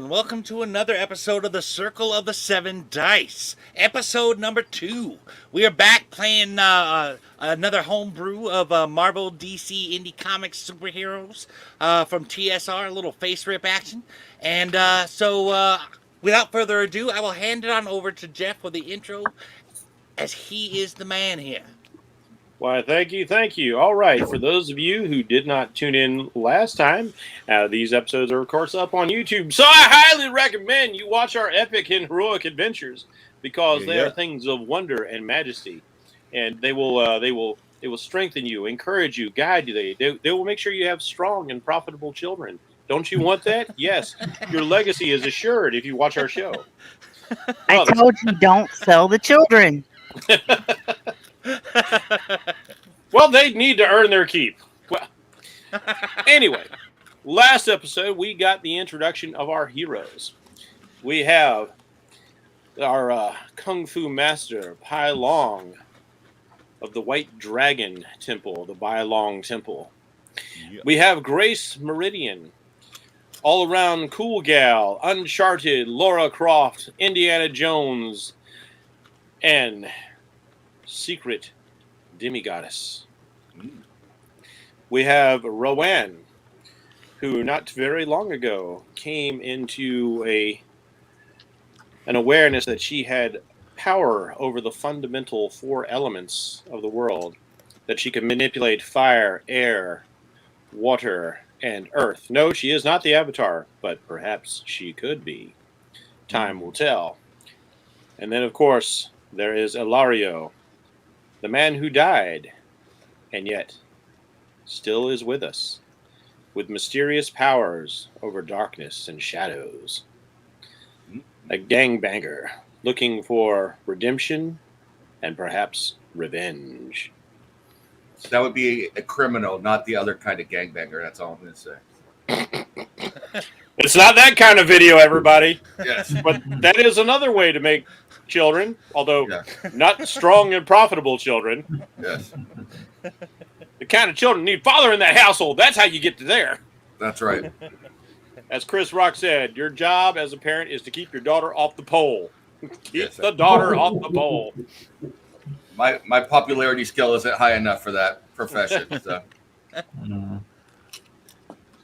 and welcome to another episode of the Circle of the Seven Dice, episode number 2. We are back playing another homebrew of Marvel, DC, Indie Comics superheroes from TSR, a little face rip action. And without further ado, I will hand it on over to Jeff for the intro, as he is the man here. Why, thank you. All right, for those of you who did not tune in last time, these episodes are, of course, up on YouTube. So I highly recommend you watch our epic and heroic adventures because they are things of wonder and majesty, and they will strengthen you, encourage you, guide you. They will make sure you have strong and profitable children. Don't you want that? Yes, your legacy is assured if you watch our show. I told you, don't sell the children. Well, they need to earn their keep. Well, anyway, last episode we got the introduction of our heroes. We have our Kung Fu master, Pai Long, of the White Dragon Temple, the Bai Long Temple. Yep. We have Grace Meridian, all around cool gal, Uncharted, Lara Croft, Indiana Jones, and secret demigoddess. We have Rowan, who not very long ago came into an awareness that she had power over the fundamental 4 elements of the world, that she could manipulate fire, air, water, and earth. No, she is not the Avatar, but perhaps she could be. Time will tell. And then, of course, there is Ilario, the man who died, and yet still is with us, with mysterious powers over darkness and shadows. A gangbanger looking for redemption and perhaps revenge. That would be a criminal, not the other kind of gangbanger. That's all I'm going to say. It's not that kind of video, everybody. Yes. But that is another way to make children, although not strong and profitable children. Yes. The kind of children need father in that household. That's how you get to there. That's right. As Chris Rock said, your job as a parent is to keep your daughter off the pole. Keep the daughter off the pole. My popularity skill isn't high enough for that profession. So.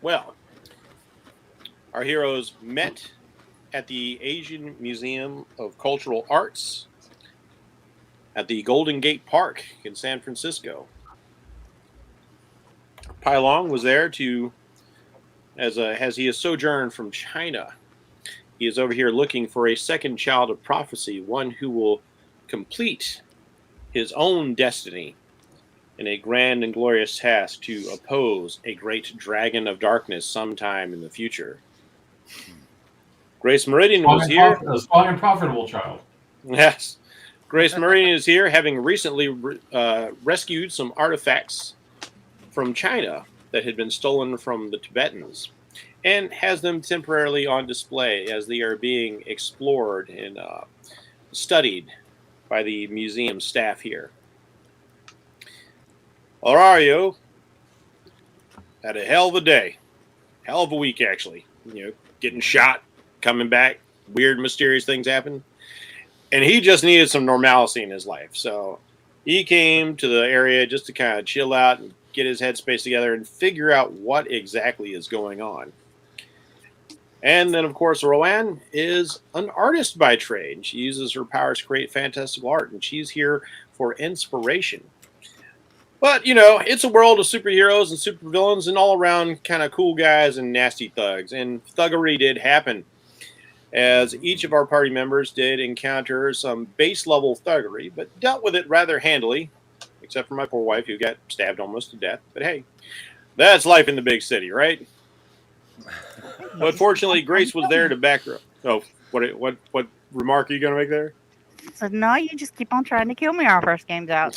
Well, our heroes met at the Asian Museum of Cultural Arts at the Golden Gate Park in San Francisco. Pai Long was there as he has sojourned from China. He is over here looking for a second child of prophecy, one who will complete his own destiny in a grand and glorious task to oppose a great dragon of darkness sometime in the future. Grace Meridian was here. A strong and profitable child. Yes. Grace Meridian is here, having recently rescued some artifacts from China that had been stolen from the Tibetans, and has them temporarily on display as they are being explored and studied by the museum staff here. Ilario had a hell of a day. Hell of a week, actually. Getting shot, coming back, weird, mysterious things happen. And he just needed some normalcy in his life. So he came to the area just to kind of chill out and get his headspace together and figure out what exactly is going on. And then, of course, Rowan is an artist by trade. She uses her powers to create fantastical art, and she's here for inspiration. But, it's a world of superheroes and supervillains and all around kind of cool guys and nasty thugs. And thuggery did happen, as each of our party members did encounter some base level thuggery, but dealt with it rather handily, except for my poor wife who got stabbed almost to death. But hey, that's life in the big city, right? But fortunately, Grace was there to back her up. Oh, what remark are you going to make there? So no, you just keep on trying to kill me our first game's out.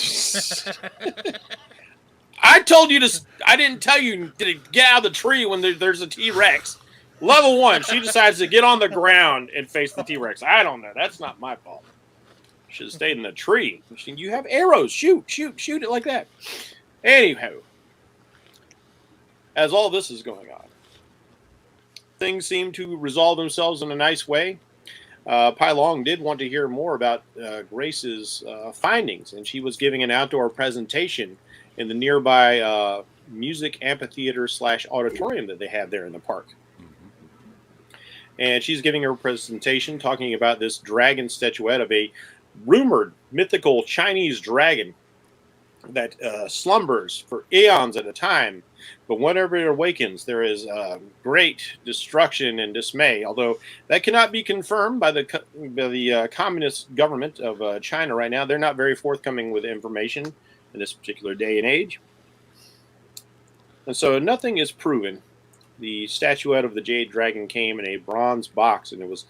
I told you to. I didn't tell you to get out of the tree when there's a T-Rex. Level 1, she decides to get on the ground and face the T-Rex. I don't know. That's not my fault. Should have stayed in the tree. You have arrows. Shoot it like that. Anyhow, as all this is going on, things seem to resolve themselves in a nice way. Pai Long did want to hear more about Grace's findings, and she was giving an outdoor presentation in the nearby music amphitheater / auditorium that they have there in the park. And she's giving her presentation talking about this dragon statuette of a rumored mythical Chinese dragon that slumbers for eons at a time, but whenever it awakens, there is great destruction and dismay. Although that cannot be confirmed by the communist government of China right now. They're not very forthcoming with information in this particular day and age, and so nothing is proven. The statuette of the Jade Dragon came in a bronze box, and it was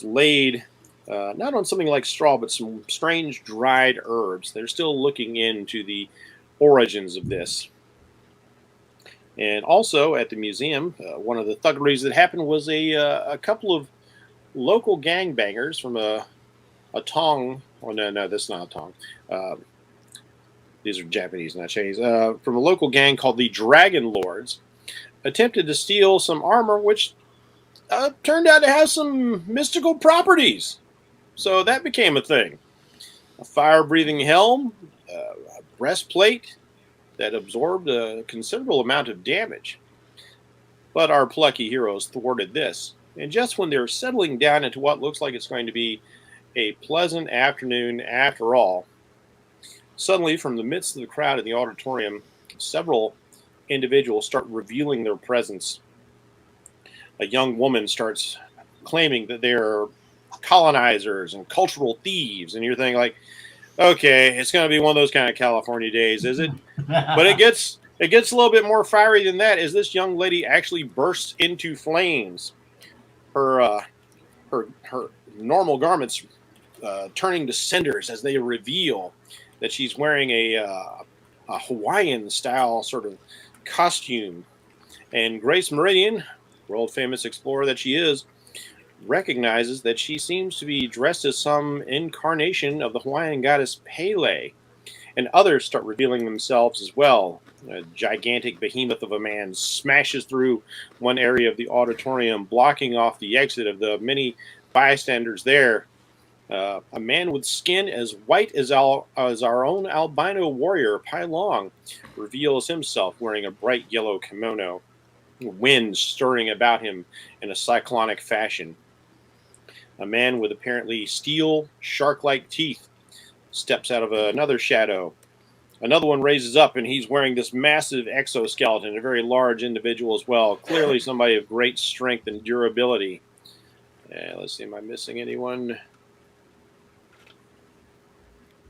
laid not on something like straw, but some strange dried herbs. They're still looking into the origins of this. And also at the museum, one of the thuggeries that happened was a couple of local gangbangers from a Tong. Oh, no, that's not a Tong. These are Japanese, not Chinese. From a local gang called the Dragon Lords, attempted to steal some armor, which turned out to have some mystical properties. So that became a thing. A fire-breathing helm, a breastplate that absorbed a considerable amount of damage. But our plucky heroes thwarted this. And just when they're settling down into what looks like it's going to be a pleasant afternoon after all, suddenly from the midst of the crowd in the auditorium, several individuals start revealing their presence. A young woman starts claiming that they're colonizers and cultural thieves, and you're thinking like, okay, it's going to be one of those kind of California days, is it? But it gets a little bit more fiery than that, as this young lady actually bursts into flames. Her normal garments turning to cinders as they reveal that she's wearing a Hawaiian style sort of costume. And Grace Meridian, world famous explorer that she is, recognizes that she seems to be dressed as some incarnation of the Hawaiian goddess Pele. And others start revealing themselves as well. A gigantic behemoth of a man smashes through one area of the auditorium, blocking off the exit of the many bystanders there. A man with skin as white as our own albino warrior, Pai Long, reveals himself wearing a bright yellow kimono, wind stirring about him in a cyclonic fashion. A man with apparently steel, shark-like teeth steps out of another shadow. Another one raises up, and he's wearing this massive exoskeleton, a very large individual as well. Clearly somebody of great strength and durability. Let's see, am I missing anyone?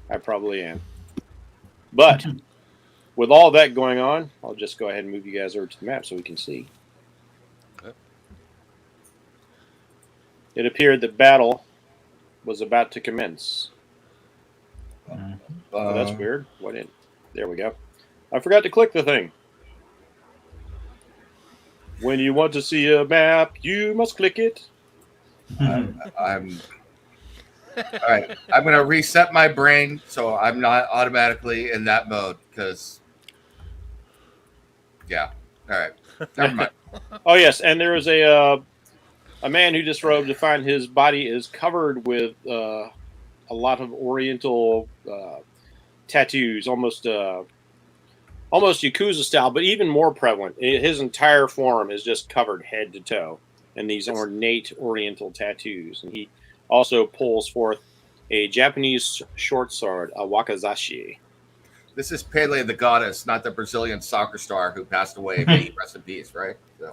I probably am. But with all that going on, I'll just go ahead and move you guys over to the map so we can see. It appeared that battle was about to commence. Oh, that's weird. What in? There we go. I forgot to click the thing. When you want to see a map, you must click it. I'm all right. I'm going to reset my brain so I'm not automatically in that mode because, yeah. All right. Never mind. Oh, yes. And there was a man who disrobed to find his body is covered with a lot of Oriental tattoos, almost Yakuza style, but even more prevalent. His entire form is just covered head to toe in these ornate Oriental tattoos. And he also pulls forth a Japanese short sword, a wakizashi. This is Pele the goddess, not the Brazilian soccer star who passed away. May he rest in peace, right? So.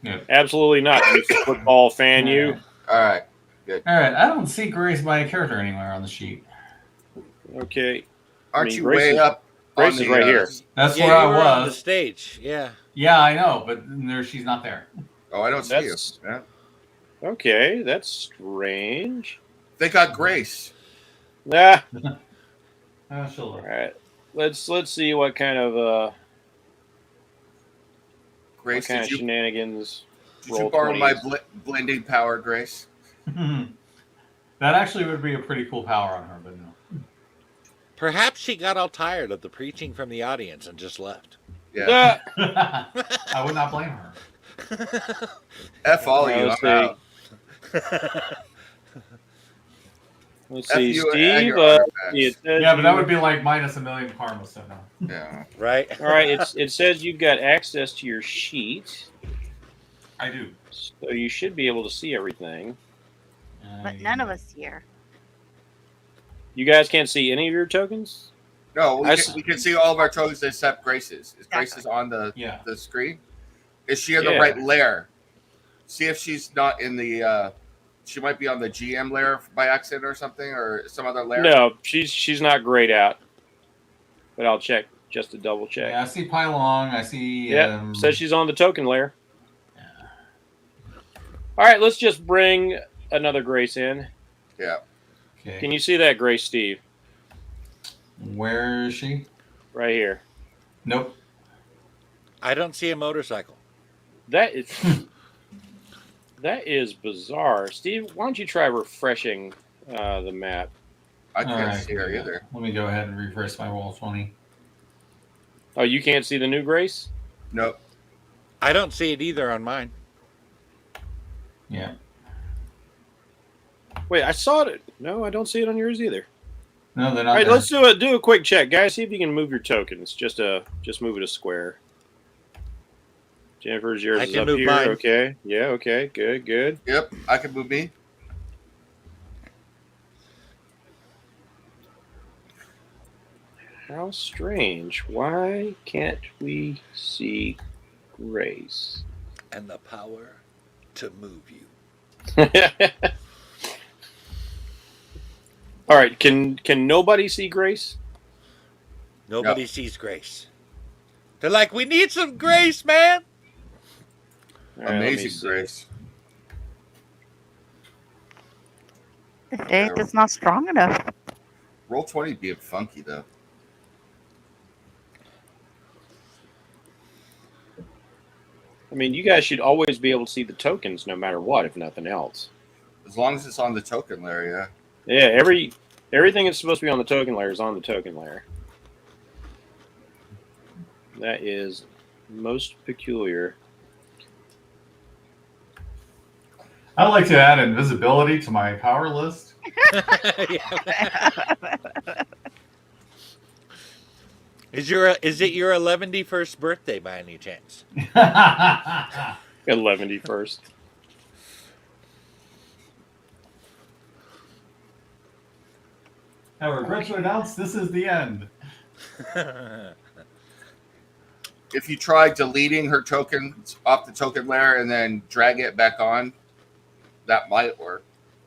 Yeah. Absolutely not. You football fan, you. All right. Good. All right. I don't see Grace by a character anywhere on the sheet. Okay. Aren't you Grace way is- up? Grace on is the, right here. That's Yeah, where I you were on the was. stage. Yeah. Yeah, I know, but she's not there. Oh, I don't see That's- you. Yeah. Okay, that's strange. They got Grace. Nah. She'll All look. right. Let's see what kind of Grace, did you shenanigans. Did you roll borrow my 20s. blending power, Grace? That actually would be a pretty cool power on her, but no. Perhaps she got all tired of the preaching from the audience and just left. Yeah. Ah, I would not blame her. F all of you. Let's I'm out. Let's F see, you and Steve. your It artifacts. says Yeah, but that you- would be like minus a million karma, so no. Yeah. Right? All right, it says you've got access to your sheet, I do. so you should be able to see everything. But none of us here. You guys can't see any of your tokens? No, I we can see all of our tokens except Grace's. Is Grace's on the Yeah. screen? Is she in the Yeah. right layer? See if she's not in the. She might be on the GM layer by accident or something, or some other layer. No, she's not grayed out. But I'll check just to double check. Yeah, I see Pylong. I see. Yep, says she's on the token layer. All right, let's just bring another Grace in. Yeah. Okay. Can you see that Grace, Steve? Where is she? Right here. Nope. I don't see a motorcycle. That is bizarre. Steve, why don't you try refreshing the map? I can't Alright, see her yeah. either. Let me go ahead and refresh my roll 20. Oh, you can't see the new Grace? Nope. I don't see it either on mine. Yeah. Wait, I saw it. No, I don't see it on yours either. No, they're not. All right, there. let's do a quick check, guys. See if you can move your tokens. Just move it a square. Jennifer's yours I is can up move here. mine. Okay. Yeah. Okay. Good. Yep. I can move me. How strange. Why can't we see Grace? And the power to move you. All right. Can nobody see Grace? Nobody sees Grace. They're like, we need some Grace, man. All right, let me Amazing see. Grace. The faith is not strong enough. Roll 20 being funky though. I mean, you guys should always be able to see the tokens, no matter what, if nothing else. As long as it's on the token layer, yeah. Yeah. Everything that's supposed to be on the token layer is on the token layer. That is most peculiar. I'd like to add invisibility to my power list. Is it your 11st birthday by any chance? 11st. I regret to announce this is the end. If you try deleting her tokens off the token layer and then drag it back on, that might work.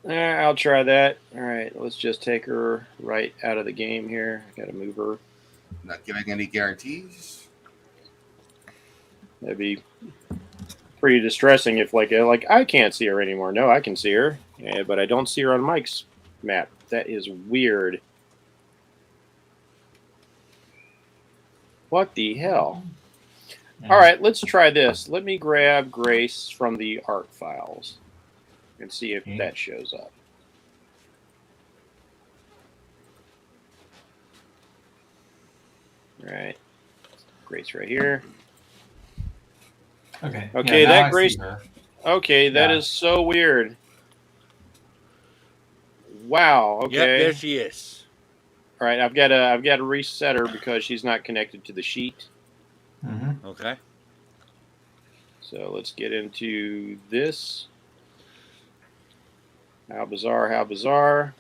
I'll try that. All right, let's just take her right out of the game here. I got to move her. Not giving any guarantees. That'd be pretty distressing if like I can't see her anymore. No, I can see her, yeah, but I don't see her on Mike's map. That is weird. What the hell? All right, let's try this. Let me grab Grace from the art files and see if that shows up. All right, Grace right here. Okay. Okay, now that I see Grace- her. Okay, that Yeah. is so weird. Wow. Yep, Okay. there she is. All right, I've got to reset her because she's not connected to the sheet. Mhm. Okay. So let's get into this. How bizarre! How bizarre!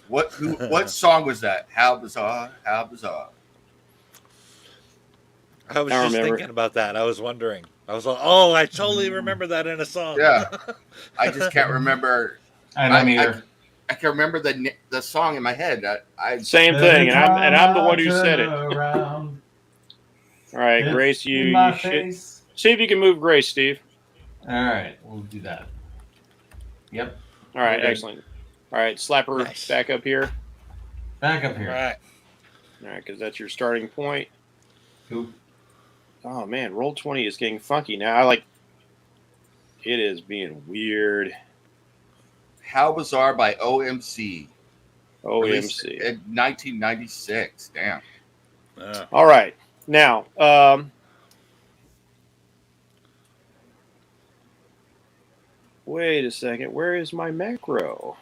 What song was that? How bizarre! How bizarre! I was I just remember. thinking about that. I was wondering. I was like, oh, I totally remember that in a song. Yeah, I just can't remember. I don't either. I can remember the song in my head. I Same thing, and I'm the one who said it. All Around, right, it's Grace, in you my should face. see if you can move Grace, Steve. All right, we'll do that. Yep, All right, Okay. excellent. All right, slap her Nice. back up here. back up All here. right. All right, because that's your starting point. Oop. Oh man, roll 20 is getting funky now. It is being weird. How Bizarre by OMC. Released OMC. in 1996. Damn. Yeah. All right, now Wait a second. Where is my macro?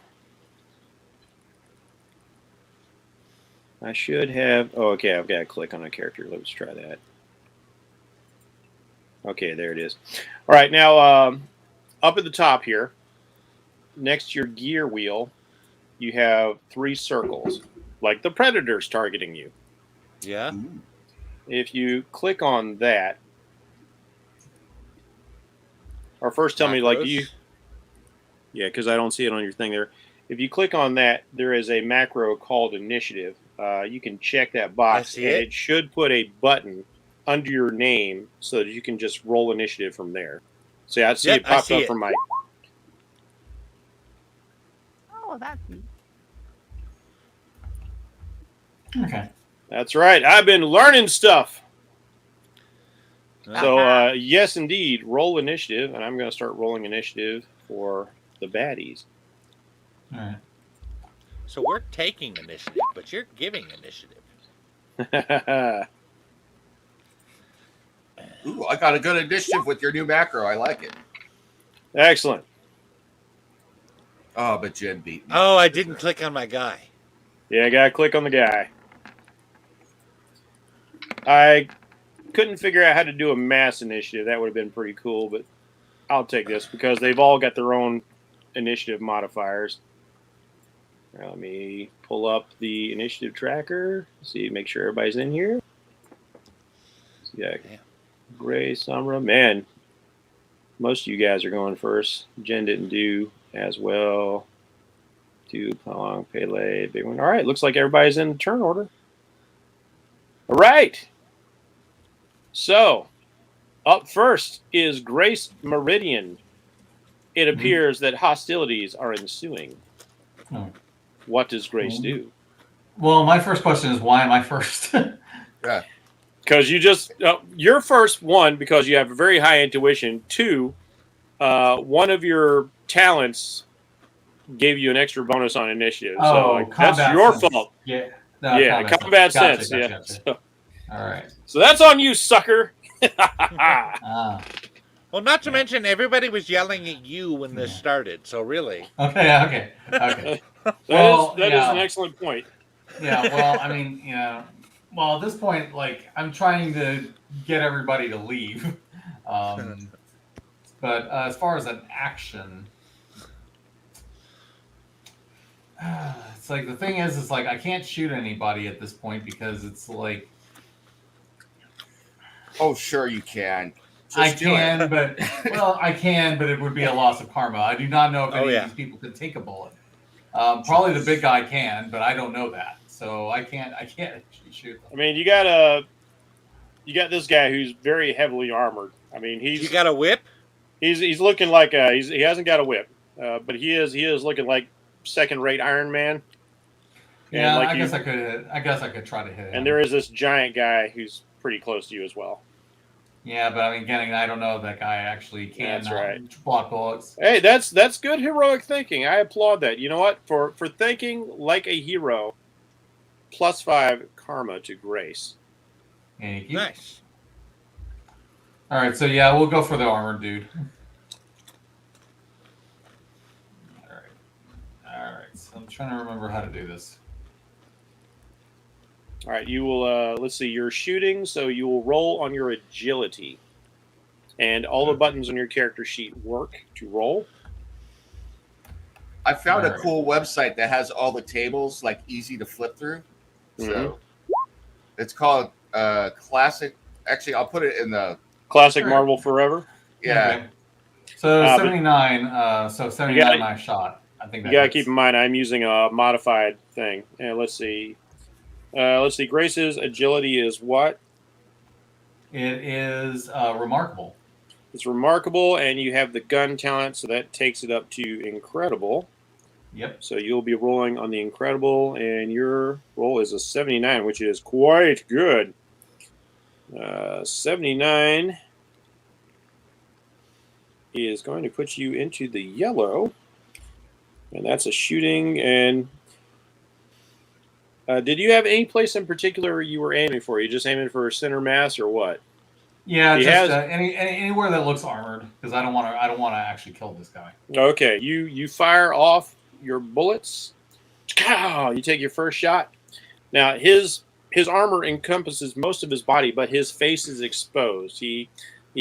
I should have. Oh, okay. I've got to click on a character. Let's try that. Okay, there it is. All right, now up at the top here, next to your gear wheel, you have 3 circles, like the predator's targeting you. Yeah. If you click on that, or first tell me, like, do you? Yeah, because I don't see it on your thing there. If you click on that, there is a macro called initiative. You can check that box, and it should put a button under your name so that you can just roll initiative from there. See, I see it pop up from my. Oh, that's neat. Okay. That's right. I've been learning stuff. Uh-huh. So, yes, indeed, roll initiative, and I'm going to start rolling initiative for the baddies. All right. So we're taking initiative, but you're giving initiative. Ooh, I got a good initiative with your new macro. I like it. Excellent. Oh, but Jen beat me. Oh, I didn't click on my guy. Yeah, I got to click on the guy. I couldn't figure out how to do a mass initiative. That would have been pretty cool, but I'll take this because they've all got their own initiative modifiers. Now, let me pull up the initiative tracker. See, make sure everybody's in here. Yeah, Gray, Samra, man. Most of you guys are going first. Jen didn't do as well. Do Palong, Pele, big one. All right, looks like everybody's in turn order. All right. So, up first is Grace Meridian. It appears that hostilities are ensuing. Oh. What does Grace do? Well, my first question is, why am I first? Yeah. Because you just you're first, one, because you have a very high intuition. 2, one of your talents gave you an extra bonus on initiative. Oh, so that's your fault. Yeah. Combat sense. Gotcha, Yeah. gotcha. So, All right. so that's on you, sucker. Ah. Well, not to mention everybody was yelling at you when this started. So really, Okay. Okay. That Well, is yeah. an excellent point. Yeah. Well, I mean, well, at this point, like, I'm trying to get everybody to leave. But as far as an action, it's like the thing is like I can't shoot anybody at this point because it's like Oh, sure you can. I Just do it. can, but I can, but it would be a loss of karma. I do not know if any of these people could take a bullet. Probably the big guy can, but I don't know that, so I can't actually shoot them. I mean, you got this guy who's very heavily armored. I mean, you got a whip. He's looking like he hasn't got a whip, but he is looking like second-rate Iron Man. Yeah, like I guess I could try to hit him. And there is this giant guy who's pretty close to you as well. Yeah, but I mean, getting I don't know if that guy actually can block bullets. Hey, that's good heroic thinking. I applaud that. You know what? For thinking like a hero, +5 karma to Grace. Thank you. Nice. All right, so yeah, we'll go for the armored dude. All right. So I'm trying to remember how to do this. All right, you will. Let's see. You're shooting, so you will roll on your agility, and all the buttons on your character sheet work to roll. I found a cool website that has all the tables like easy to flip through. So it's called Classic. Actually, I'll put it in the Classic Marvel Forever. Yeah. Okay. So 79. So 79 I shot. I think you gotta keep in mind I'm using a modified thing. And let's see. Grace's agility is what? It is remarkable. It's remarkable, and you have the gun talent, so that takes it up to incredible. Yep. So you'll be rolling on the incredible, and your roll is a 79, which is quite good. 79 is going to put you into the yellow, and that's a shooting. And did you have any place in particular you were aiming for? You just aiming for center mass or what? Yeah, He just has- anywhere that looks armored, because I don't want to actually kill this guy. Okay, you fire off your bullets. You take your first shot. Now his armor encompasses most of his body, but his face is exposed. He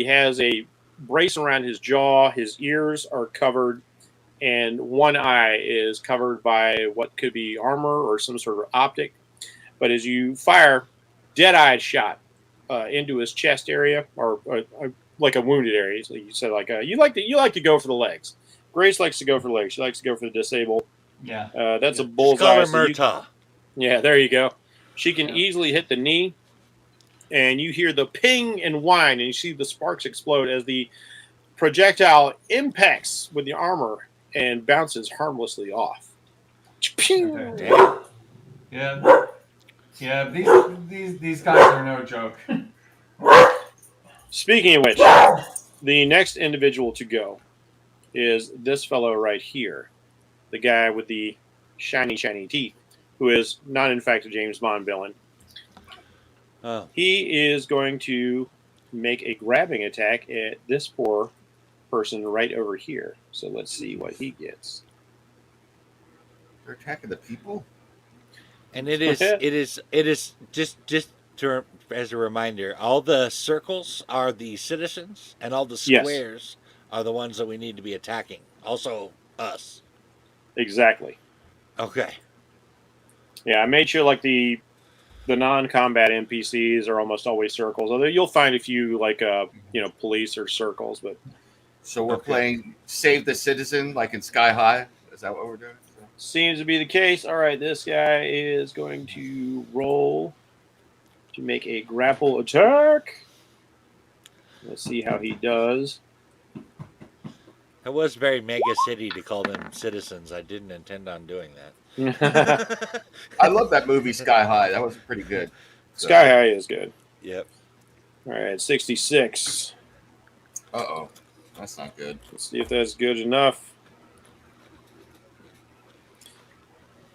has a brace around his jaw. His ears are covered, and one eye is covered by what could be armor or some sort of optic. But as you fire, dead-eyed shot into his chest area, or like a wounded area. So you said you like to go for the legs. Grace likes to go for the legs. She likes to go for the disabled. Yeah. That's a bullseye. Scholar So you- Murtaugh. yeah, there you go. She can easily hit the knee, and you hear the ping and whine, and you see the sparks explode as the projectile impacts with the armor and bounces harmlessly off. Okay. Damn. Yeah. Yeah. These guys are no joke. Speaking of which, the next individual to go is this fellow right here, the guy with the shiny teeth, who is not in fact a James Bond villain. Oh. He is going to make a grabbing attack at this poor person right over here. So let's see what he gets. They're attacking the people. And it is just to, as a reminder, all the circles are the citizens, and all the Yes. squares are the ones that we need to be attacking. Also, us. Exactly. Okay. Yeah, I made sure like the non-combat NPCs are almost always circles. Although you'll find a few like police or circles, but So we're Okay. playing Save the Citizen, like in Sky High. Is that what we're doing? seems to be the case. All right, this guy is going to roll to make a grapple attack. Let's see how he does. It was very mega city to call them citizens. I didn't intend on doing that. I love that movie Sky High. That was pretty good. So, Sky High is good. Yep. All right, 66. Uh-oh. That's not good. Let's see if that's good enough.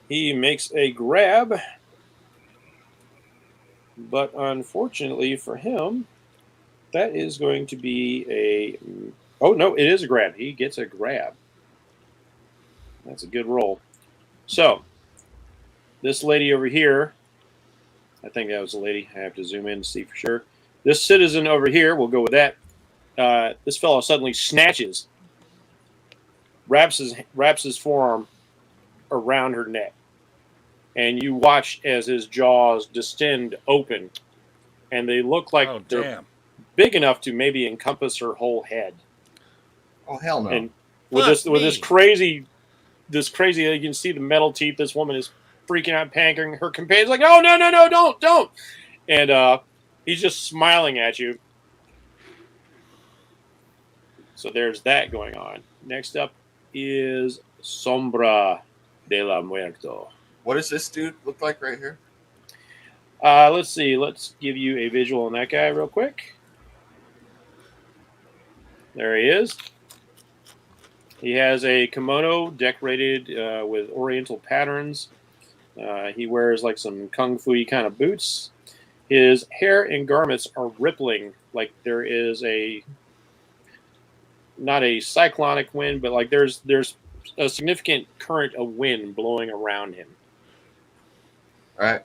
He makes a grab, but unfortunately for him, that is going to be a... Oh, no, it is a grab. He gets a grab. That's a good roll. So, this lady over here, I think that was a lady. I have to zoom in to see for sure. This citizen over here, we'll go with that. This fellow suddenly snatches, wraps his forearm around her neck, and you watch as his jaws distend open, and they look like Oh, they're damn. big enough to maybe encompass her whole head. Oh, hell no. And with Fuck this me. crazy, you can see the metal teeth. This woman is freaking out, panicking. Her companion's like, "Oh no, don't!" And he's just smiling at you. So there's that going on. Next up is Sombra de la Muerto. What does this dude look like right here? Let's see. Let's give you a visual on that guy real quick. There he is. He has a kimono decorated with oriental patterns. He wears like some kung fu kind of boots. His hair and garments are rippling like there is not a cyclonic wind, but like there's a significant current of wind blowing around him. All right.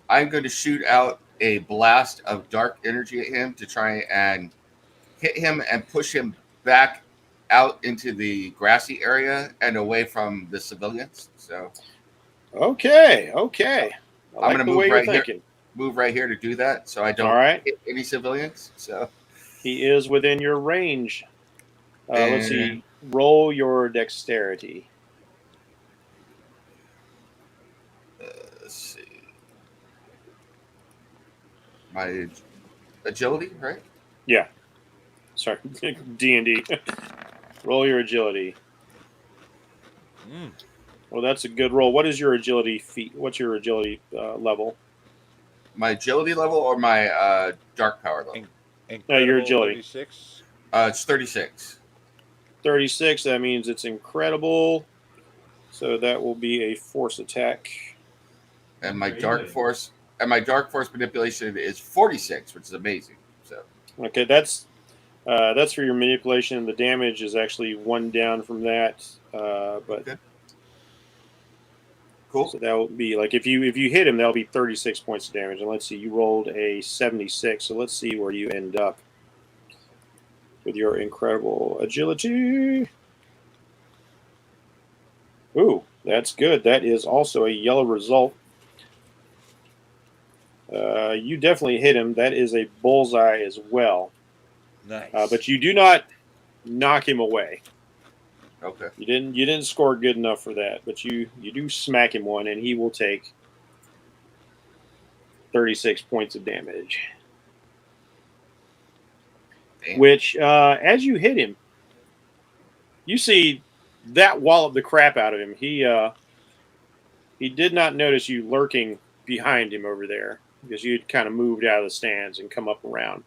I'm going to shoot out a blast of dark energy at him to try and hit him and push him back out into the grassy area and away from the civilians. So Okay. I I'm like gonna the move way you're right here. thinking. move right here to do that, so I don't All right. hit any civilians. So He is within your range. Let's see. Roll your dexterity. let's see. My agility, right? Yeah. Sorry, D&D. Roll your agility. Mm. Well, that's a good roll. What is your agility feat? What's your agility level? My agility level or my dark power level? your Incredible agility. 36. It's 36. 36. That means it's incredible. So that will be a force attack. And my Really? dark force manipulation is 46, which is amazing. So Okay, that's for your manipulation. The damage is actually 1 down from that. But Okay. Cool. so that will be like if you hit him, that'll be 36 points of damage. And let's see, you rolled a 76. So let's see where you end up with your incredible agility. Ooh, that's good. That is also a yellow result. You definitely hit him. That is a bullseye as well. Nice. But you do not knock him away. Okay. You didn't score good enough for that, but you do smack him one, and he will take 36 points of damage. Damn. Which, as you hit him, you see that wallop the crap out of him. He did not notice you lurking behind him over there because you'd kind of moved out of the stands and come up around.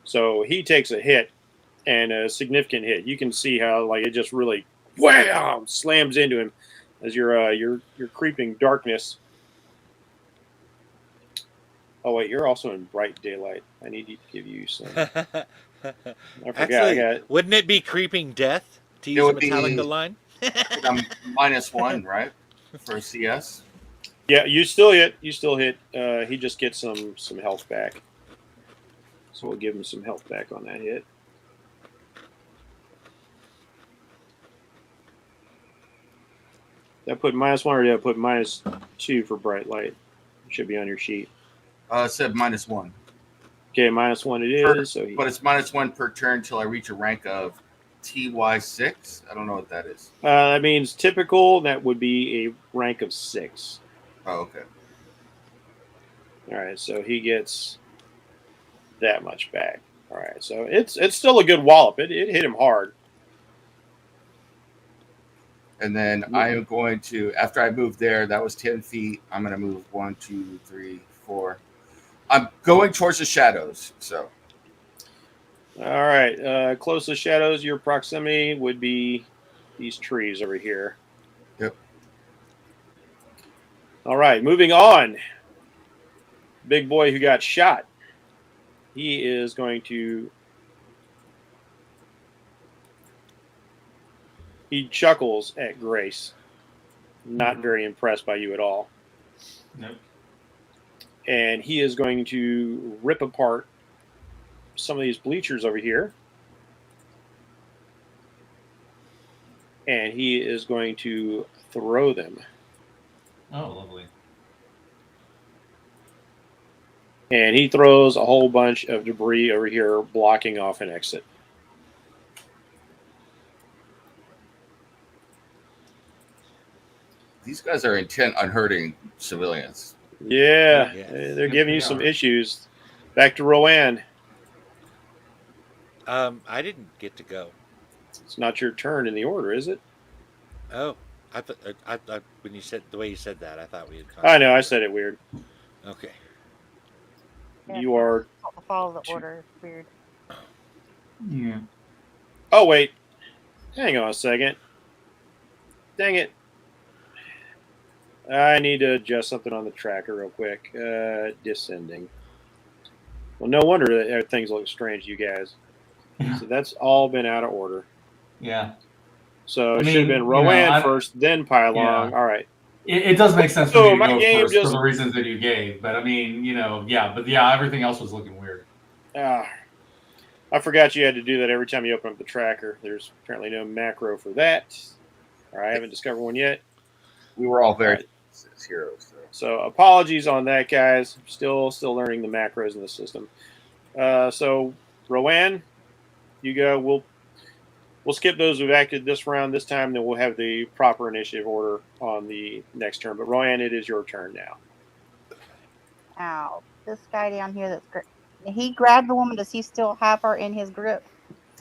So he takes a hit, and a significant hit. You can see how like it just really wham slams into him as your creeping darkness. Oh wait, you're also in bright daylight. I need to give you some. I forgot. Actually, wouldn't it be creeping death to use a Metallica line? I'm -1, right, for CS. Yeah, you still hit. He just gets some health back. So we'll give him some health back on that hit. That put -1 or did I put -2 for bright light? It should be on your sheet. It said -1. Okay, -1 it is. So but it's -1 per turn until I reach a rank of TY6. I don't know what that is. That means typical. That would be a rank of 6. Oh, okay. All right, so he gets that much back. All right, so it's still a good wallop. It hit him hard. And then I am going to, after I move there, that was 10 feet. I'm going to move 1, 2, 3, 4. I'm going towards the shadows. So. All right, close to the shadows. Your proximity would be these trees over here. Yep. All right, moving on. Big boy who got shot. He is going to. He chuckles at Grace. Not very impressed by you at all. Nope. And he is going to rip apart some of these bleachers over here. And he is going to throw them. Oh, lovely. And he throws a whole bunch of debris over here, blocking off an exit. These guys are intent on hurting civilians. Yeah, Yes. they're giving you some issues. Back to Rowan. I didn't get to go. It's not your turn in the order, is it? Oh, I thought when you said the way you said that, I thought we had. I know, I said it weird. Okay. Yeah, You are. follow the order. It's weird. Yeah. Oh, wait. Hang on a second. Dang it. I need to adjust something on the tracker real quick. Descending. Well, no wonder that things look strange to you guys. Yeah. So that's all been out of order. Yeah. So I it mean, should have been you know, Rowan first, then Pylon. Yeah. All right. It does make sense So for me my to go game first just- for the reasons that you gave. But I mean, everything else was looking weird. I forgot you had to do that every time you open up the tracker. There's apparently no macro for that. Or I haven't discovered one yet. We were all very heroes. So apologies on that, guys. Still learning the macros in the system. So Rowan, you go. We'll skip those we've acted this round this time. Then we'll have the proper initiative order on the next turn. But Rowan, it is your turn now. Ow. This guy down here he grabbed the woman. Does he still have her in his grip?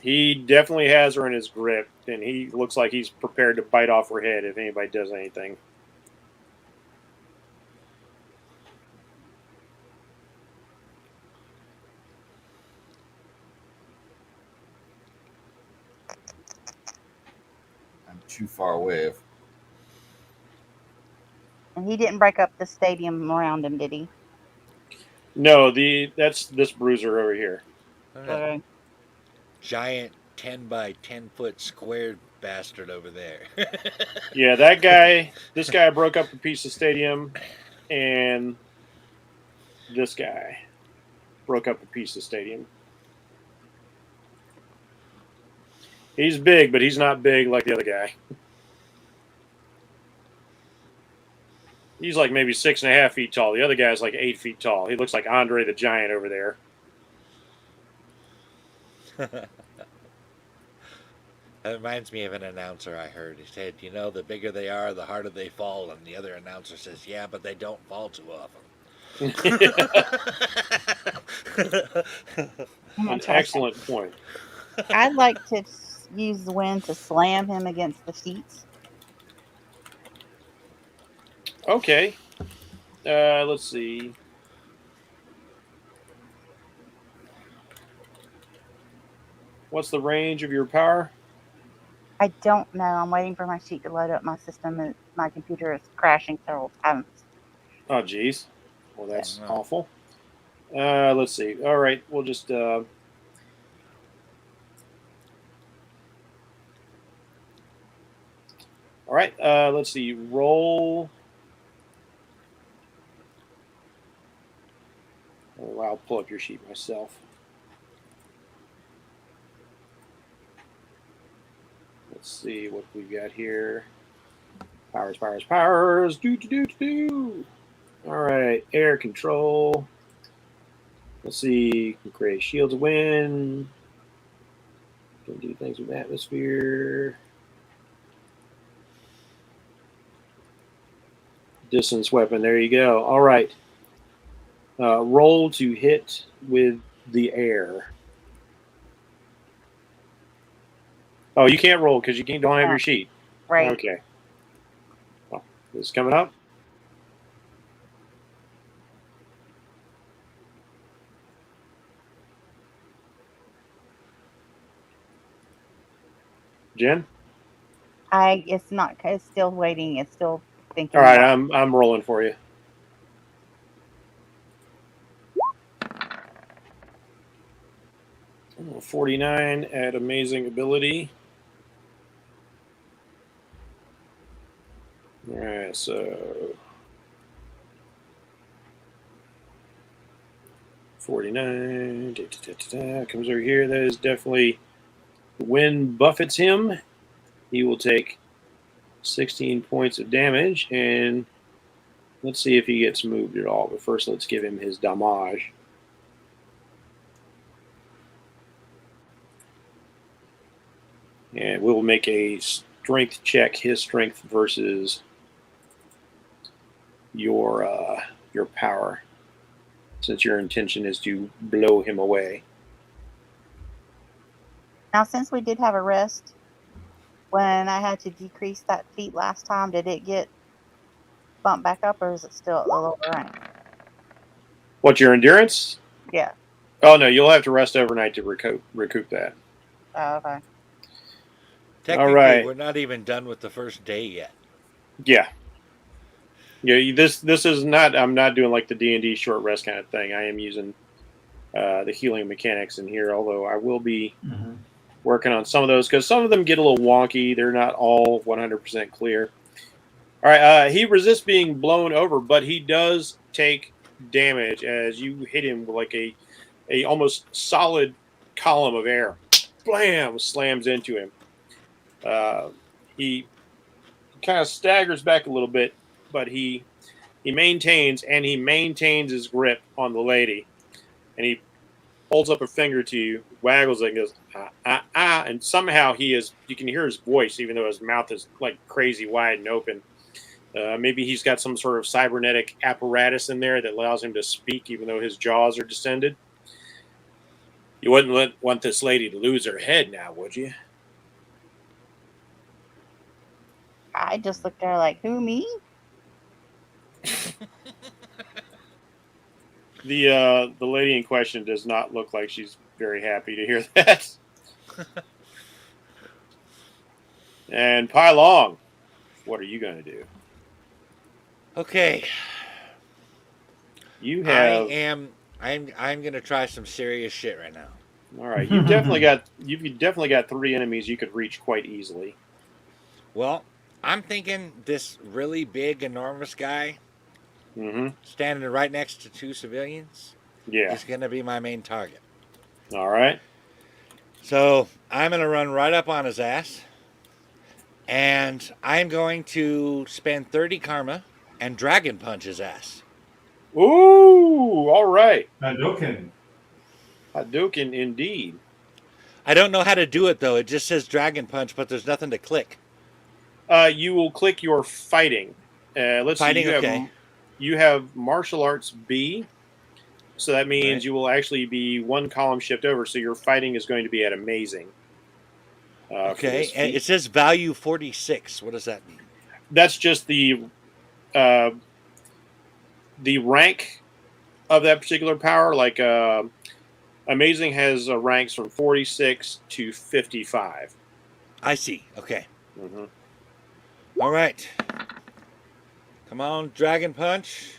He definitely has her in his grip, and he looks like he's prepared to bite off her head if anybody does anything. I'm too far away. And he didn't break up the stadium around him, did he? No, that's this bruiser over here. Okay. Giant 10 by 10 foot squared bastard over there. Yeah, that guy. This guy broke up a piece of stadium, and this guy broke up a piece of stadium. He's big, but he's not big like the other guy. He's like maybe 6.5 feet tall. The other guy's like 8 feet tall. He looks like Andre the Giant over there. That reminds me of an announcer I heard. He said, you know, the bigger they are, the harder they fall. And the other announcer says, yeah, but they don't fall too often. An excellent point. I'd like to use the wind to slam him against the sheets. Okay. Let's see. What's the range of your power? I don't know. I'm waiting for my sheet to load up. My system and my computer is crashing several times. Oh, geez. Well, that's Yeah. awful. Let's see. All right, we'll just. All right. Let's see. Roll. Oh, I'll pull up your sheet myself. Let's see what we got here. Powers, powers, powers. Do. All right. Air control. Let's see. Can create shields of wind. Can do things with atmosphere. Distance weapon. There you go. All right. Roll to hit with the air. Oh, you can't roll because you don't have your sheet. Right. Okay. Well, this is coming up. Jen? It's not. It's still waiting. It's still thinking. All right, about- I'm rolling for you. Oh, 49 at amazing ability. All right, so 49 comes over here. That is definitely when buffets him, he will take 16 points of damage, and let's see if he gets moved at all. But first, let's give him his damage. And we'll make a strength check, his strength versus your power, since your intention is to blow him away. Now, since we did have a rest, when I had to decrease that feat last time, did it get bumped back up, or is it still at the lower rank? What's your endurance? Yeah. Oh no, you'll have to rest overnight to recoup that. Oh, okay. Technically, right. we're not even done with the first day yet. Yeah. Yeah, this is not. I'm not doing like the D&D short rest kind of thing. I am using the healing mechanics in here, although I will be working on some of those because some of them get a little wonky. They're not all 100% clear. All right, he resists being blown over, but he does take damage as you hit him with like a almost solid column of air. Blam! Slams into him. He kind of staggers back a little bit, but he maintains his grip on the lady, and he holds up a finger to you, waggles it, and goes and somehow you can hear his voice even though his mouth is like crazy wide and open. Maybe he's got some sort of cybernetic apparatus in there that allows him to speak even though his jaws are distended. You wouldn't want this lady to lose her head now, would you? I just looked at her like, who, me? The lady in question does not look like she's very happy to hear that. And Pai Long, what are you going to do? Okay. You have I'm going to try some serious shit right now. All right, you've definitely got 3 enemies you could reach quite easily. Well, I'm thinking this really big, enormous guy Mm-hmm. standing right next to 2 civilians Yeah. is going to be my main target. All right. So I'm going to run right up on his ass, and I'm going to spend 30 karma and dragon punch his ass. Ooh, all right. Hadouken. Hadouken indeed. I don't know how to do it though. It just says dragon punch, but there's nothing to click. You will click your fighting. Let's Fighting, see. okay. You have martial arts B, so that means Right. you will actually be 1 column shift over. So your fighting is going to be at amazing. For Okay, this and feat. it says value 46. What does that mean? That's just the rank of that particular power. Like amazing has ranks from 46 to 55. I see. Okay. Mm-hmm. All right. Come on, dragon punch.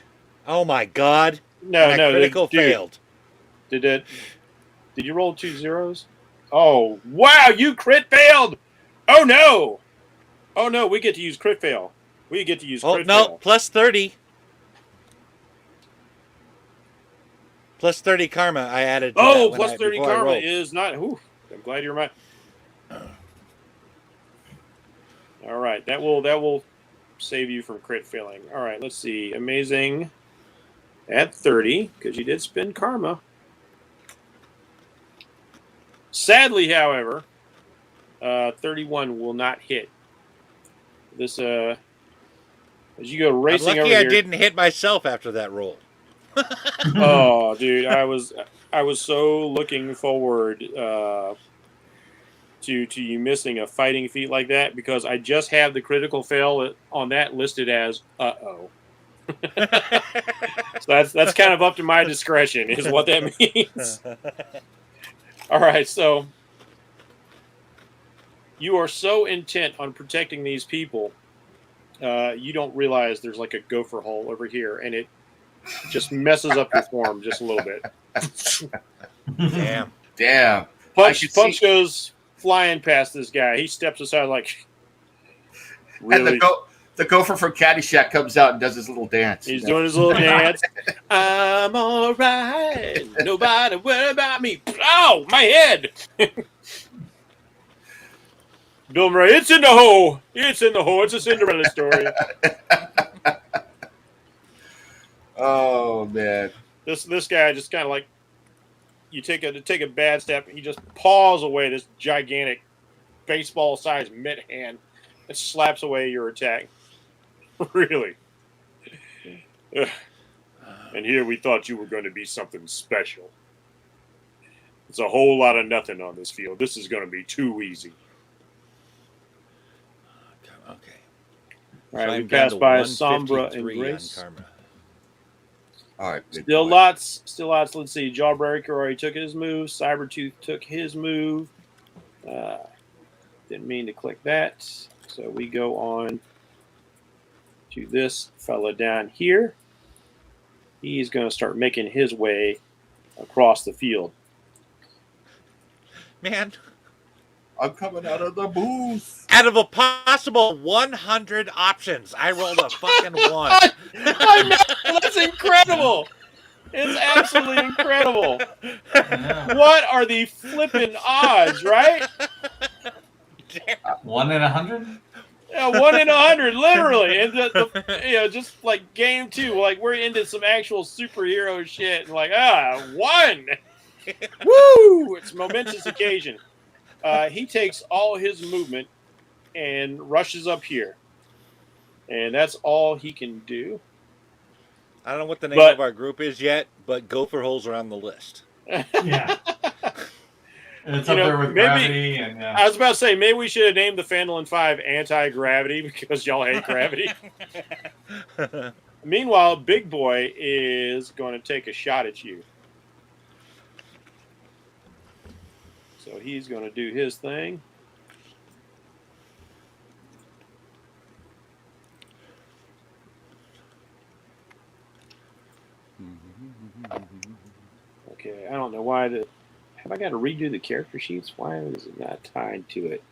Oh my god. No, My no, critical dude, failed. Did you roll 2 zeros? Oh wow, you crit failed! Oh no! Oh no, we get to use crit fail. We get to use Oh crit no, fail. plus 30. Plus 30 karma I added to Oh, that when plus 30 before I karma rolled. is not. Whew, I'm glad you're my. All right, that will save you from crit failing. All right, let's see. Amazing at 30 because you did spend karma. Sadly, however, 31 will not hit. This as you go I'm racing lucky over I here. didn't hit myself after that roll. Oh, dude, I was so looking forward to you missing a fighting feat like that because I just have the critical fail on that listed as uh-oh. So that's kind of up to my discretion is what that means. All right, so you are so intent on protecting these people, you don't realize there's like a gopher hole over here, and it just messes up your form just a little bit. Damn. Damn. Punch I could see- goes flying past this guy. He steps aside like, And really? the gopher from Caddyshack comes out and does his little dance. He's you know? doing his little dance. I'm all right. Nobody worry about me. Oh, my head. Bill Murray, it's in the hole. It's in the hole. It's a Cinderella story. Oh man. This guy just kind of like, you take a bad step, he just paws away this gigantic baseball-sized mitt hand and slaps away your attack. Really. Ugh. And here we thought you were going to be something special. It's a whole lot of nothing on this field. This is going to be too easy. Okay. All right, So we I'm down passed to by Sombra and 153 on Grace. karma. All right. good Still boy. lots. Let's see. Jawbreaker already took his move. Cybertooth took his move. Didn't mean to click that. So we go on to this fella down here. He's going to start making his way across the field. Man, I'm coming out of the booth. out of a possible 100 options, I rolled a fucking 1. I know, that's incredible. It's absolutely incredible. Yeah. What are the flippin' odds, right? 1 in 100? Yeah, 1 in 100, literally. And just like game 2, like we're into some actual superhero shit. And like, 1. Woo! It's a momentous occasion. He takes all his movement and rushes up here. And that's all he can do. I don't know what the name But- of our group is yet, but gopher holes are on the list. Yeah. It's You up know, there with maybe- gravity and I was about to say, maybe we should have named the Fandolin 5 Anti-Gravity because y'all hate gravity. Meanwhile, Big Boy is going to take a shot at you. So he's going to do his thing. Okay, I don't know why the have I got to redo the character sheets? Why is it not tied to it?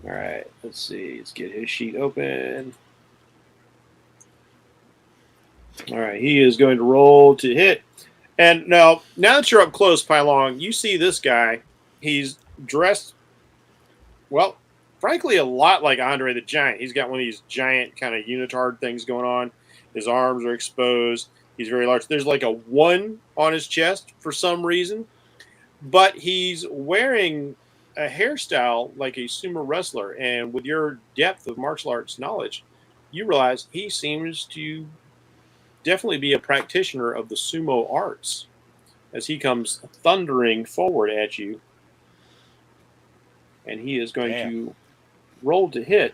All right, let's see. Let's get his sheet open. All right, he is going to roll to hit. And now that you're up close, Pylon, you see this guy. He's dressed, well, frankly, a lot like Andre the Giant. He's got one of these giant kind of unitard things going on. His arms are exposed. He's very large. There's like a 1 on his chest for some reason. But he's wearing a hairstyle like a sumo wrestler. And with your depth of martial arts knowledge, you realize he seems to definitely be a practitioner of the sumo arts as he comes thundering forward at you. And he is going to roll to hit.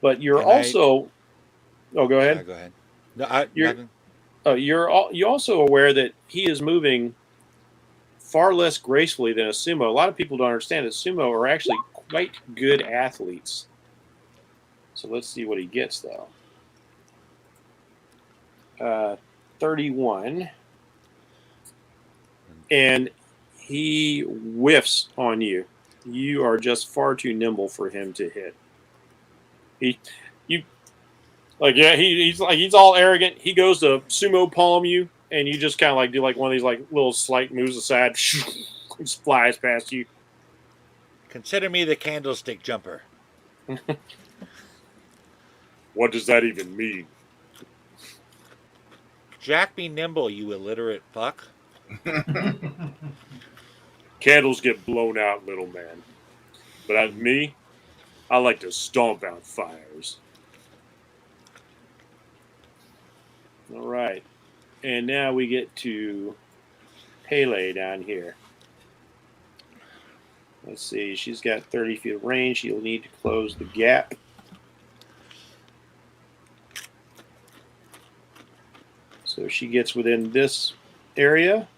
But you're also... Oh, go ahead. Go ahead. No, you're also aware that he is moving far less gracefully than a sumo. A lot of people don't understand that sumo are actually quite good athletes. So let's see what he gets, though. 31. And he whiffs on you. You are just far too nimble for him to hit. He's all arrogant. He goes to sumo palm you, and you just kind of like do like one of these like little slight moves aside, just flies past you. Consider me the candlestick jumper. What does that even mean? Jack be nimble, you illiterate fuck. Candles get blown out, little man. But as me, I like to stomp out fires. All right. And now we get to Pele down here. Let's see. She's got 30 feet of range. She'll need to close the gap. So she gets within this area.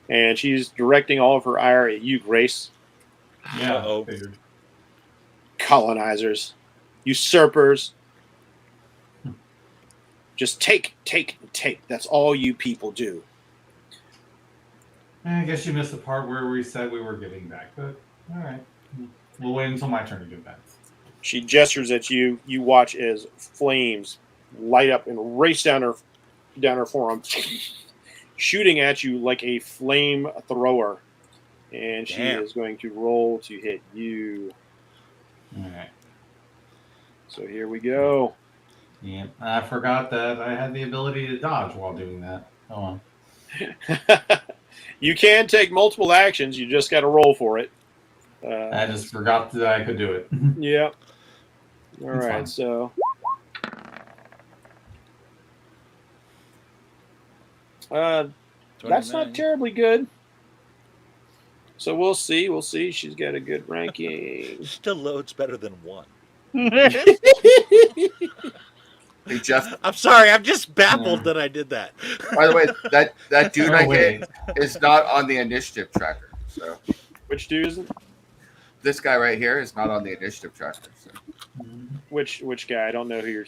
And she's directing all of her ire at you, Grace. Yeah. Uh-oh. Figured. Colonizers. Usurpers. Just take. That's all you people do. I guess you missed the part where we said we were giving back, but all right. We'll wait until my turn to give back. She gestures at you. You watch as flames light up and race down her forearm, shooting at you like a flame thrower. And she is going to roll to hit you. All right. So here we go. Yeah, I forgot that I had the ability to dodge while doing that. Hold on. You can take multiple actions. You just got to roll for it. I just forgot that I could do it. Yep. All It's right. fine. So that's not terribly good. So we'll see. We'll see. She's got a good ranking. Still loads better than 1. Hey, Jeff. I'm sorry, I'm just baffled that I did that. By the way, that dude No I way. hit is not on the initiative tracker. So Which dude is it? this guy right here is not on the initiative tracker. So Which guy? I don't know who you're.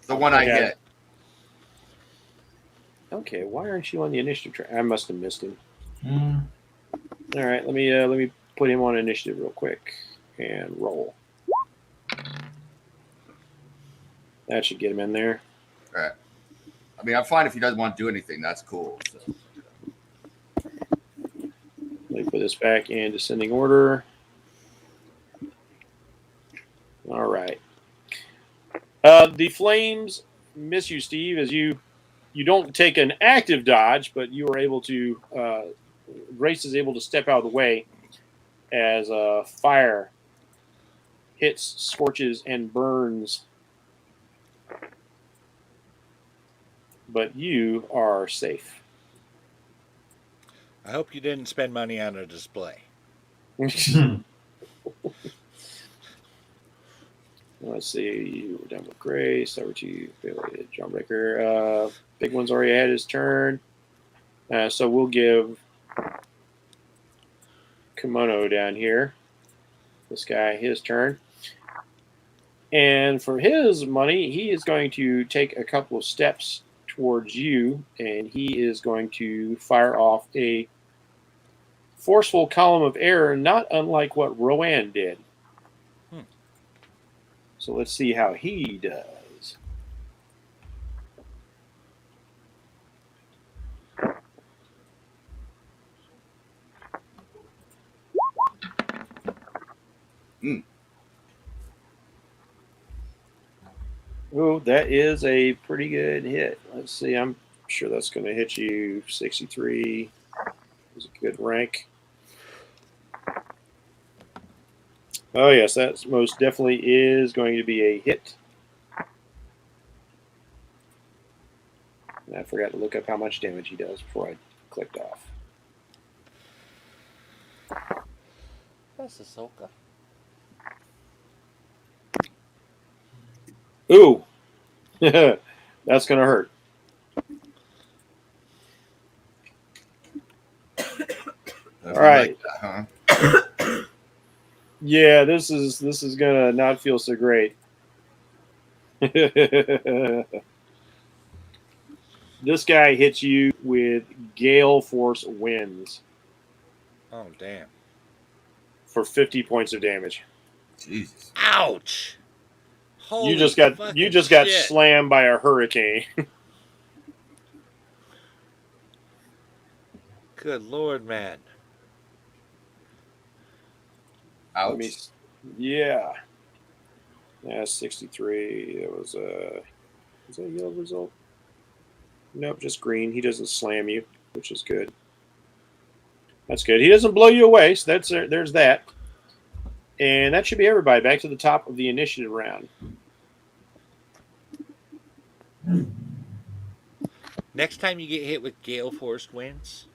the one I Yeah. hit. Okay, why aren't you on the initiative track? I must have missed him. Mm. All right, let me put him on initiative real quick and roll. That should get him in there. All right. I mean, I'm fine if he doesn't want to do anything. That's cool. So. Let me put this back in descending order. All right. The flames miss you, Steve, as you don't take an active dodge, but you are able to. Grace is able to step out of the way as fire hits, scorches, and burns. But you are safe. I hope you didn't spend money on a display. Let's see. We're done with Grace. Over to you, Billy, Jawbreaker. Big One's already had his turn. So we'll give Kimono down here. This guy his turn. And for his money, he is going to take a couple of steps towards you, and he is going to fire off a forceful column of air, not unlike what Rowan did. So let's see how he does. Oh, that is a pretty good hit. Let's see. I'm sure that's going to hit you. 63 is a good rank. Oh, yes, that most definitely is going to be a hit. And I forgot to look up how much damage he does before I clicked off. That's Ahsoka. Ooh, that's going to hurt. All right. Like that, huh? Yeah, this is going to not feel so great. This guy hits you with gale force winds Oh, damn. for 50 points of damage. Jesus. Ouch. Holy You just got fucking shit. slammed by a hurricane. Good Lord, man. Ouch. Let me, yeah. Yeah, 63. It was is that a yellow result? Nope, just green. He doesn't slam you, which is good. That's good. He doesn't blow you away, so there's that. And that should be everybody. Back to the top of the initiative round. Next time you get hit with gale force winds,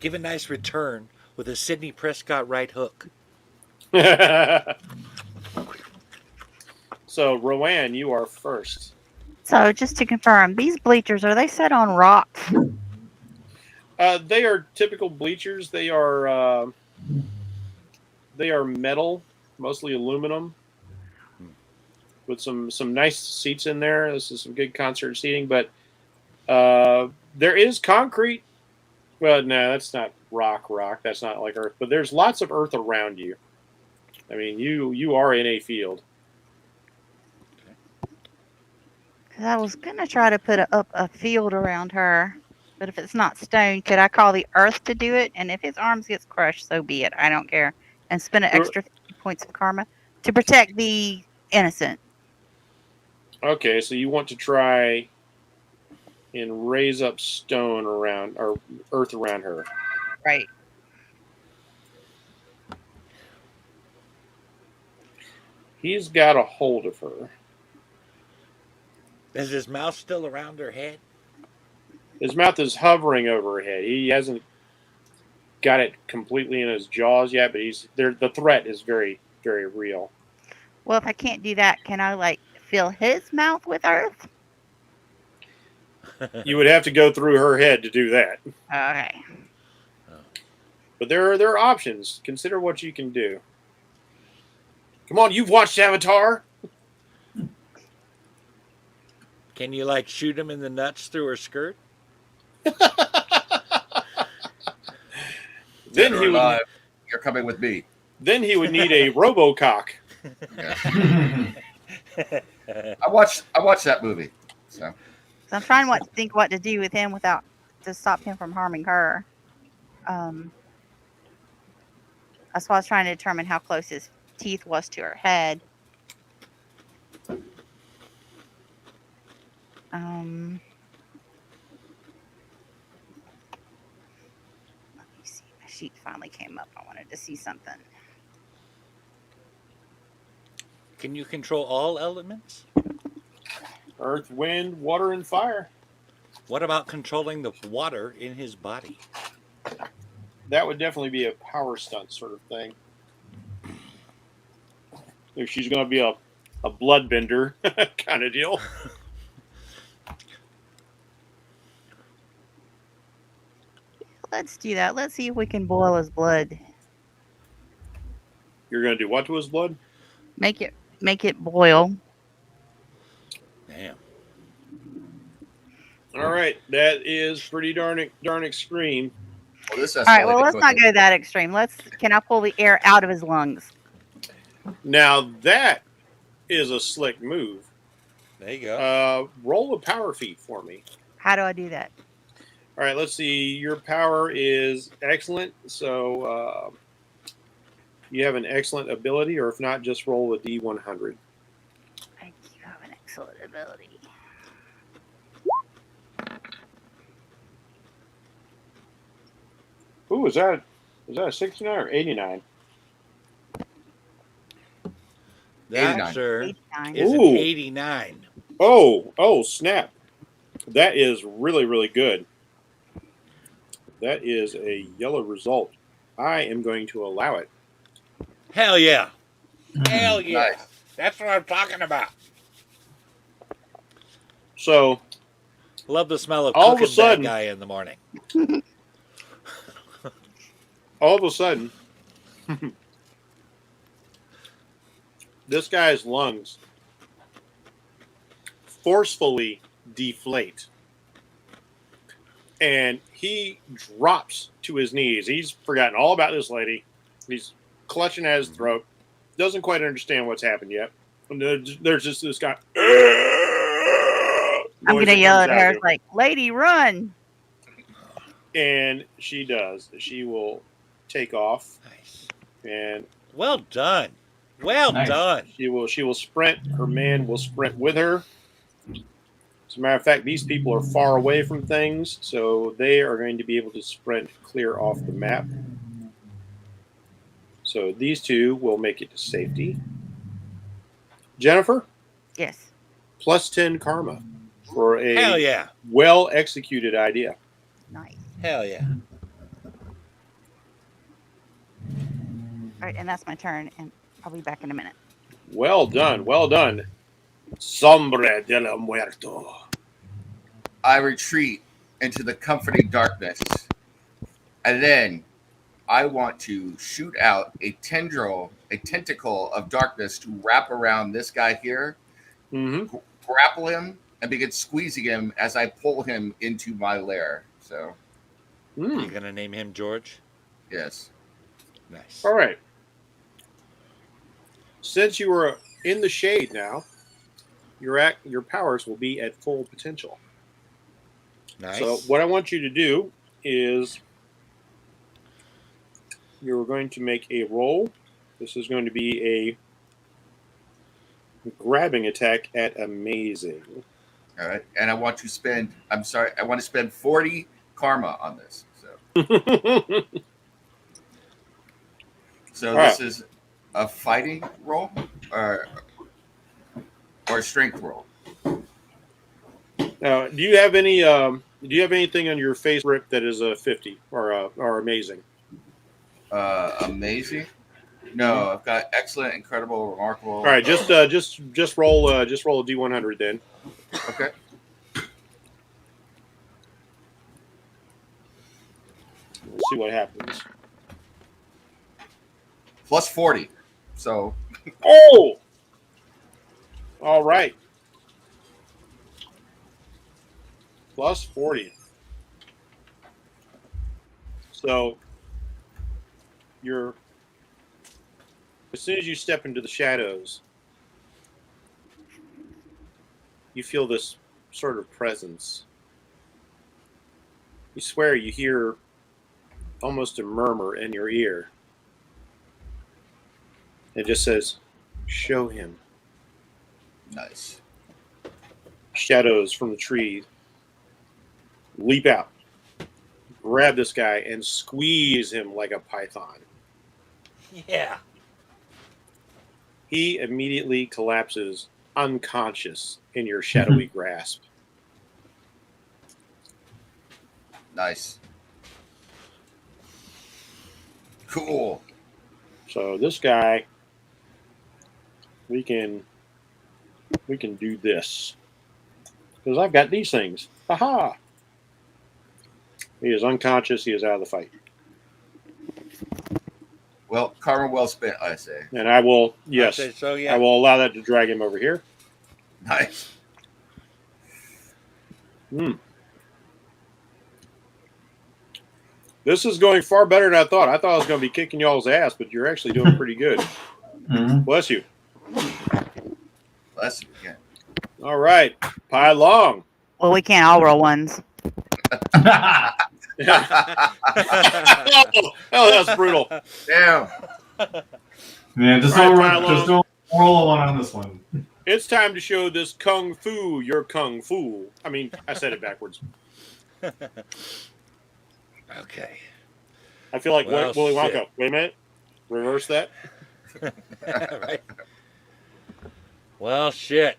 give a nice return with a Sidney Prescott right hook. So, Rowan, you are first. So just to confirm, these bleachers, are they set on rocks? They are typical bleachers. They are metal, mostly aluminum, with some nice seats in there. This is some good concert seating, but there is concrete. Well, no, that's not rock. That's not like earth, but there's lots of earth around you. I mean, you are in a field. 'Cause I was going to try to put up a field around her. But if it's not stone, could I call the earth to do it? And if his arms gets crushed, so be it. I don't care. And spend an extra 50 points of karma to protect the innocent. Okay, so you want to try and raise up stone around, or earth around her. Right. He's got a hold of her. Is his mouth still around her head? His mouth is hovering over her head. He hasn't got it completely in his jaws yet, but he's there. The threat is very, very real. Well, if I can't do that, can I fill his mouth with earth? You would have to go through her head to do that. Okay. But there are options. Consider what you can do. Come on, you've watched Avatar. Can you shoot him in the nuts through her skirt? Then he would. You're coming with me. Then he would need a RoboCock. Yeah. I watched that movie. So I'm trying to think what to do with him to stop him from harming her. That's why I was trying to determine how close his teeth was to her head. Let me see. My sheet finally came up. I wanted to see something. Can you control all elements? Earth, wind, water, and fire. What about controlling the water in his body? That would definitely be a power stunt sort of thing. If she's going to be a bloodbender kind of deal. Let's do that. Let's see if we can boil his blood. You're going to do what to his blood? Make it make it boil. Damn. All right, that is pretty darn extreme. Well, this All right, well, escalated let's not quickly. go that extreme. Can I pull the air out of his lungs? Now that is a slick move. There you go. Roll a power feat for me. How do I do that? All right, let's see. Your power is excellent, so you have an excellent ability, or if not, just roll a D100. I do have an excellent ability. Ooh, is that a 69 or 89? That, 89. sir, 89. is an Ooh. 89. Oh, snap. That is really, really good. That is a yellow result. I am going to allow it. Hell yeah. Hell yeah. Nice. That's what I'm talking about. So, Love the smell of All of a cooking sudden- that guy in the morning. all of a sudden, this guy's lungs forcefully deflate. And he drops to his knees. He's forgotten all about this lady. He's clutching at his throat. Doesn't quite understand what's happened yet. And there's just this guy. I'm noise gonna that yell comes at out her of him. like, "Lady, run!" And she does. She will take off, Nice. and Well done. Well Nice. done. she will sprint. Her man will sprint with her. As a matter of fact, these people are far away from things, so they are going to be able to sprint clear off the map. So these two will make it to safety. Jennifer, Yes. plus 10 karma for a Hell yeah. well executed idea. Nice. Hell yeah. All right, and that's my turn, and I'll be back in a minute. Well done. Well done. Sombre de la Muerto. I retreat into the comforting darkness, and then I want to shoot out a tentacle of darkness to wrap around this guy here, Mm-hmm. grapple him, and begin squeezing him as I pull him into my lair. So, You gonna name him George? yes. Nice. All right. Since you are in the shade now, your powers will be at full potential. Nice. So what I want you to do is you're going to make a roll. This is going to be a grabbing attack at amazing. All right. And I want to spend, I want to spend 40 karma on this. So All this right. is a fighting roll or a strength roll. Now, do you have any? Do you have anything on your face, Rip, that is a 50 or amazing? Amazing. No, I've got excellent, incredible, remarkable. All right, just roll a D100 then. Okay. We'll see what happens. Plus 40. So Oh, all right. Plus 40. So as soon as you step into the shadows, you feel this sort of presence. You swear you hear almost a murmur in your ear. It just says, "Show him." nice. Shadows from the tree leap out, grab this guy, and squeeze him like a python. Yeah. He immediately collapses unconscious in your shadowy grasp. Nice. Cool. So this guy, we can do this because I've got these things. Aha! He is unconscious. He is out of the fight. Well, karma well spent, I say. And I will, I yes, say so, I yeah. will allow that to drag him over here. Nice. This is going far better than I thought. I thought I was going to be kicking y'all's ass, but you're actually doing pretty good. Mhm. Bless you. Bless you again. All right. Pai Long. Well, we can't all roll ones. oh, that's brutal. Damn. Yeah, just All don't, right, just don't roll a one on this one. It's time to show this kung fu your kung fu. I mean, I said it backwards. Okay. I feel like Well, Willy Wonka. shit. Wait a minute. Reverse that. Right. Well, shit.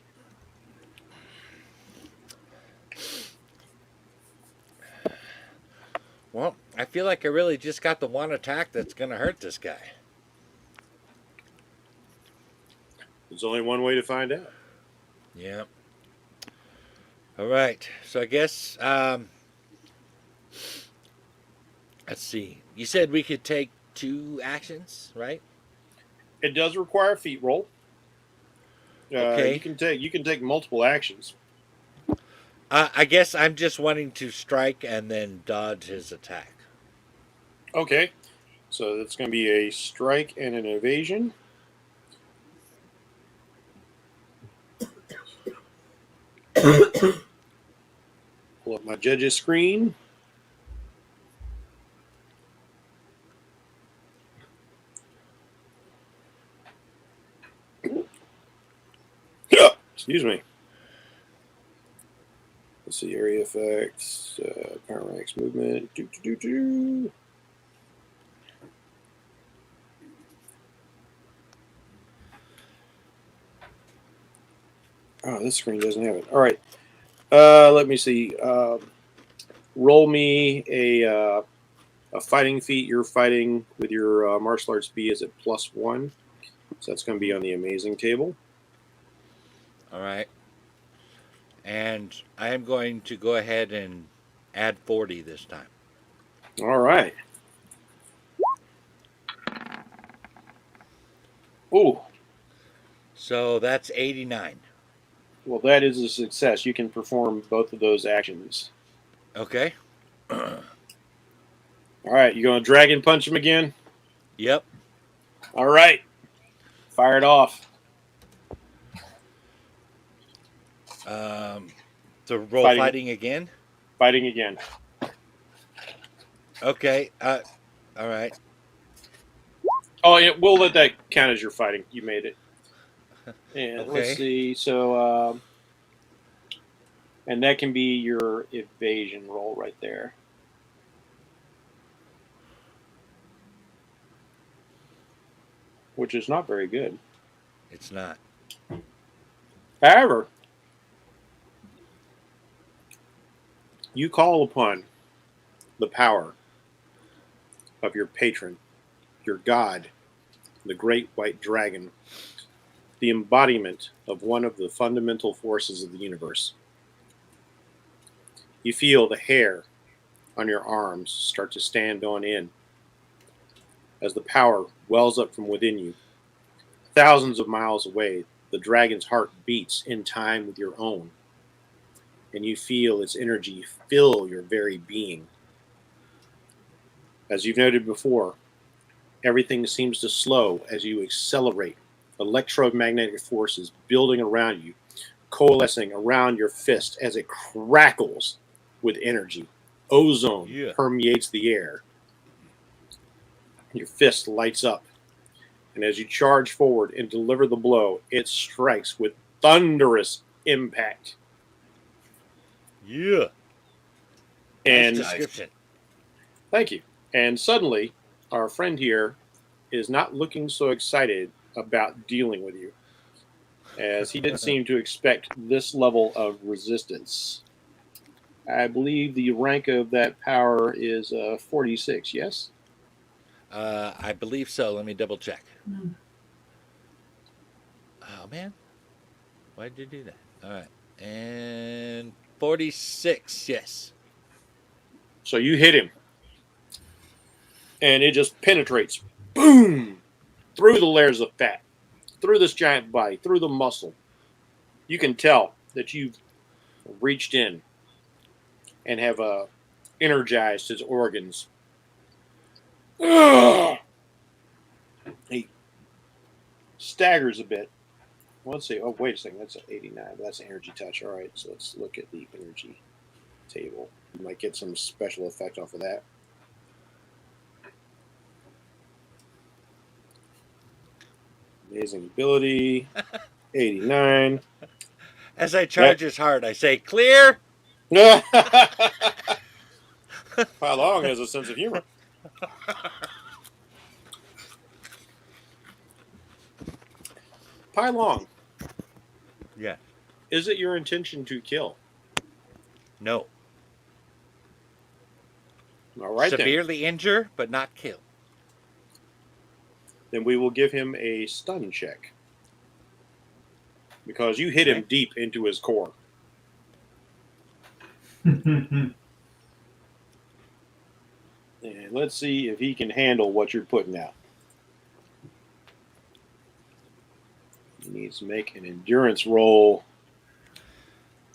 Well, I feel like I really just got the one attack that's going to hurt this guy. There's only one way to find out. Yeah. All right. So I guess, let's see. You said we could take 2 actions, right? It does require a feat roll. Okay. You can take multiple actions. I guess I'm just wanting to strike and then dodge his attack. Okay. So that's going to be a strike and an evasion. Pull up my judges screen. Excuse me. Let's see, area effects, panoramics movement. Oh, this screen doesn't have it. All right. Let me see. Roll me a fighting feat. You're fighting with your martial arts B is at +1. So that's going to be on the amazing table. All right. And I am going to go ahead and add 40 this time. All right. Ooh. So that's 89. Well, that is a success. You can perform both of those actions. Okay. All right. You going to dragon punch him again? Yep. All right. Fire it off. To roll fighting again? Fighting again. Okay. All right. Oh, yeah, we'll let that count as your fighting. You made it. And Okay. let's see. So, and that can be your evasion roll right there. Which is not very good. It's not. However, you call upon the power of your patron, your god, the great white dragon, the embodiment of one of the fundamental forces of the universe. You feel the hair on your arms start to stand on end as the power wells up from within you. Thousands of miles away, the dragon's heart beats in time with your own, and you feel its energy fill your very being. As you've noted before, everything seems to slow as you accelerate. Electromagnetic forces building around you, coalescing around your fist as it crackles with energy. Ozone permeates the air. Your fist lights up, and as you charge forward and deliver the blow, it strikes with thunderous impact. Yeah. And Nice description. Thank you. And suddenly, our friend here is not looking so excited about dealing with you, as he didn't seem to expect this level of resistance. I believe the rank of that power is 46, yes? I believe so. Let me double check. Oh, man. Why did you do that? All right. And 46, yes. So you hit him, and it just penetrates. Boom! boom, through the layers of fat, through this giant body, through the muscle. You can tell that you've reached in and have energized his organs. Ugh. He staggers a bit. Let's see. Oh, wait a second. That's an 89. That's an energy touch. All right. So let's look at the energy table. You might get some special effect off of that. Amazing ability. 89. As I charge his heart, I say, clear. How long has a sense of humor? Pai Long, Yeah. is it your intention to kill? No. All right, Severely injure, but not kill. then we will give him a stun check. Because you hit him Okay. deep into his core. Mm-hmm. And let's see if he can handle what you're putting out. He needs to make an endurance roll.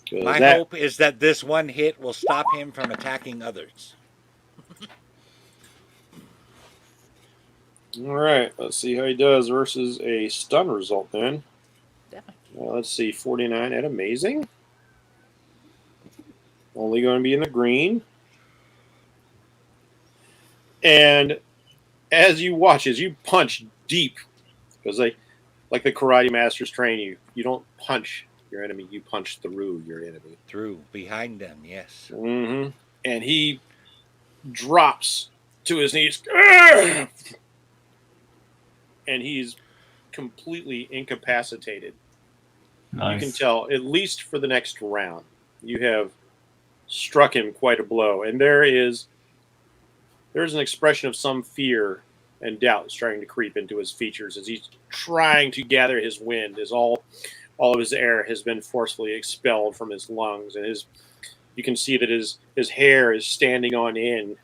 'Cause My that- hope is that this one hit will stop him from attacking others. All right, let's see how he does versus a stun result then. Definitely. Let's see, 49 at amazing. Only going to be in the green. And as you watch, as you punch deep, because they, like the karate masters train you, you don't punch your enemy, you punch through your enemy. Through, behind them, yes. Mm-hmm. And he drops to his knees. Argh! And he's completely incapacitated. Nice. You can tell, at least for the next round, you have struck him quite a blow. And there's an expression of some fear and doubt starting to creep into his features as he's trying to gather his wind, as all of his air has been forcefully expelled from his lungs. And you can see that his hair is standing on end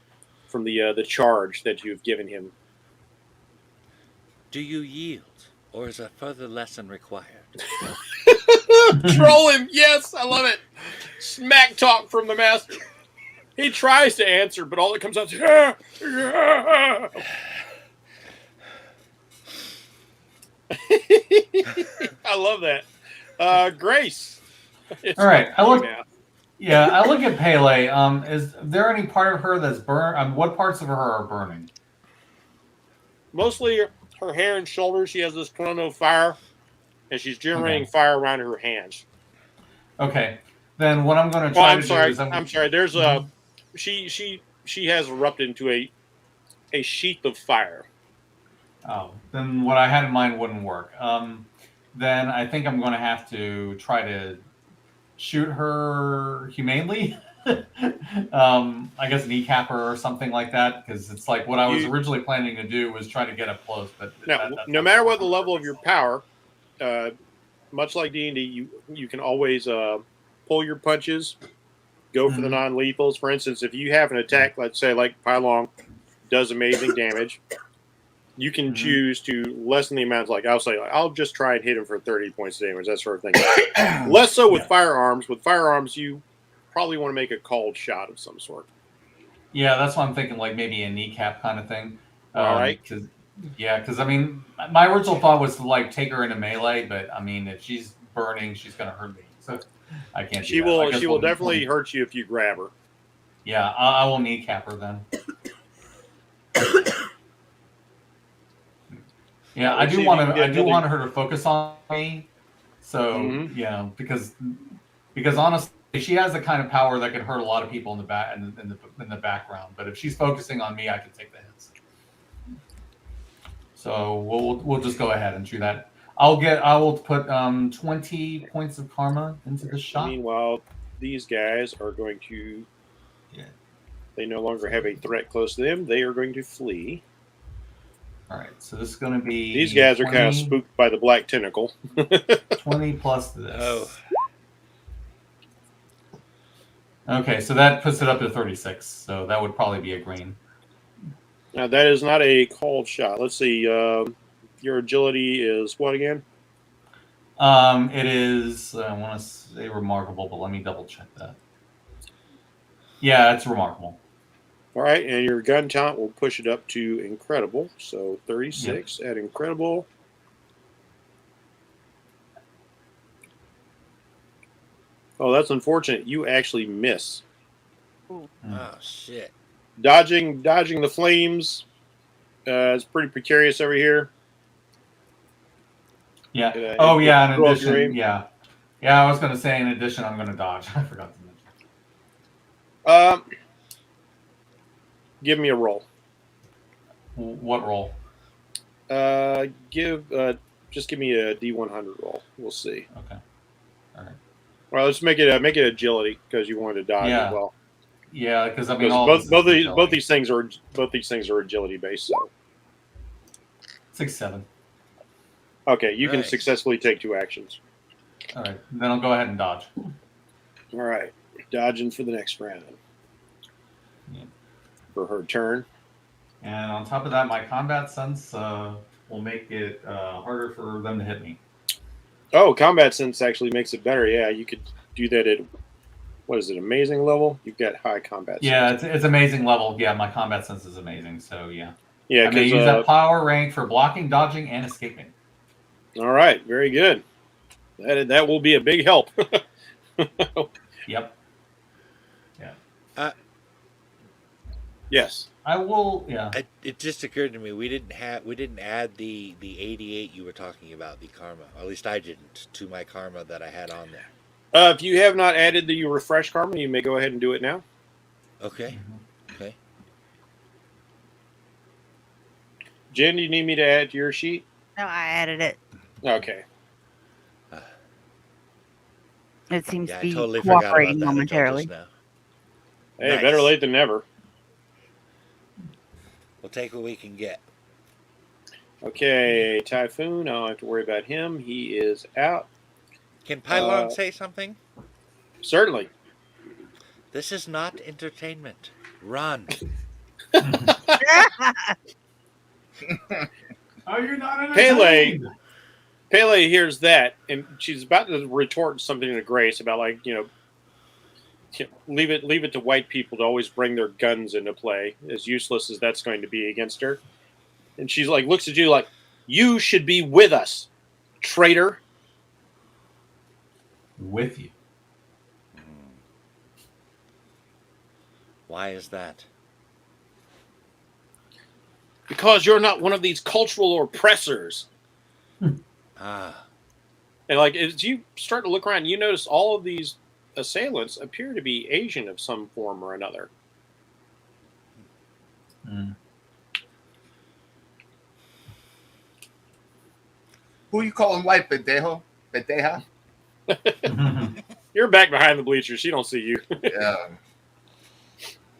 from the charge that you've given him. Do you yield, or is a further lesson required? Troll him. Yes, I love it. Smack talk from the master. He tries to answer, but all that comes out is, I love that. Grace. It's All right, I look. now. Yeah, I look at Pele. Is there any part of her that's burned? What parts of her are burning? Mostly her hair and shoulders. She has this cone of fire, and she's generating fire around her hands. Okay, then what I'm going to Oh, try I'm to sorry. do is I'm sorry. There's a she has erupted into a sheath of fire. Oh, then what I had in mind wouldn't work. Then I think I'm going to have to try to shoot her humanely. I guess kneecap her or something like that, because it's like what I was originally planning to do was try to get up close. But Now, that's no matter what the level of your power, much like D&D, you can always pull your punches, go for the non-lethals. For instance, if you have an attack, let's say like Pai Long does amazing damage, you can choose to lessen the amount. Like I'll say, I'll just try and hit him for 30 points of damage, that sort of thing. Less so with firearms. With firearms, you probably want to make a called shot of some sort. Yeah, that's what I'm thinking, like maybe a kneecap kind of thing. All right. Because I mean, my original thought was to like take her into melee, but I mean, if she's burning, she's gonna hurt me. So I can't. She will. She will definitely hurt you if you grab her. Yeah, I will kneecap her then. Yeah, I do want to. I do want her to focus on me. So yeah, because honestly, she has the kind of power that can hurt a lot of people in the background. But if she's focusing on me, I can take the hits. So we'll just go ahead and do that. I will put 20 points of karma into the shot. Meanwhile, these guys are going to. Yeah. They no longer have a threat close to them. They are going to flee. All right, so this is going to be. These guys are kind of spooked by the black tentacle. 20 plus this. Oh. Okay, so that puts it up to 36. So that would probably be a green. Now that is not a called shot. Let's see. Your agility is what again? It is. I want to say remarkable, but let me double check that. Yeah, it's remarkable. All right, and your gun count will push it up to incredible. So 36 at incredible. Oh, that's unfortunate. You actually miss. Oh shit! Dodging the flames. It's pretty precarious over here. Yeah. Did I- Oh, yeah. In throw off your addition, aim? yeah. Yeah, I was going to say, in addition, I'm going to dodge. I forgot to mention. Give me a roll. What roll? Just give me a D100 roll. We'll see. Okay. All right. Well, let's make it agility because you wanted to dodge Yeah. as well. Yeah, because I mean, Because all both these things are agility based. So 6-7. okay, you can Nice. successfully take 2 actions. All right. Then I'll go ahead and dodge. All right, dodging for the next round. Yeah. For her turn. And on top of that, my combat sense will make it harder for them to hit me. Oh, combat sense actually makes it better. Yeah, you could do that at what is it? Amazing level. You've got high combat. Yeah, sense. it's amazing level. Yeah, my combat sense is amazing. So yeah, Yeah, I may because use that power rank for blocking, dodging, and escaping. all right, very good. That will be a big help. Yep. Yes. I will. Yeah. It just occurred to me we didn't add the 88 you were talking about, the karma. Or at least I didn't, to my karma that I had on there. If you have not added the refresh karma, you may go ahead and do it now. Okay. Okay. Jen, do you need me to add to your sheet? No, I added it. Okay. It seems Yeah, to I be totally forgot about cooperating that until momentarily. just now. Hey, Nice. better late than never. We'll take what we can get. Okay, Typhoon. I don't have to worry about him. He is out. Can Pylon say something? Certainly. This is not entertainment. Run. Are you not Pele hears that, and she's about to retort something to Grace about, like, leave it to white people to always bring their guns into play, as useless as that's going to be against her. And she's like, looks at you like, you should be with us, traitor. With you. Why is that? Because you're not one of these cultural oppressors. Ah. And like, as you start to look around, you notice all of these assailants appear to be Asian of some form or another. Who you calling white, pendejo? Pendeja? You're back behind the bleachers. She don't see you. Yeah.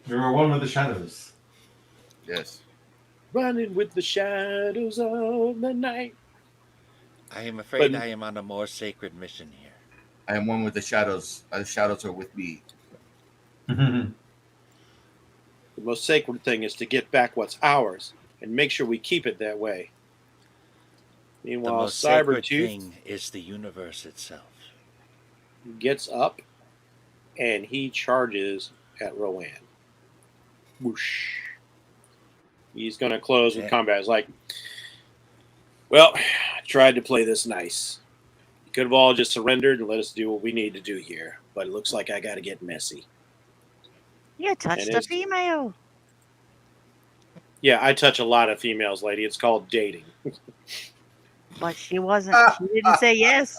You're one with the shadows. Yes. Running with the shadows of the night. I am afraid But- I am on a more sacred mission here. I am one with the shadows. The shadows are with me. The most sacred thing is to get back what's ours and make sure we keep it that way. The Meanwhile, most sacred Cybertooth thing is the universe itself. gets up and he charges at Rowan. Whoosh. He's going to close with Yeah. combat. It's like, well, I tried to play this nice. You could have all just surrendered and let us do what we need to do here. But it looks like I got to get messy. You touched It a is. female. Yeah, I touch a lot of females, lady. It's called dating. But she wasn't. She didn't say yes.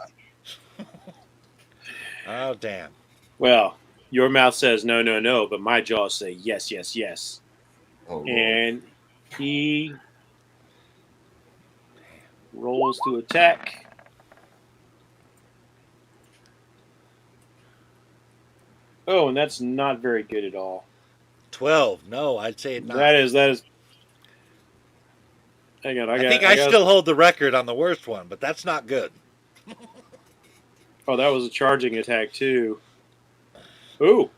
Oh, damn. Well, your mouth says no, no, no, but my jaws say yes, yes, yes. Oh, Lord. And he rolls to attack. Oh, and that's not very good at all. 12. No, I'd say it not. That is. Hang on, I think I still hold the record on the worst one, but that's not good. Oh, that was a charging attack too. Ooh,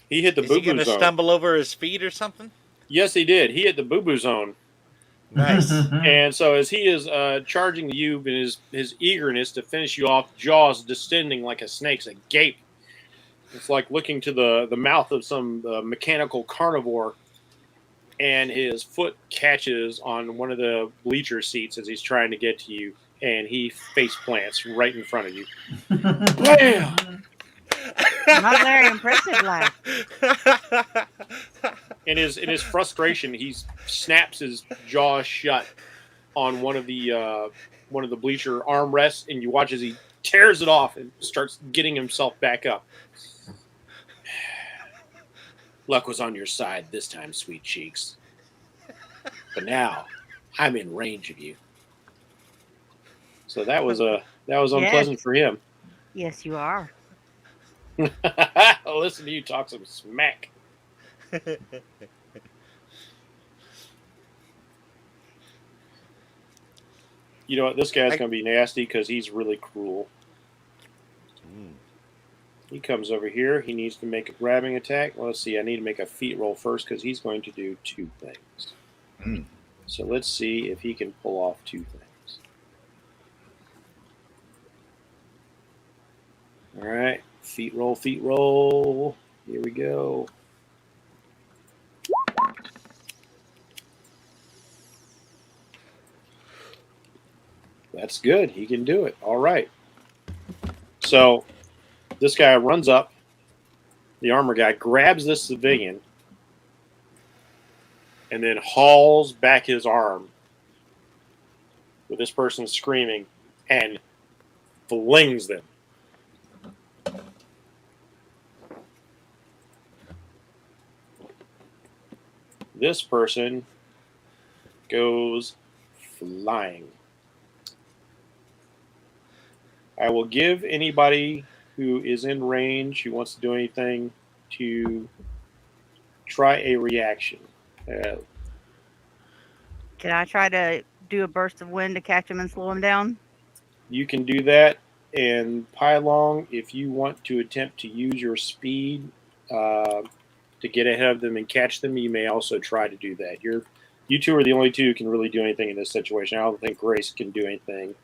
he hit the Is he boo going boo to zone. stumble over his feet or something? Yes, he did. He hit the boo-boo zone. Nice. And so as he is charging you in his eagerness to finish you off, jaws distending like a snake's agape. It's like looking to the mouth of some mechanical carnivore, and his foot catches on one of the bleacher seats as he's trying to get to you, and he face plants right in front of you. Bam! Not very impressive laugh. In his frustration, he snaps his jaw shut on one of the bleacher armrests, and you watch as he tears it off and starts getting himself back up. Luck was on your side this time, sweet cheeks. But now I'm in range of you. So that was unpleasant for him. Yes, you are. Listen to you talk some smack. You know what? This guy's going to be nasty because he's really cruel. He comes over here. He needs to make a grabbing attack. Well, let's see. I need to make a feet roll first because he's going to do two things. So let's see if he can pull off two things. All right. Feet roll, feet roll. Here we go. That's good. He can do it. All right. So this guy runs up. The armor guy grabs this civilian and then hauls back his arm with this person screaming and flings them. This person goes flying. I will give anybody who is in range, who wants to do anything, to try a reaction. Can I try to do a burst of wind to catch him and slow him down? You can do that. And Pylong, if you want to attempt to use your speed to get ahead of them and catch them, you may also try to do that. You two are the only two who can really do anything in this situation. I don't think Grace can do anything.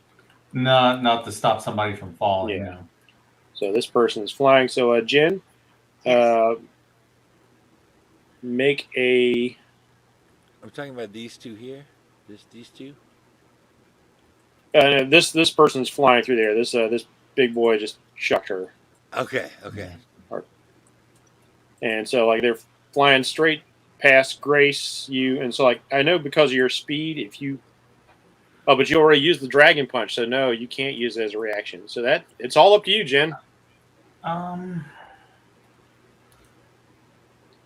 No, not to stop somebody from falling. Yeah. No. So this person is flying. So Jen, make a. I'm talking about these two here. These two. This person's flying through there. This big boy just chucked her. Okay. And so like they're flying straight past Grace, you, and so like I know because of your speed, if you. Oh, but you already used the dragon punch, so no, you can't use it as a reaction. So that it's all up to you, Jen.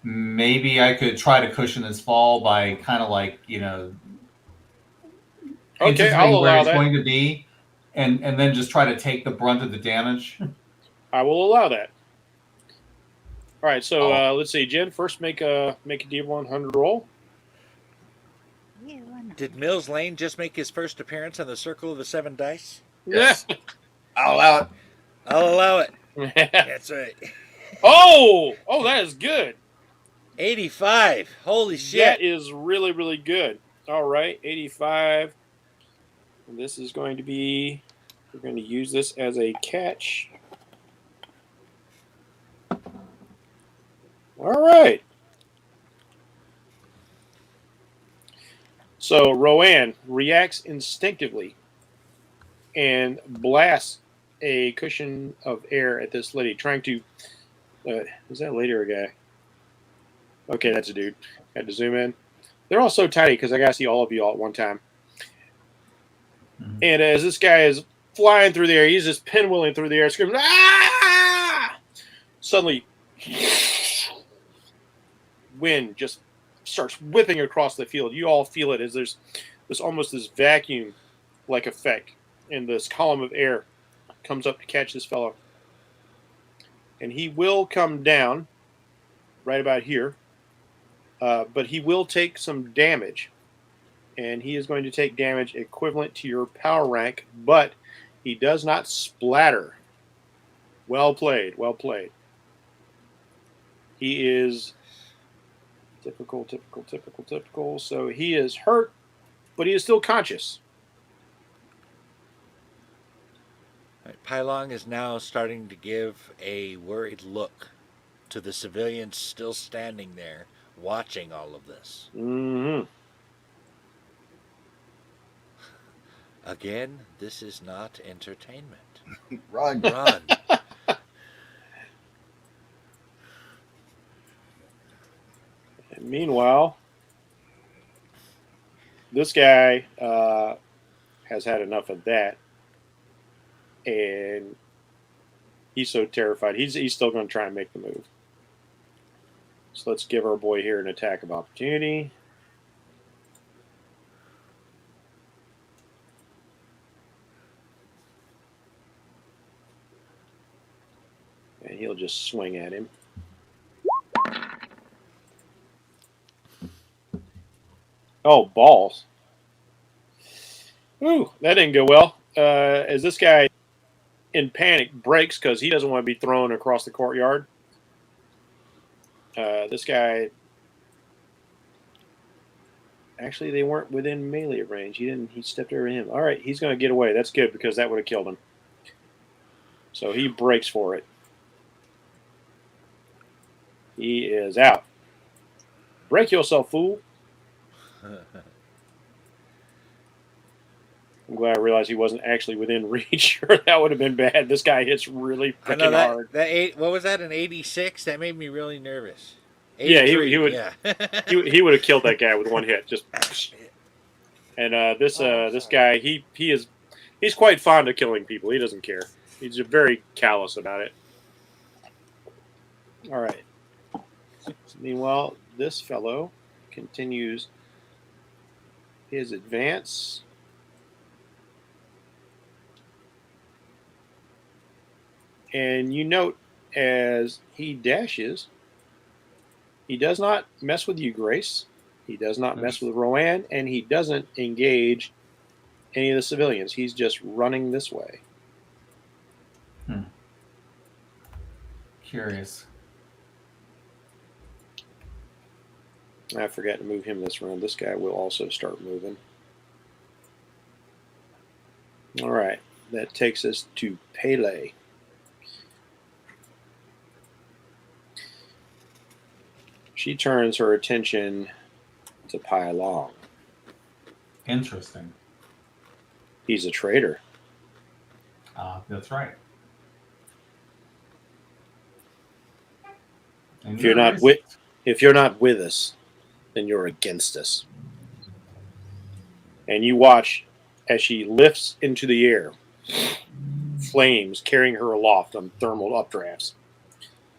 Maybe I could try to cushion this fall by kind of like, Okay, anticipating I'll where allow it's that. going to be, and then just try to take the brunt of the damage. I will allow that. All right, so let's see, Jen. First, make a D100 roll. Yeah, why not? Did Mills Lane just make his first appearance on the Circle of the Seven Dice? Yes. I'll allow it. I'll allow it. Yeah. That's right. Oh, that is good. 85. Holy shit. That is really, really good. All right, 85. And this is going to be. We're going to use this as a catch. All right. So Rowan reacts instinctively and blasts a cushion of air at this lady, trying to. Is that a lady or a guy? Okay, that's a dude. Had to zoom in. They're all so tiny because I got to see all of you all at one time. Mm-hmm. And as this guy is flying through the air, he's just pinwheeling through the air, screaming, "Ah!" Suddenly, wind just starts whipping across the field. You all feel it as there's almost this vacuum-like effect, and this column of air comes up to catch this fellow. And he will come down right about here, but he will take some damage. And he is going to take damage equivalent to your power rank, but he does not splatter. Well played, well played. He is Typical, typical, typical, typical. So he is hurt, but he is still conscious. Right, Pylong is now starting to give a worried look to the civilians still standing there watching all of this. Mm-hmm. Again, this is not entertainment. Run. Run. And meanwhile, this guy has had enough of that, and he's so terrified. He's still going to try and make the move. So let's give our boy here an attack of opportunity. And he'll just swing at him. Oh, balls. Ooh, that didn't go well. As this guy, in panic, breaks because he doesn't want to be thrown across the courtyard. This guy... Actually, they weren't within melee range. He stepped over him. All right, he's going to get away. That's good because that would have killed him. So he breaks for it. He is out. Break yourself, fool. I'm glad I realized he wasn't actually within reach, or that would have been bad. This guy hits really I know freaking hard. what was that, an 86? That made me really nervous. Yeah, 83, he would. Yeah. He would have killed that guy with one hit. Just. And this guy, he's quite fond of killing people. He doesn't care. He's very callous about it. All right. Meanwhile, this fellow continues his advance. And you note as he dashes, he does not mess with you, Grace. He does not mess with Rowan, and he doesn't engage any of the civilians. He's just running this way. Curious. I forgot to move him this round. This guy will also start moving. All right. That takes us to Pele. She turns her attention to Pylong. Interesting. He's a traitor. That's right. And If you're not with us, then you're against us. And you watch as she lifts into the air, flames carrying her aloft on thermal updrafts.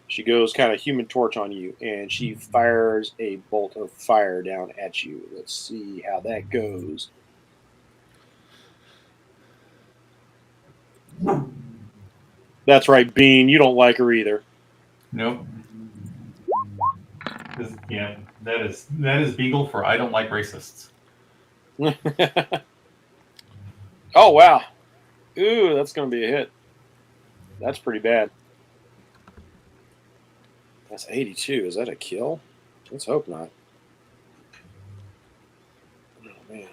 She goes kind of Human Torch on you, and she fires a bolt of fire down at you. Let's see how that goes. That's right, Bean. You don't like her either. Nope. Yeah, that is Beagle for I don't like racists. Oh, wow. Ooh, that's going to be a hit. That's pretty bad. That's 82. Is that a kill? Let's hope not. Oh, man.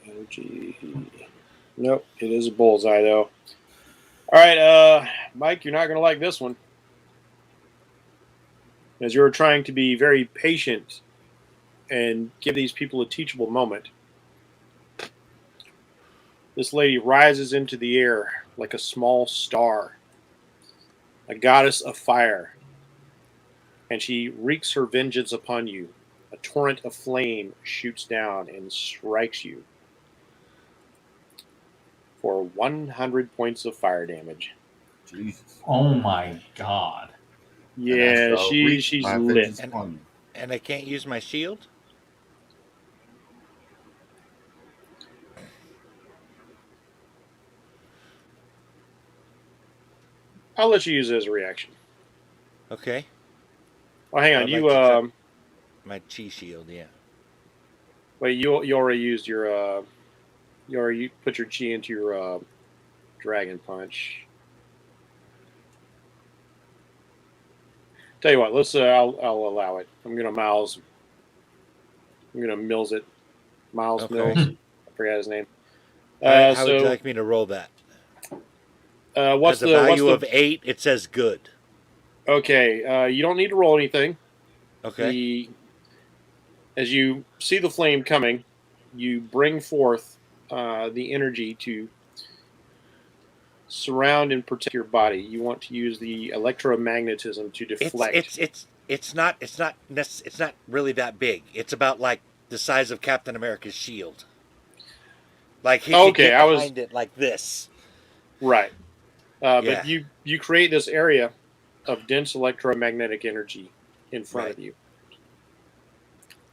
Energy. Nope, it is a bullseye, though. All right, Mike, you're not going to like this one. As you're trying to be very patient and give these people a teachable moment, this lady rises into the air like a small star, a goddess of fire, and she wreaks her vengeance upon you. A torrent of flame shoots down and strikes you for 100 points of fire damage. Jesus. Oh my god. Yeah, she's lit. And I can't use my shield? I'll let you use it as a reaction. Okay. Well, hang on. I'd You like to try- My chi shield, yeah. wait. You already used your. You already put your chi into your Dragon Punch. Tell you what, let's. I'll allow it. I'm gonna mills it. Miles Okay. Mills. I forgot his name. How would you like me to roll that? What's As a the value what's of 8, it says good. the? Okay, you don't need to roll anything. Okay. As you see the flame coming, you bring forth the energy to surround and protect your body. You want to use the electromagnetism to deflect. It's not really that big. It's about like the size of Captain America's shield. Like he could get behind it like this. Right. Yeah. But you create this area of dense electromagnetic energy in front Right. of you.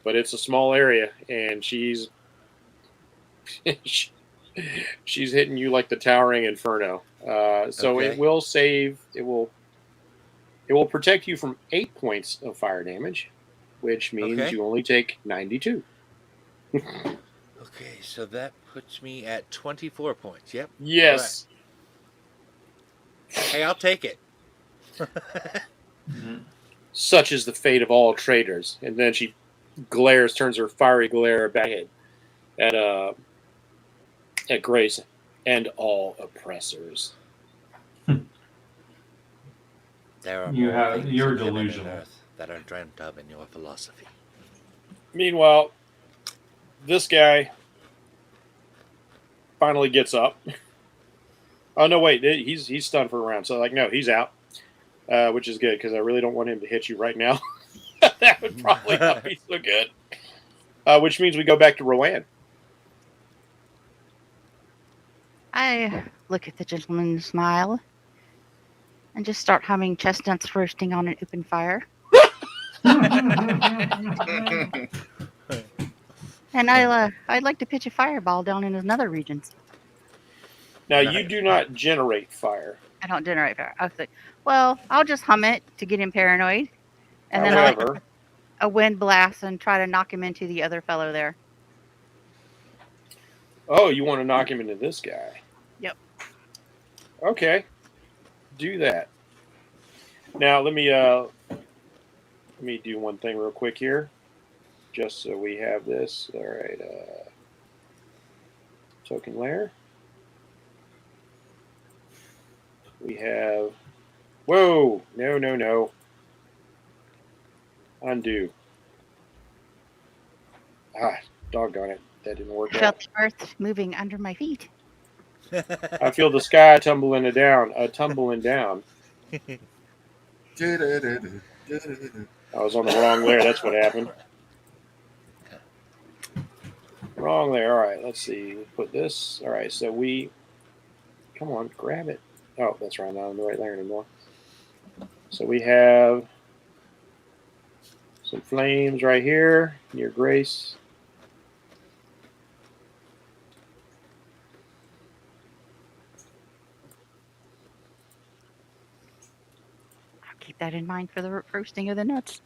But it's a small area, and she's hitting you like the towering inferno. So Okay. it will save. It will protect you from 8 points of fire damage, which means Okay. you only take 92. Okay, so that puts me at 24 points. Yep. Yes. Hey, I'll take it. Mhm. Such is the fate of all traitors. And then she turns her fiery glare back at Grace and all oppressors. There are You more have- things you're in heaven and delusional. earth that are dreamt of in your philosophy. Meanwhile, this guy finally gets up. Oh no! Wait, he's stunned for a round. So no, he's out, which is good because I really don't want him to hit you right now. That would probably not be so good. Which means we go back to Rowan. I look at the gentleman and smile and just start humming chestnuts roasting on an open fire. And I'd like to pitch a fireball down in another regions. Now Nice. you do not generate fire. I don't generate fire. I was like, well, I'll just hum it to get him paranoid. And then I'll let However, a wind blast and try to knock him into the other fellow there. oh, you want to knock him into this guy? Yep. Okay, do that. Now let me do one thing real quick here, just so we have this. All right, token layer. We have. Whoa! No. Undo. Ah, doggone it! That didn't work I out. felt the earth moving under my feet. I feel the sky tumbling down. I was on the wrong layer. That's what happened. Wrong layer. All right. Let's see. Put this. All right. So come on, grab it. Oh, that's right. Not on the right layer anymore. So we have some flames right here near Grace. I'll keep that in mind for the roasting of the nuts.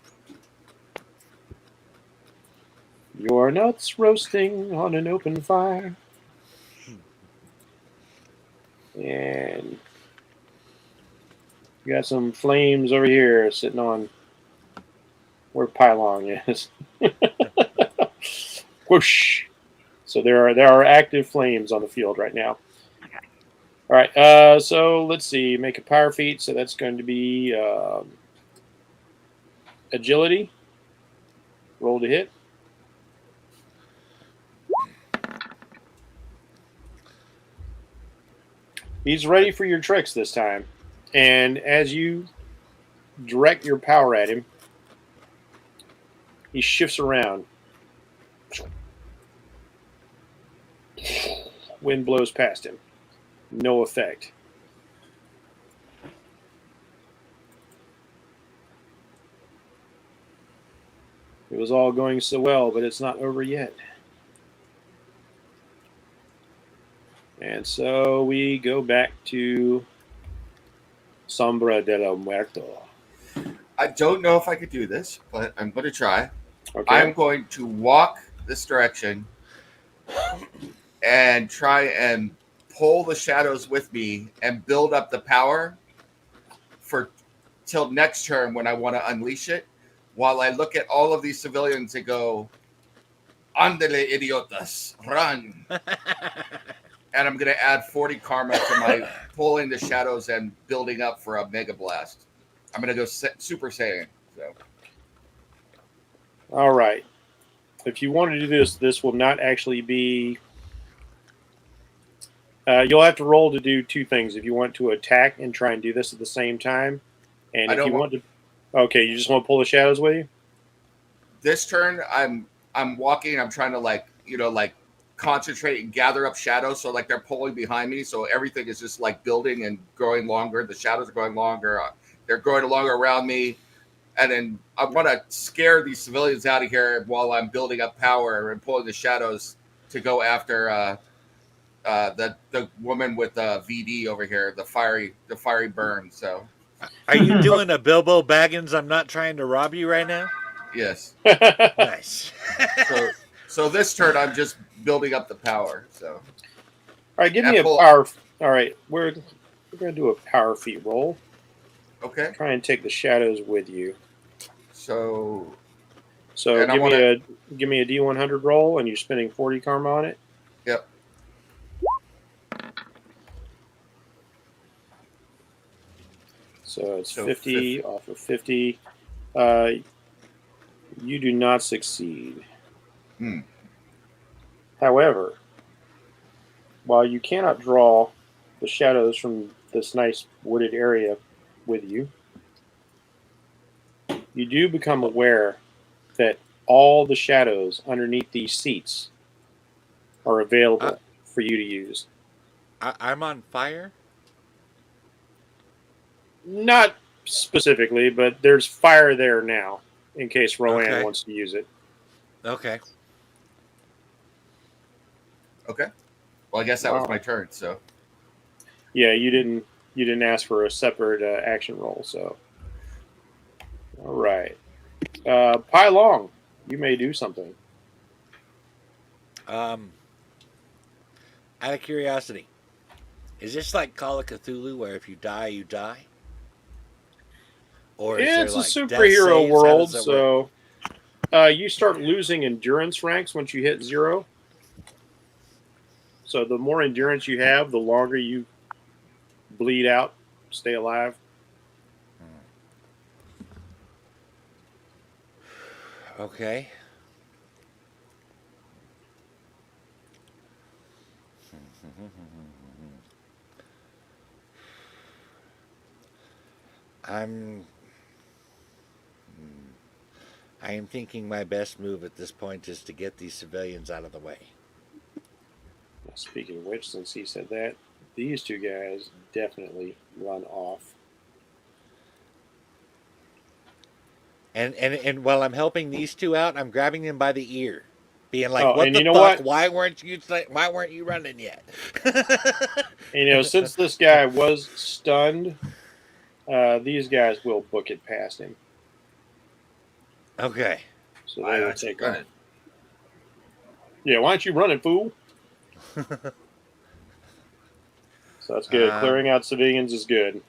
Your nuts roasting on an open fire. And you got some flames over here sitting on where Pylon is. Whoosh. So there are active flames on the field right now. Okay. All right. So let's see. Make a power feat. So that's going to be agility. Roll to hit. He's ready for your tricks this time. And as you direct your power at him, he shifts around. Wind blows past him. No effect. It was all going so well, but it's not over yet. And so we go back to Sombra de la Muerto. I don't know if I could do this, but I'm going to try. Okay. I'm going to walk this direction and try and pull the shadows with me and build up the power for till next turn when I want to unleash it, while I look at all of these civilians and go, "Andele idiotas, run!" And I'm going to add 40 karma to my pulling the shadows and building up for a mega blast. I'm going to go Super Saiyan. So. All right. If you want to do this, this will not actually be. You'll have to roll to do two things. If you want to attack and try and do this at the same time, and if you want to, okay, you just want to pull the shadows with you. This turn, I'm walking. I'm trying to like concentrate and gather up shadows. So like they're pulling behind me. So everything is just like building and growing longer. The shadows are going longer. They're growing longer around me. And then I want to scare these civilians out of here while I'm building up power and pulling the shadows to go after the woman with the VD over here, the fiery burn. So, are you doing a Bilbo Baggins? I'm not trying to rob you right now. Yes. Nice. so this turn I'm just building up the power. So, all right, give me a power. All right, we're gonna do a power feat roll. Okay. Try and take the shadows with you. So give me a D100 roll, and you're spending 40 karma on it. Yep. So it's 50 off of 50. You do not succeed. However, while you cannot draw the shadows from this nice wooded area with you, you do become aware that all the shadows underneath these seats are available for you to use. I'm on fire? Not specifically, but there's fire there now in case Rowan wants to use it. Okay. Okay. Well, I guess that was my turn. So. Yeah, you didn't ask for a separate action roll. So. All right. Pai Long, you may do something. Out of curiosity, is this like Call of Cthulhu, where if you die, you die? Or is it's there, a like, superhero world, so you start losing endurance ranks once you hit 0. So the more endurance you have, the longer you bleed out, stay alive. Okay. I am thinking my best move at this point is to get these civilians out of the way. Speaking of which, since he said that, these two guys definitely run off. And while I'm helping these two out, I'm grabbing them by the ear, being like, "What the fuck? What? Why weren't you running yet?" Since this guy was stunned, these guys will book it past him. Okay. So they will take on it. Yeah, why aren't you running, fool? So that's good. Clearing out civilians is good.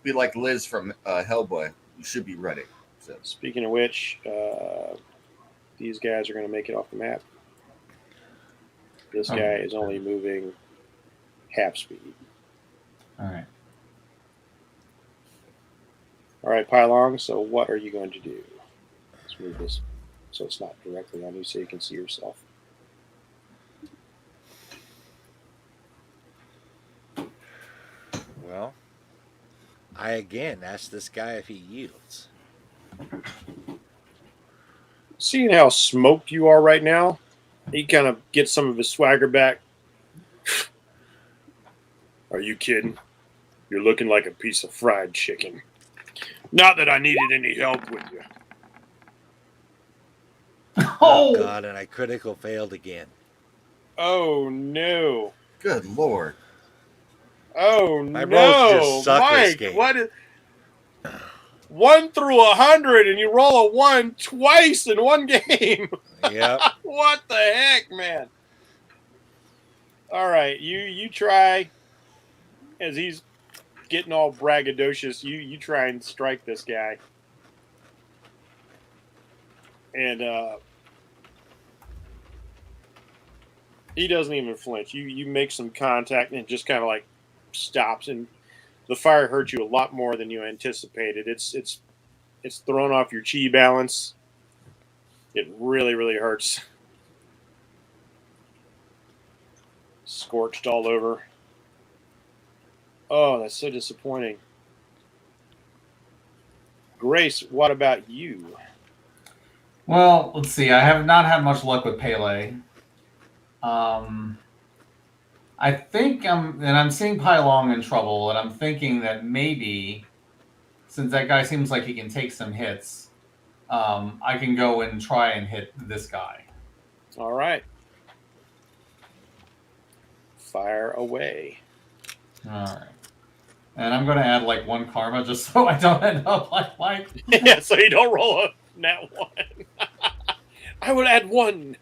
Be like Liz from Hellboy. You should be ready. So. Speaking of which, these guys are going to make it off the map. This guy is only moving half speed. All right. All right, Pai Long, so what are you going to do? Let's move this so it's not directly on you so you can see yourself. Well, I again ask this guy if he yields. Seeing how smoked you are right now, he kind of gets some of his swagger back. Are you kidding? You're looking like a piece of fried chicken. Not that I needed any help with you. Oh God, and I critical failed again. Oh no. Good Lord. Oh My no. rolls just suck Mike, this game. what is 1 through 100 and you roll a 1 twice in one game. Yep. What the heck, man? All right, you try as he's getting all braggadocious. You try and strike this guy, and he doesn't even flinch. You make some contact and it just kind of like stops, and the fire hurts you a lot more than you anticipated. It's thrown off your chi balance. It really really hurts. Scorched all over. Oh, that's so disappointing. Grace, what about you? Well, let's see. I have not had much luck with Pele. I think I'm seeing Pai Long in trouble, and I'm thinking that maybe, since that guy seems like he can take some hits, I can go and try and hit this guy. All right. Fire away. All right. And I'm going to add like 1 karma just so I don't end up like Yeah, so you don't roll a nat 1. I will add 1.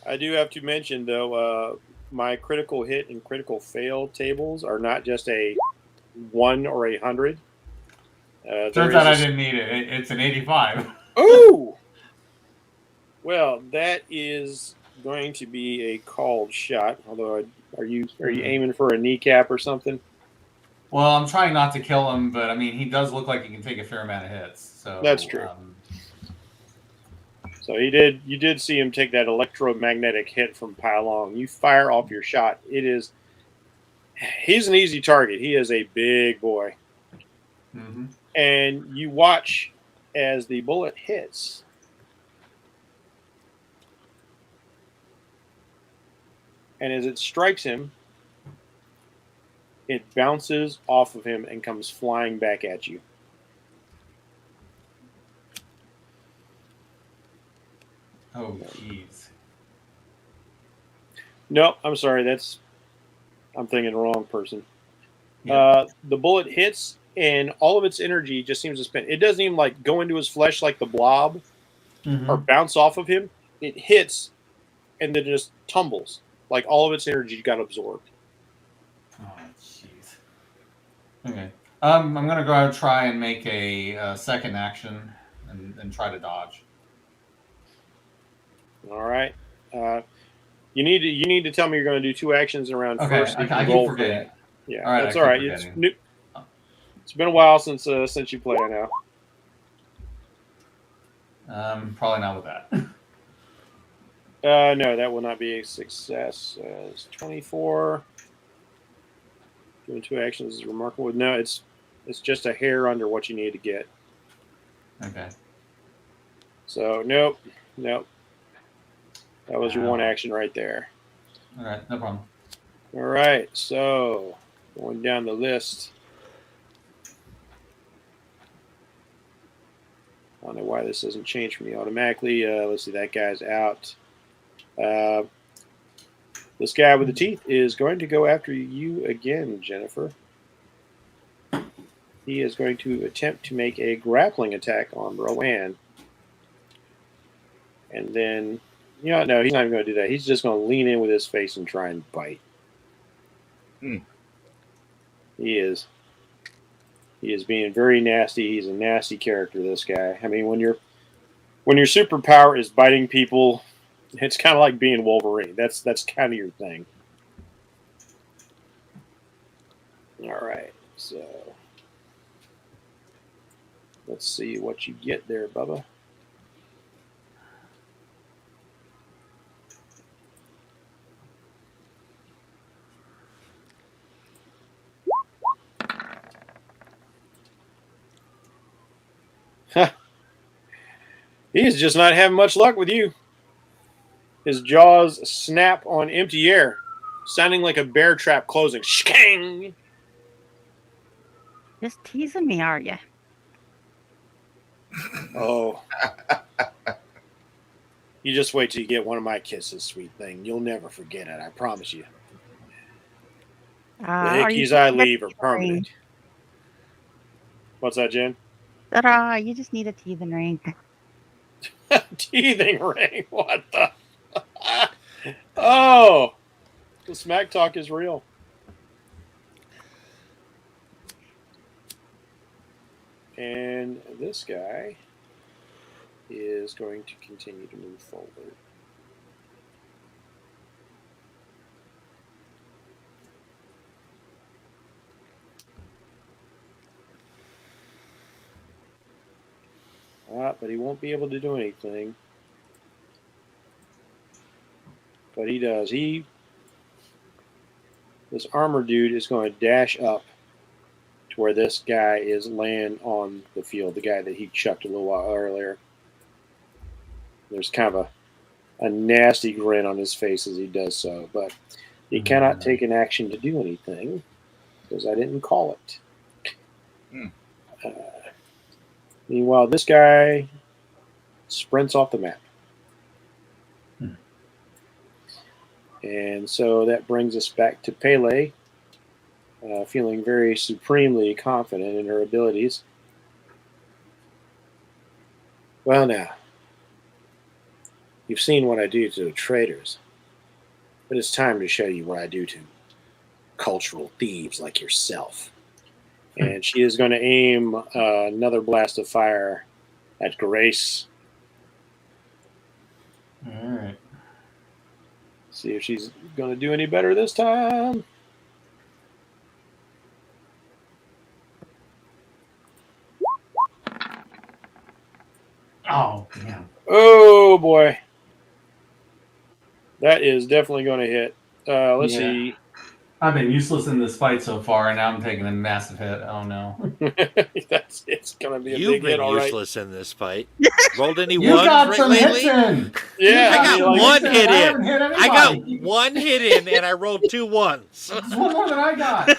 I do have to mention, though, my critical hit and critical fail tables are not just a 1 or 100. Turns out I didn't need it. It's an 85. Ooh! Well, that is going to be a called shot. Although, are you aiming for a kneecap or something? Well, I'm trying not to kill him, but I mean, he does look like he can take a fair amount of hits. So That's true. So you did see him take that electromagnetic hit from Pai Long. You fire off your shot. He's an easy target. He is a big boy. Mm-hmm. And you watch as the bullet hits. And as it strikes him, it bounces off of him and comes flying back at you. Oh, jeez. No, I'm sorry. I'm thinking the wrong person. Yeah. The bullet hits, and all of its energy just seems to spin. It doesn't even like go into his flesh like the blob Mm-hmm. or bounce off of him. It hits, and then just tumbles. Like all of its energy got absorbed. Oh, jeez. Okay. I'm gonna go out and try and make a second action and try to dodge. All right. You need to tell me you're going to do 2 actions in a round Okay, first. So you I can keep roll for forgetting. that. Yeah, All right, that's I all keep right. forgetting. It's been a while since you played. I know. Probably not with that. No, that will not be a success. It's 24. Doing 2 actions is remarkable. No, it's just a hair under what you need to get. Okay. So nope. That was your Wow. 1 action right there. All right, no problem. All right, so going down the list. I don't know why this doesn't change for me automatically. Let's see, that guy's out. This guy with the teeth is going to go after you again, Jennifer. He is going to attempt to make a grappling attack on Rowan. And then, no, he's not even going to do that. He's just going to lean in with his face and try and bite. Hmm. He is being very nasty. He's a nasty character, this guy. I mean, when your superpower is biting people, it's kind of like being Wolverine. That's kind of your thing. All right, so let's see what you get there, Bubba. He is just not having much luck with you. His jaws snap on empty air, sounding like a bear trap closing. Shkang! Just teasing me, are you? Oh. You just wait till you get one of my kisses, sweet thing. You'll never forget it, I promise you. The hickeys I leave are permanent. What's that, Jen? You just need a teething ring. Teething ring. What the? Oh, the smack talk is real. And this guy is going to continue to move forward. But he won't be able to do anything. But he does. This armor dude is going to dash up to where this guy is laying on the field, the guy that he chucked a little while earlier. There's kind of a nasty grin on his face as he does so, but he cannot take an action to do anything because I didn't call it. Meanwhile, this guy sprints off the map. And so that brings us back to Pele, feeling very supremely confident in her abilities. Well, now, you've seen what I do to the traders, but it's time to show you what I do to cultural thieves like yourself. And she is going to aim another blast of fire at Grace. All right. See if she's going to do any better this time. Oh, damn. Oh, boy. That is definitely going to hit. Let's see. I've been useless in this fight so far, and now I'm taking a massive hit. Oh, no. It's going to be a You've big hit, been all right. useless in this fight. Rolled any You ones got right some lately? hits in. Yeah, I got mean, one I hit haven't in. hit I got anybody. one hit in, and I rolled 2 ones. It's one more than I got.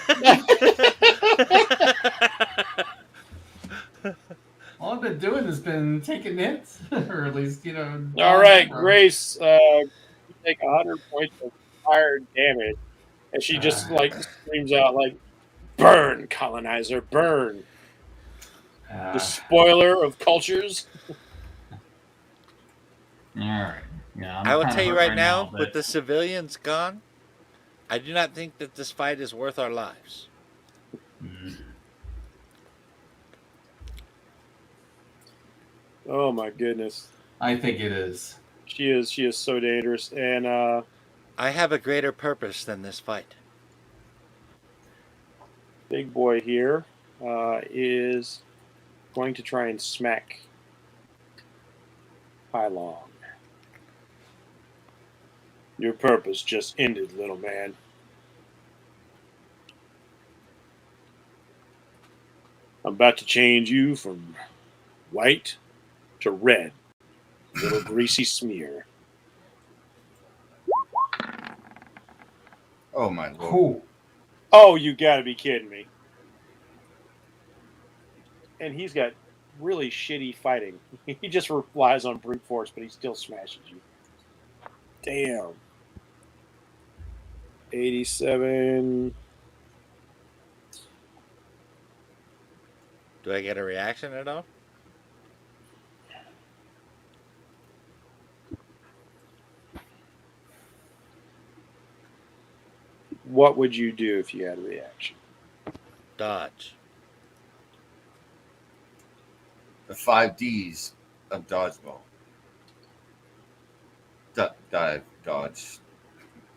All I've been doing has been taking hits, or at least, All right, Grace, you take 100 points of fire damage, and she just screams out "Burn, colonizer, burn!" The spoiler of cultures. All right. Yeah, I will tell you right now, with the civilians gone, I do not think that this fight is worth our lives. Oh my goodness, I think it is. she is so dangerous, and I have a greater purpose than this fight. big boy here is going to try and smack Pylon. Your purpose just ended, little man. I'm about to change you from white to red. Little greasy smear. Oh my lord. Cool. Oh, you gotta be kidding me. And he's got really shitty fighting. He just relies on brute force, but he still smashes you. Damn. 87. Do I get a reaction at all? What would you do if you had a reaction? Dodge. The 5 Ds of dodgeball. Dive, dodge,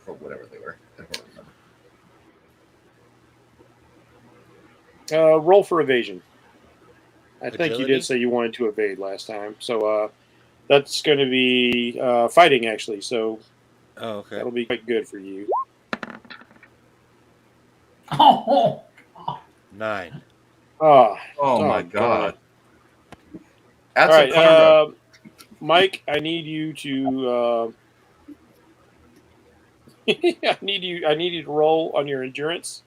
or whatever they were. I don't remember. Roll for evasion. I think you Agility? did say you wanted to evade last time. So that's going to be fighting, actually. So Oh, okay. that'll be quite good for you. Oh, 9. Ah, Oh my God. god. all That's right, a karma. Mike. I need you to. I need you to roll on your endurance.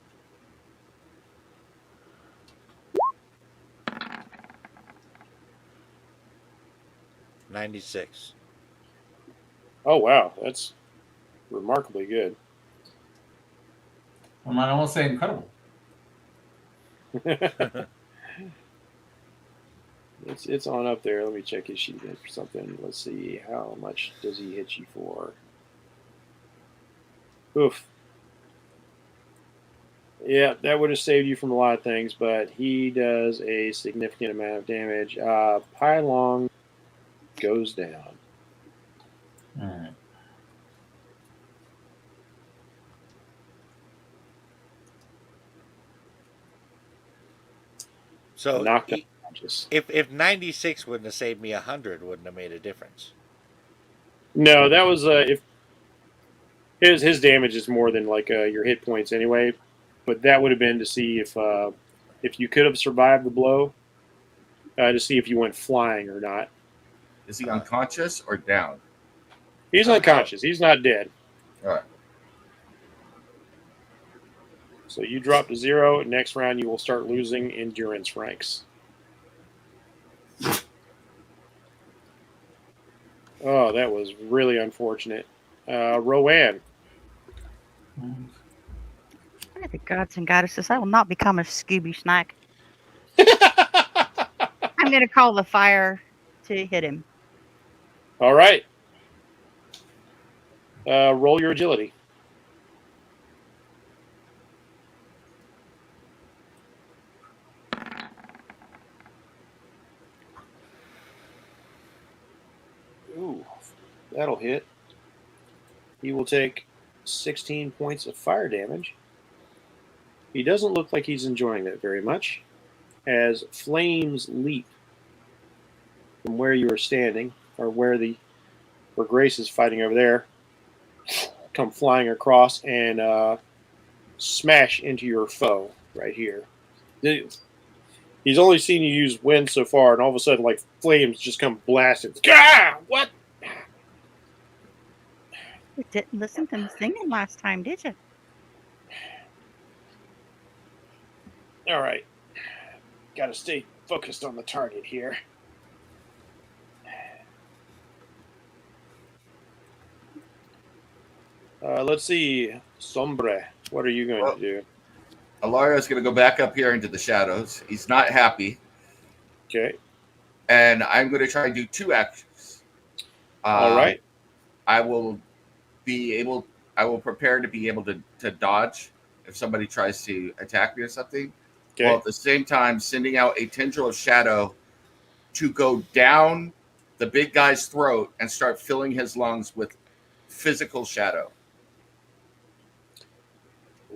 $96. Oh wow, that's remarkably good. I might almost say incredible. It's on up there. Let me check his sheet in for something. Let's see, how much does he hit you for? Oof. Yeah, that would have saved you from a lot of things, but he does a significant amount of damage. Pylon goes down. All right. So Knocked unconscious. if 96 wouldn't have saved me 100, wouldn't have made a difference. No, that was if his damage is more than like your hit points anyway. But that would have been to see if you could have survived the blow, to see if you went flying or not. Is he unconscious or down? He's unconscious. He's not dead. All right. So you drop to 0. Next round, you will start losing endurance ranks. Oh, that was really unfortunate. Rowan. By the gods and goddesses, I will not become a Scooby Snack. I'm going to call the fire to hit him. All right. Roll your agility. Ooh, that'll hit. He will take 16 points of fire damage. He doesn't look like he's enjoying that very much, as flames leap from where you are standing, or where Grace is fighting over there, come flying across and smash into your foe right here. He's only seen you use wind so far, and all of a sudden, like, flames just come blasting. Gah! What? You didn't listen to me singing last time, did you? All right. Got to stay focused on the target here. Let's see. Sombre, what are you going to do? Alario's going to go back up here into the shadows. He's not happy. Okay. And I'm going to try and do 2 actions. All right. I will prepare to be able to dodge if somebody tries to attack me or something. Okay. While at the same time sending out a tendril of shadow to go down the big guy's throat and start filling his lungs with physical shadow.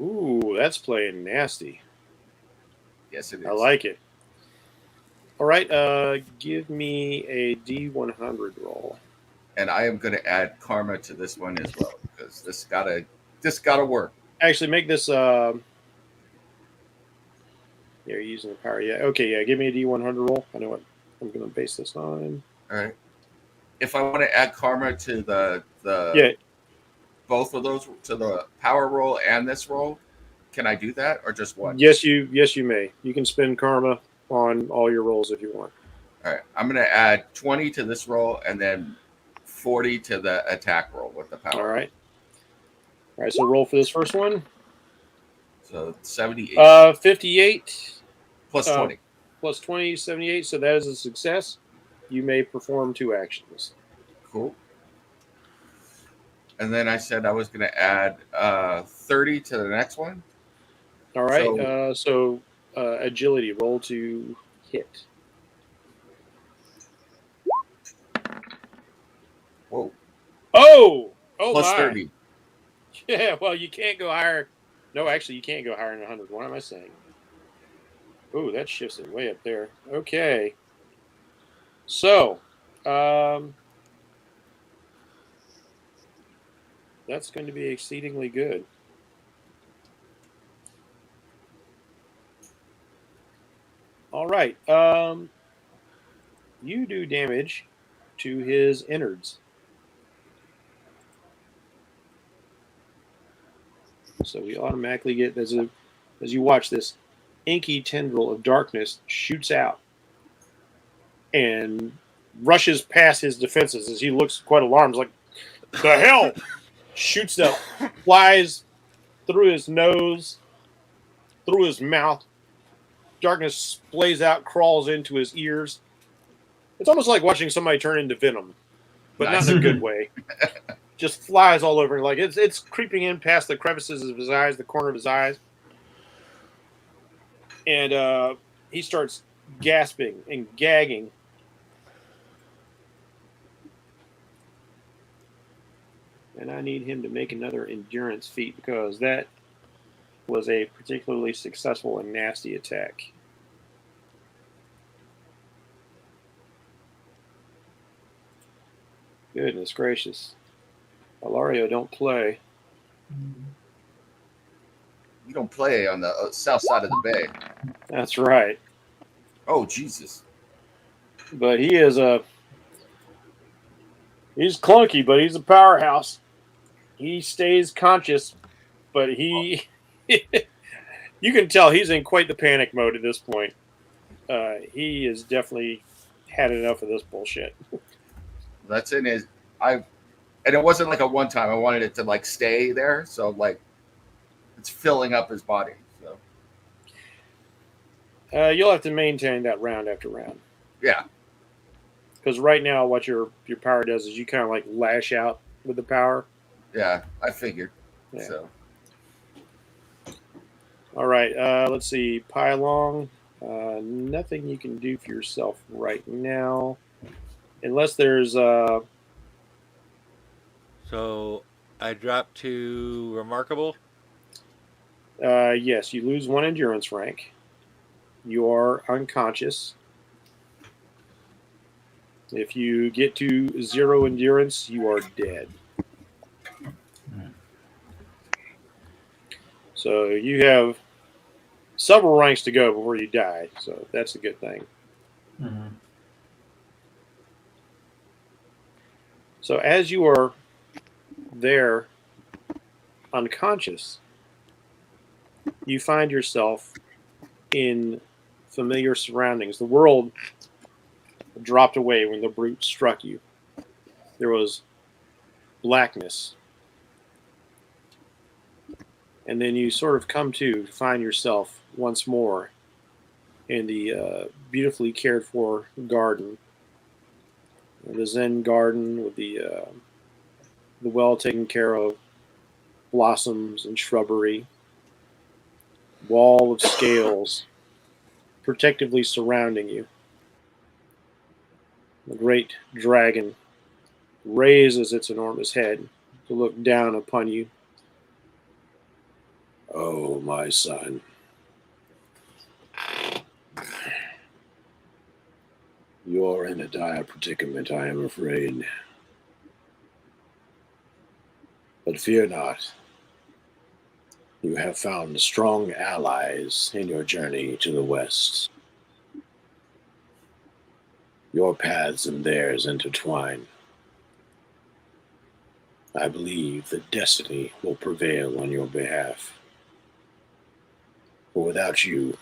Ooh, that's playing nasty. Yes, it is. I like it. All right. Give me a D100 roll. And I am going to add karma to this one as well, because this gotta work. Actually, make this. Yeah, you're using the power. Yeah. Okay. Yeah. Give me a D100 roll. I know what I'm going to base this on. All right. If I want to add karma to the Yeah. both of those, to the power roll and this roll, can I do that, or just one? Yes, you may. You can spend karma on all your rolls if you want. All right. I'm going to add 20 to this roll and then 40 to the attack roll with the power. All right. All right. So roll for this first one. So 78 58 plus 20. plus 20, 78. So that is a success. You may perform 2 actions. Cool. And then I said I was going to add 30 to the next one. All right. So agility roll to hit. Whoa. Oh Plus my. 30. Yeah. Well, you can't go higher. No, actually, you can't go higher than 100. What am I saying? Oh, that shifts it way up there. Okay. So, that's going to be exceedingly good. All right. You do damage to his innards. So we automatically get, as you watch this, inky tendril of darkness shoots out and rushes past his defenses as he looks quite alarmed, like, the hell? Shoots up, flies through his nose, through his mouth. Darkness splays out, crawls into his ears, It's almost like watching somebody turn into Venom, but Nice. not in a good way. Just flies all over. Like it's creeping in past the crevices of his eyes, the corner of his eyes. And he starts gasping and gagging. And I need him to make another endurance feat because that was a particularly successful and nasty attack. Goodness gracious. Alario, don't play. You don't play on the south side of the bay. That's right. Oh, Jesus. But he is he's clunky, but he's a powerhouse. He stays conscious, but he you can tell he's in quite the panic mode at this point. He has definitely had enough of this bullshit. That's in his. And it wasn't like a one time. I wanted it to like stay there. So like it's filling up his body. So You'll have to maintain that round after round. yeah. Because right now, what your power does is you kind of like lash out with the power. Yeah. I figured. Yeah. So All right. Let's see. Pylong. Nothing you can do for yourself right now, unless there's So I dropped to remarkable. yes, you lose 1 endurance rank. You are unconscious. If you get to 0 endurance, you are dead. So you have several ranks to go before you die. So that's a good thing. Mm-hmm. So as you are there unconscious, you find yourself in familiar surroundings. The world dropped away when the brute struck you. There was blackness. And then you sort of come to find yourself once more in the beautifully cared for garden. The Zen garden with the well taken care of blossoms and shrubbery. Wall of scales protectively surrounding you. The great dragon raises its enormous head to look down upon you. Oh, my son. You're in a dire predicament, I am afraid. But fear not. You have found strong allies in your journey to the west. Your paths and theirs intertwine. I believe that destiny will prevail on your behalf. For without you,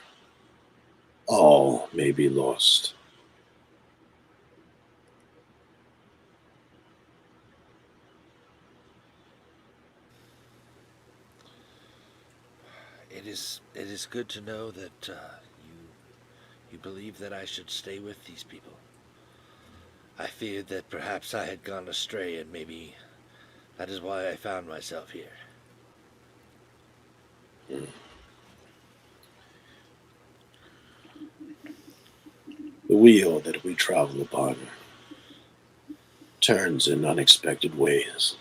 all may be lost. It is good to know that you believe that I should stay with these people. I feared that perhaps I had gone astray, and maybe that is why I found myself here. The wheel that we travel upon turns in unexpected ways.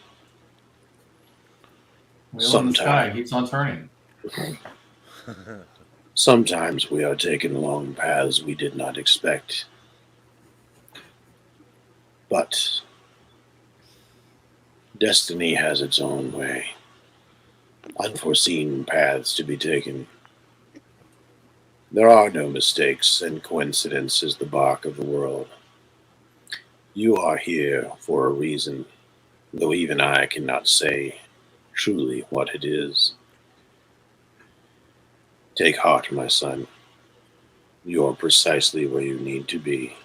Wheel in the sky keeps on turning. Sometimes we are taken along paths we did not expect. But destiny has its own way. Unforeseen paths to be taken. There are no mistakes, and coincidence is the bark of the world. You are here for a reason, though even I cannot say truly what it is. Take heart, my son. You are precisely where you need to be.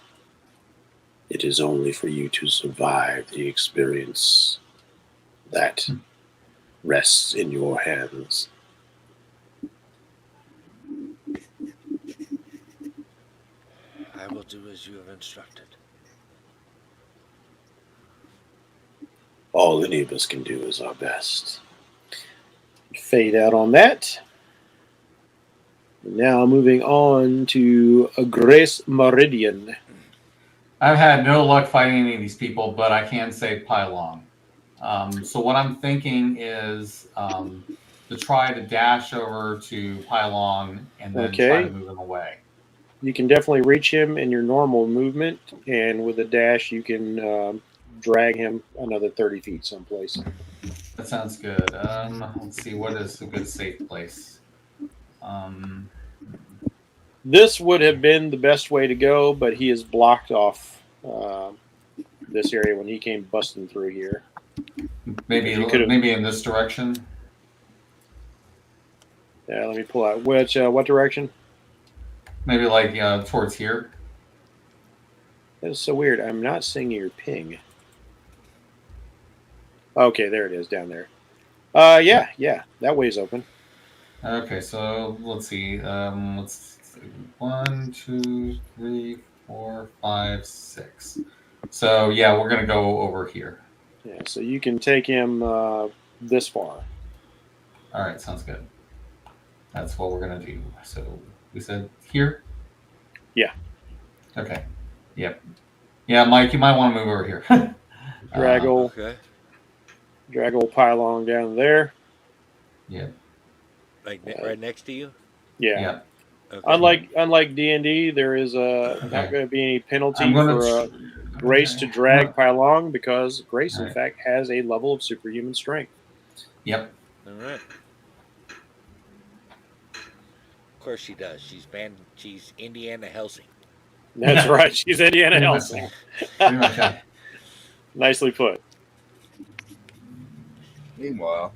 It is only for you to survive the experience that rests in your hands. I will do as you have instructed. all any of us can do is our best. Fade out on that. Now moving on to Grace Meridian. I've had no luck fighting any of these people, but I can say Pylon. So what I'm thinking is to try to dash over to Pylon and then try Okay. to move him away. You can definitely reach him in your normal movement, and with a dash, you can drag him another 30 feet someplace. That sounds good. Let's see, what is a good safe place? This would have been the best way to go, but he is blocked off this area when he came busting through here. Maybe You could've- maybe in this direction. Yeah, let me pull out. What direction? Maybe like towards here. That is so weird. I'm not seeing your ping. Okay, there it is down there. Yeah, that way's open. Okay, so let's see. Let's see. 1, 2, 3, 4, 5, 6. So yeah, we're gonna go over here. Yeah, so you can take him this far. All right, sounds good. That's what we're gonna do. So we said here. Yeah. Okay. Yep. Yeah, Mike, you might want to move over here. Draggle, Okay. draggle pylon down there. Yeah. Like right next to you? Yeah. Yeah. Okay. Unlike D&D, there is not Okay. going to be any penalty I'm gonna for Grace to drag Pylon because Grace, in Alright. fact, has a level of superhuman strength. Yep. All right. Of course she does. She's Indiana Helsing. That's right. She's Indiana Helsing. Pretty much, yeah. Nicely put. Meanwhile,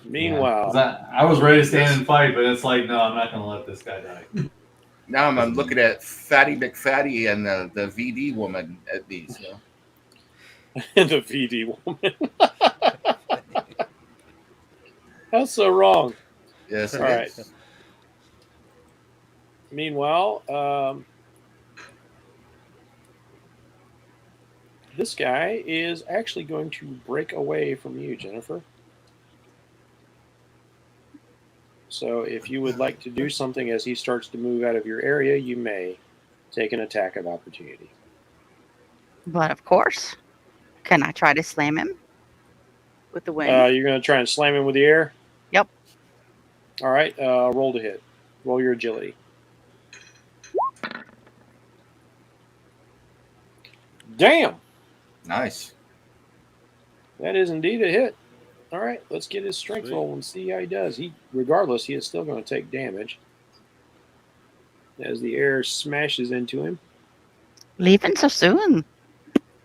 Meanwhile, I was ready to stand and fight, but it's like, no, I'm not going to let this guy die. now I'm looking at Fatty McFatty and the VD woman at these. You know? the VD woman. That's so wrong. Yes, it All right. is. Meanwhile, this guy is actually going to break away from you, Jennifer. So if you would like to do something as he starts to move out of your area, you may take an attack of opportunity. But of course, can I try to slam him with the wing? You're going to try and slam him with the air? Yep. All right, roll to hit. Roll your agility. Damn! Nice. That is indeed a hit. All right, let's get his strength Sweet. roll and see how he does. Regardless, he is still going to take damage as the air smashes into him. Leaving so soon.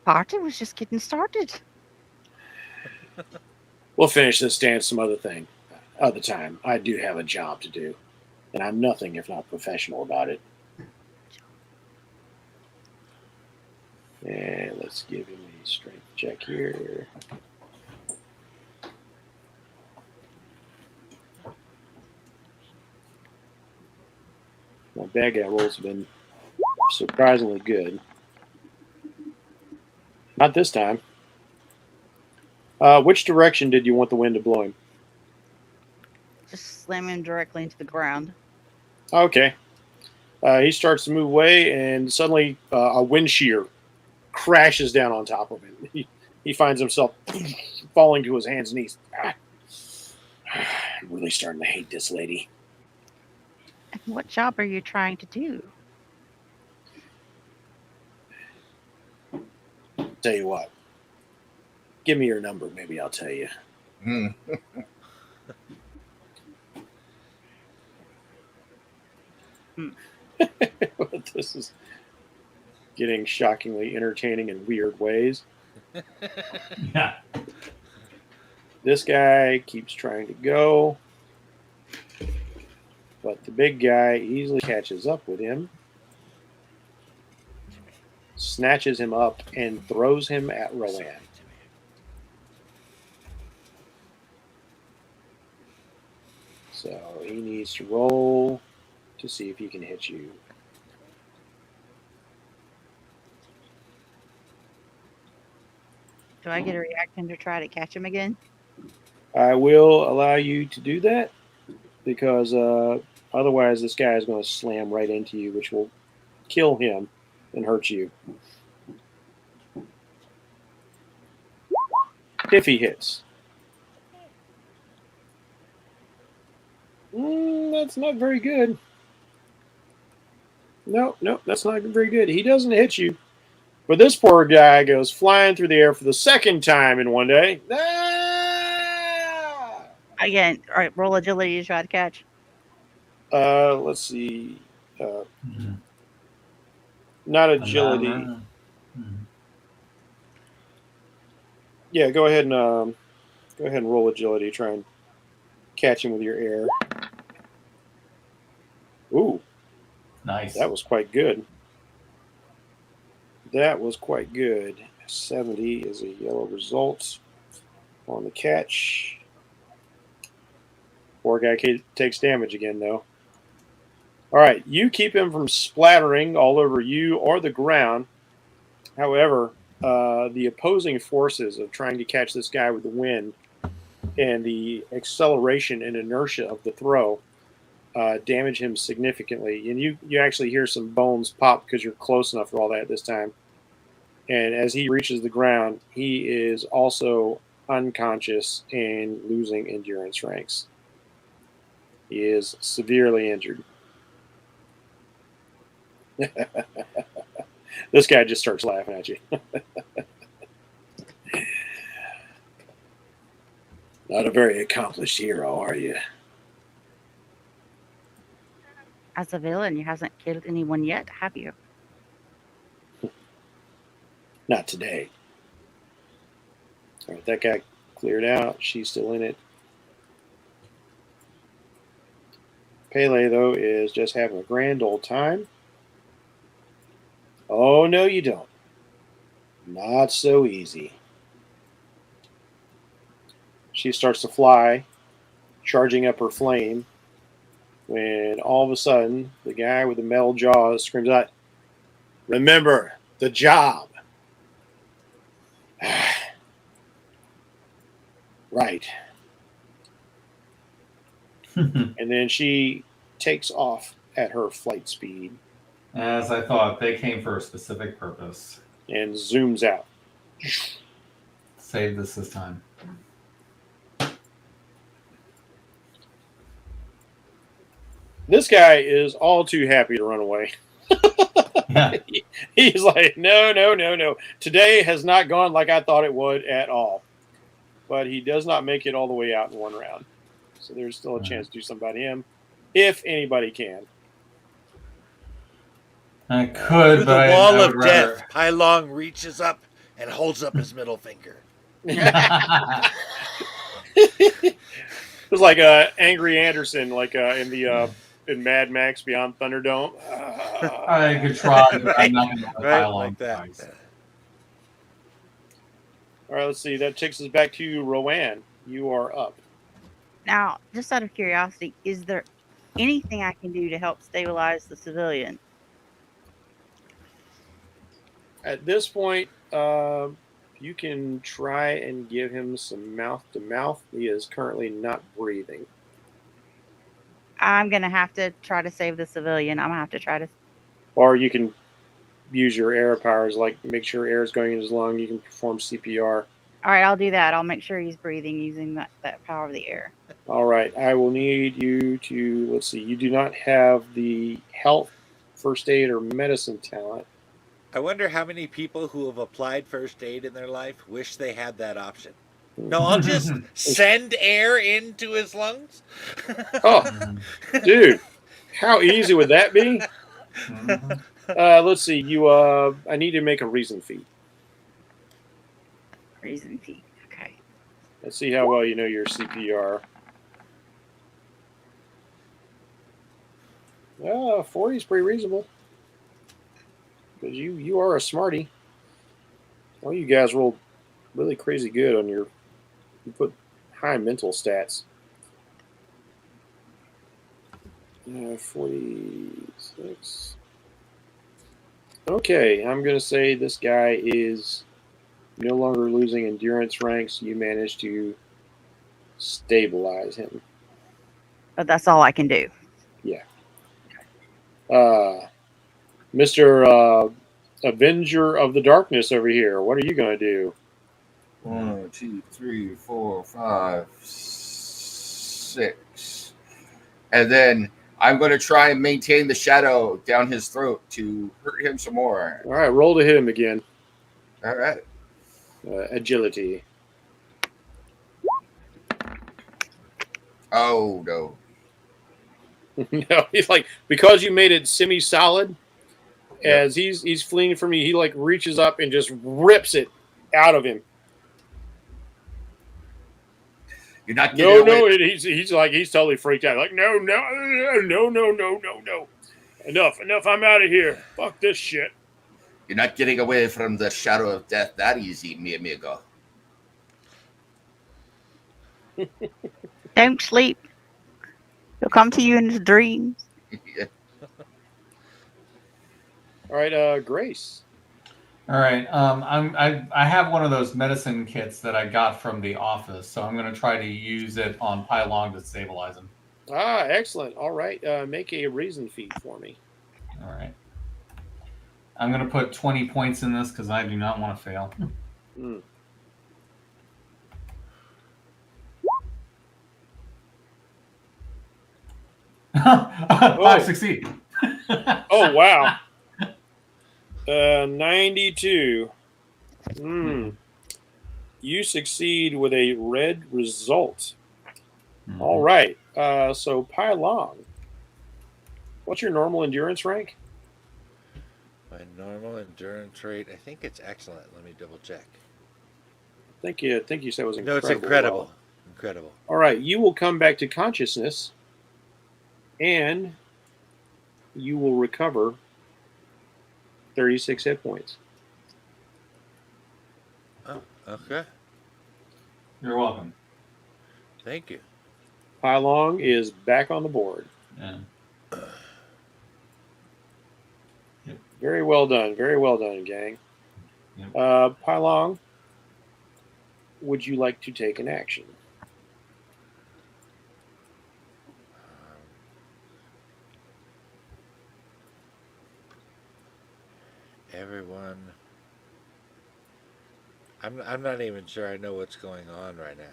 Party was just getting started. We'll finish this dance some other time. I do have a job to do, and I'm nothing if not professional about it. And let's give him a strength check here. My bad guy rolls have been surprisingly good. Not this time. Which direction did you want the wind to blow him? Just slam him directly into the ground. Okay. He starts to move away, and suddenly a wind shear crashes down on top of him. He finds himself falling to his hands and knees. I'm really starting to hate this lady. And what job are you trying to do? Tell you what. Give me your number. Maybe I'll tell you. Hmm. This is getting shockingly entertaining in weird ways. Yeah. This guy keeps trying to go, but the big guy easily catches up with him, snatches him up, and throws him at Rowan. So he needs to roll to see if he can hit you. Do I get a reaction to try to catch him again? I will allow you to do that because otherwise this guy is going to slam right into you, which will kill him and hurt you. If he hits. That's not very good. No, that's not very good. He doesn't hit you. But this poor guy goes flying through the air for the second time in one day. Ah! Again, all right, roll agility to try to catch. Let's see. Not agility. Mhm. Yeah, go ahead and roll agility. Try and catch him with your air. Ooh, Nice. that was quite good. That was quite good. 70 is a yellow result on the catch. Poor guy takes damage again, though. All right, you keep him from splattering all over you or the ground. However, the opposing forces of trying to catch this guy with the wind and the acceleration and inertia of the throw damage him significantly. And you actually hear some bones pop because you're close enough for all that this time. And as he reaches the ground, he is also unconscious and losing endurance ranks. He is severely injured. This guy just starts laughing at you. Not a very accomplished hero, are you? As a villain, you hasn't killed anyone yet, have you? Not today. All right, that guy cleared out. She's still in it. Pele, though, is just having a grand old time. Oh, no, you don't. Not so easy. She starts to fly, charging up her flame, when all of a sudden, the guy with the metal jaws screams out, "Remember the job." Right. And then she takes off at her flight speed As I thought, they came for a specific purpose. and zooms out. Save this time. This guy is all too happy to run away. Yeah. He's like, no. Today has not gone like I thought it would at all. But he does not make it all the way out in one round. So there's still a chance to do something about him, if anybody can. I could, Through but the I wall would of death, Pai Long reaches up and holds up his middle finger. It was like Angry Anderson, like in Mad Max Beyond Thunderdome. I could try, but Right, I'm not going to right, pile on like that. twice. All right, let's see. That takes us back to Rowan. You are up. Now, just out of curiosity, is there anything I can do to help stabilize the civilian? At this point, you can try and give him some mouth to mouth. He is currently not breathing. I'm going to have to try to save the civilian. I'm going to have to try to. Or you can use your air powers, like make sure air is going in his lung. You can perform CPR. All right, I'll do that. I'll make sure he's breathing using that power of the air. All right, I will need you to, let's see, you do not have the health, first aid, or medicine talent. I wonder how many people who have applied first aid in their life wish they had that option. No, I'll just send air into his lungs. Oh, dude, how easy would that be? Let's see, you. I need to make a reason feat. Reason feet. Okay. Let's see how well you know your CPR. 40 is pretty reasonable. Because you are a smarty. Well, you guys rolled really crazy good on your. You put high mental stats. 46. Okay, I'm going to say this guy is No longer losing endurance ranks, you manage to stabilize him. But that's all I can do. Mr. Avenger of the Darkness over here, what are you going to do? 1, 2, 3, 4, 5, 6. And then I'm going to try and maintain the shadow down his throat to hurt him some more. All right, roll to hit him again. All right. Agility. Oh, no. No, he's like, because you made it semi-solid, as he's fleeing from you, he like reaches up and just rips it out of him. You're not getting No, away. he's totally freaked out. Like, no. Enough. I'm out of here. Fuck this shit. You're not getting away from the shadow of death that easy, mi amigo. Don't sleep. He'll come to you in his dreams. All right, Grace. All right. I have one of those medicine kits that I got from the office, so I'm going to try to use it on Pylong to stabilize him. Ah, excellent. All right, make a reason feat for me. All right. I'm going to put 20 points in this because I do not want to fail. Mm. I succeed. Oh, wow. 92. You succeed with a red result. All right. So Pylong, what's your normal endurance rank? My normal endurance rate, I think it's excellent. Let me double check. I think you said it was incredible. No, it's incredible. Incredible. All right. You will come back to consciousness, and you will recover 36 hit points. Oh, okay. You're welcome. Thank you. Pylong is back on the board. Yeah. Very well done. Very well done, gang. Yep. Pylong, would you like to take an action? Everyone. I'm not even sure I know what's going on right now.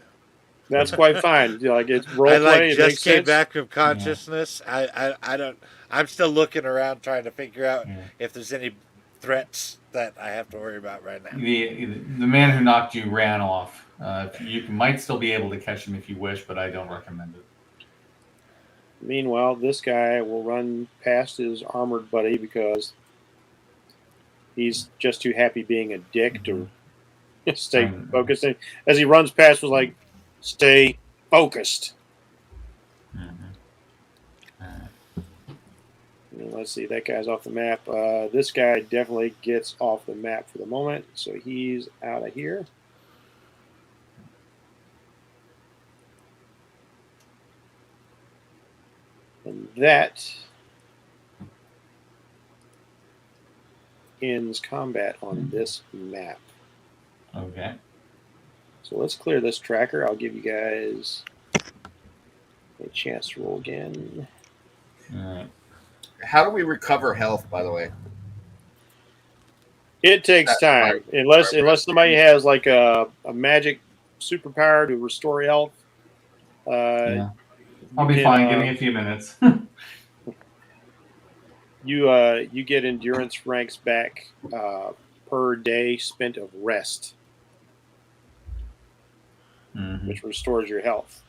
That's quite fine. Like it's role I play. It just makes came sense. back from consciousness. I don't. I'm still looking around trying to figure out if there's any threats that I have to worry about right now. The man who knocked you ran off. You might still be able to catch him if you wish, but I don't recommend it. Meanwhile, this guy will run past his armored buddy because he's just too happy being a dick to stay focused. And as he runs past, was like, "Stay focused." And let's see, that guy's off the map. This guy definitely gets off the map for the moment, so he's out of here. And that ends combat on this map. Okay. So let's clear this tracker. I'll give you guys a chance to roll again. All right. How do we recover health, by the way? It takes time, unless somebody has like a magic superpower to restore health. Yeah. I'll be can, fine. Give me a few minutes. You get endurance ranks back per day spent of rest, which restores your health.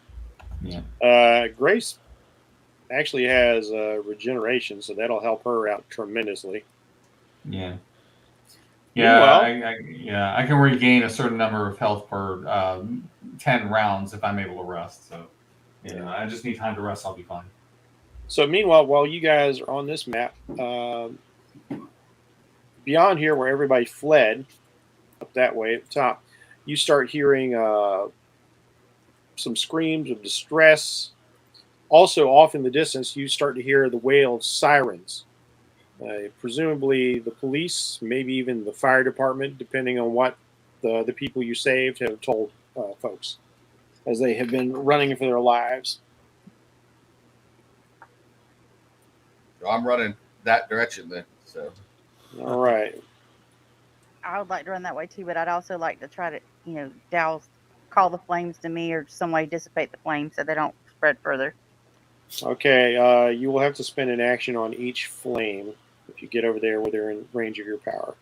Yeah. Grace actually has regeneration, so that'll help her out tremendously. Yeah. Yeah, I can regain a certain number of health per 10 rounds if I'm able to rest. So, I just need time to rest. I'll be fine. So, meanwhile, while you guys are on this map, beyond here where everybody fled, up that way at the top, you start hearing some screams of distress. Also, off in the distance, you start to hear the wail of sirens. Presumably the police, maybe even the fire department, depending on what the people you saved have told folks, as they have been running for their lives. I'm running that direction then. So All right. I would like to run that way too, but I'd also like to try to, douse, call the flames to me, or some way dissipate the flames so they don't spread further. Okay. You will have to spend an action on each flame if you get over there where they're in range of your power.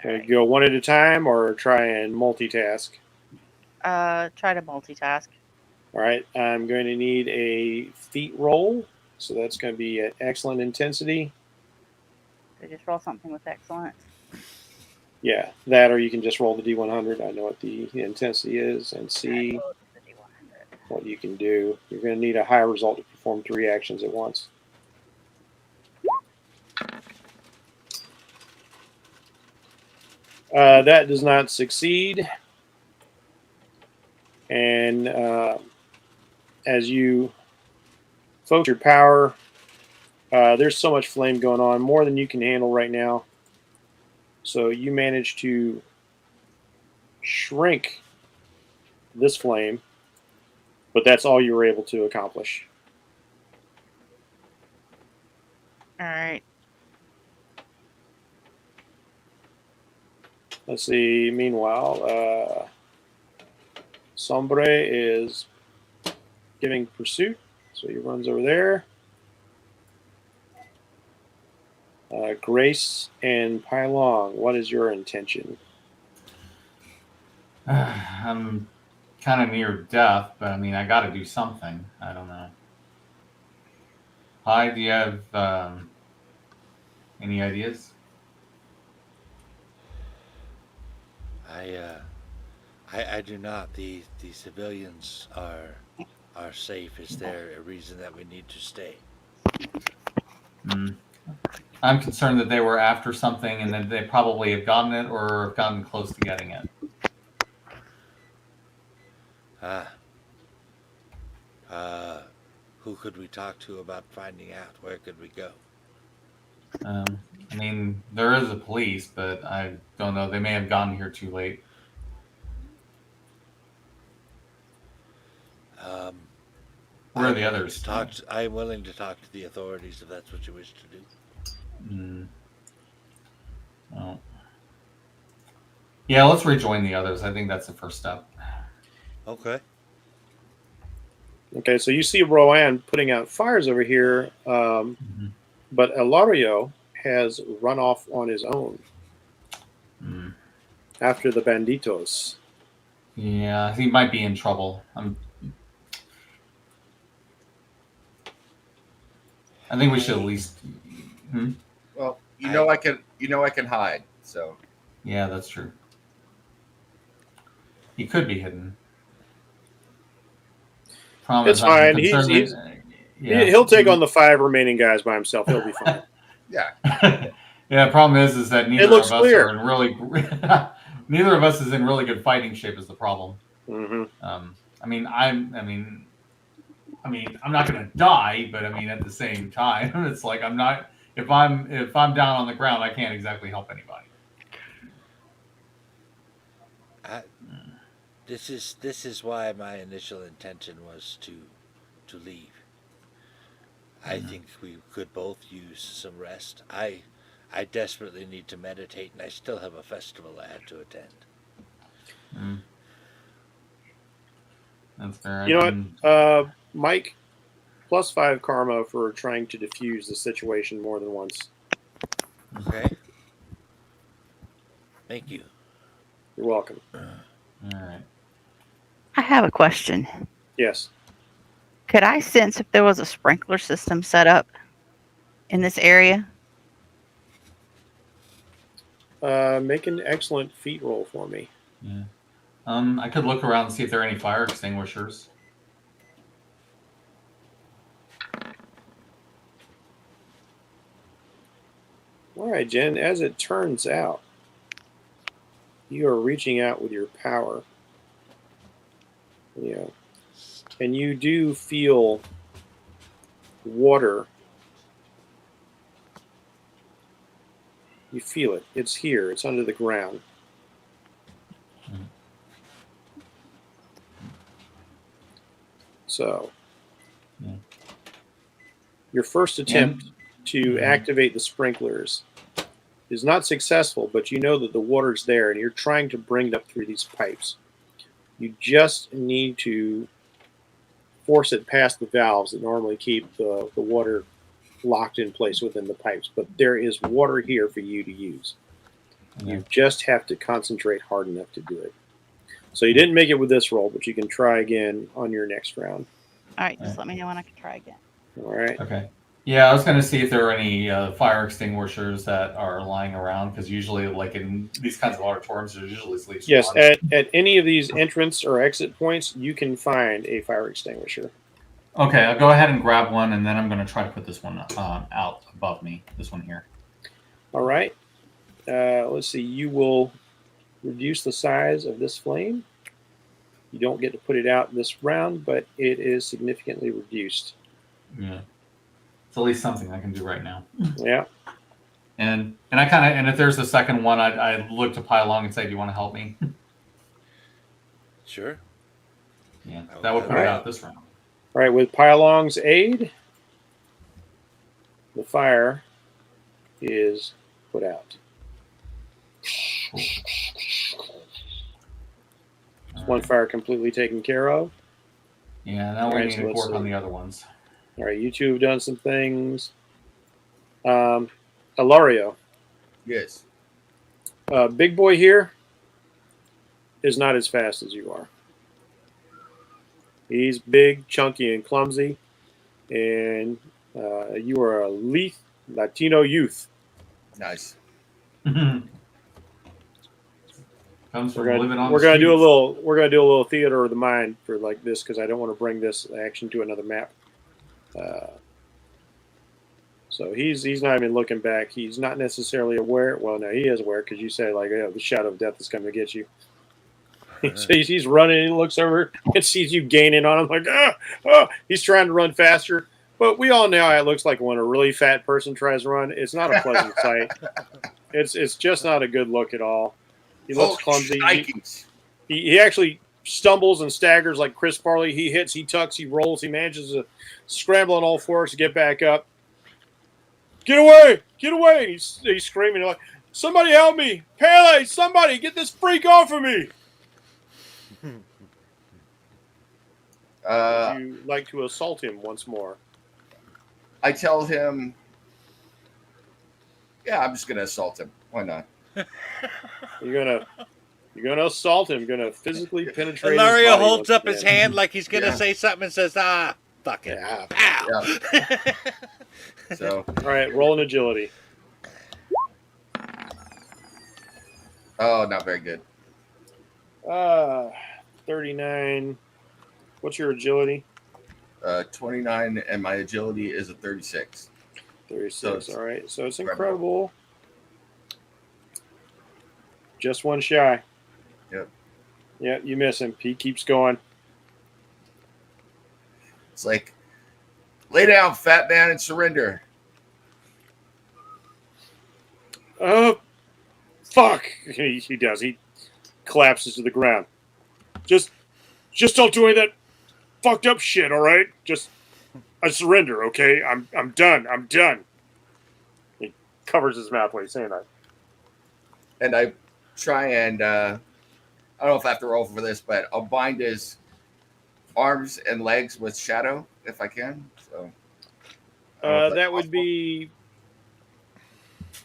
Okay, go one at a time or try and multitask. Try to multitask. All right. I'm going to need a feat roll. So that's going to be at excellent intensity. So just roll something with excellence. Yeah, that, or you can just roll the D100. I know what the intensity is and see what you can do. You're going to need a high result to perform 3 actions at once. That does not succeed. And as you focus your power, there's so much flame going on, more than you can handle right now. So you manage to shrink this flame, but that's all you were able to accomplish. All right. Let's see. Meanwhile, Sombre is giving pursuit, so he runs over there. Grace and Pylong, what is your intention? I'm kind of near death, but I mean, I got to do something. I don't know. Hi, do you have any ideas? I do not. The civilians are safe. Is there a reason that we need to stay? I'm concerned that they were after something and that they probably have gotten it or have gotten close to getting it. Who could we talk to about finding out? Where could we go? I mean, there is a police, but I don't know. They may have gotten here too late. Where are the others? I'm willing to talk to the authorities if that's what you wish to do. Well, yeah, let's rejoin the others. I think that's the first step. Okay. Okay, so you see Rowan putting out fires over here, but Elario has run off on his own after the banditos. Yeah, he might be in trouble. I think we should at least. Well, I can hide. So Yeah, that's true. He could be hidden. It's fine. He'll take on the 5 remaining guys by himself. He'll be fine. Yeah. Yeah. Problem is that neither looks of us clear. are in really. Neither of us is in really good fighting shape. Is the problem? I mean, I'm not going to die, but I mean, at the same time, it's like I'm not. If I'm down on the ground, I can't exactly help anybody. This is why my initial intention was to leave. I think we could both use some rest. I desperately need to meditate, and I still have a festival I have to attend. That's fair. You know what, Mike? +5 karma for trying to diffuse the situation more than once. Okay. Thank you. You're welcome. All right. I have a question. Yes. Could I sense if there was a sprinkler system set up in this area? Make an excellent feat roll for me. Yeah. I could look around and see if there are any fire extinguishers. All right, Jen. As it turns out, you are reaching out with your power. Yeah. And you do feel water You feel it. It's here. It's under the ground. So, Yeah. your first attempt to activate the sprinklers is not successful, but you know that the water's there and you're trying to bring it up through these pipes. You just need to force it past the valves that normally keep the water locked in place within the pipes. But there is water here for you to use. You just have to concentrate hard enough to do it. So you didn't make it with this roll, but you can try again on your next round. All right, just let me know when I can try again. All right. Okay. Yeah, I was going to see if there are any fire extinguishers that are lying around, because usually, like in these kinds of auditoriums, there's usually at least Yes, one. at any of these entrance or exit points, you can find a fire extinguisher. Okay, I'll go ahead and grab one, and then I'm going to try to put this one out above me. This one here. All right. Let's see. You will reduce the size of this flame. You don't get to put it out this round, but it is significantly reduced. Yeah, it's at least something I can do right now. Yeah. And I kind of, and if there's a second one, I look to Pylong and say, "Do you want to help me?" Sure. Yeah, that would put it out this round. All right. With Pylong's aid, the fire is put out. One fire completely taken care of. Yeah, now we Alright, need so to let's work on see. the other ones. All right, you two have done some things. Ilario, Yes. big boy here is not as fast as you are. He's big, chunky, and clumsy, and you are a lithe Latino youth. Nice. Comes from We're gonna, living on we're the gonna do a streets. little we're gonna do a little theater of the mind for like this because I don't want to bring this action to another map. So he's not even looking back. He's not necessarily aware. Well, no, he is aware because you say like, "Yeah, the shadow of death is coming to get you." So he's running. He looks over and sees you gaining on him. Like, he's trying to run faster. But we all know how it looks like when a really fat person tries to run. It's not a pleasant sight. It's just not a good look at all. He looks clumsy. He actually stumbles and staggers like Chris Farley. He hits, he tucks, he rolls. He manages to scramble on all fours to get back up. Get away! Get away! He's screaming like, "Somebody help me! Pele! Somebody get this freak off of me!" Would you like to assault him once more? I tell him, yeah, I'm just gonna assault him. Why not? You're gonna assault him. You're gonna physically penetrate. his Ilario body holds once up his again. hand like he's gonna Yeah. say something and says, fuck it. Yeah. Pow! So, All right, roll an agility. oh, not very good. 39. What's your agility? 29, and my agility is a 36. 36. So All right, so it's incredible. incredible. Just one shy. Yep. Yeah, you miss him. He keeps going. It's like, lay down, fat man, and surrender. Oh, fuck! He does. He collapses to the ground. Just don't do any of that fucked up shit. All right. I surrender. Okay. I'm done. I'm done. He covers his mouth while he's saying that. And I try and, I don't know if I have to roll for this, but I'll bind his arms and legs with shadow if I can. So I don't know if that's That would possible. be.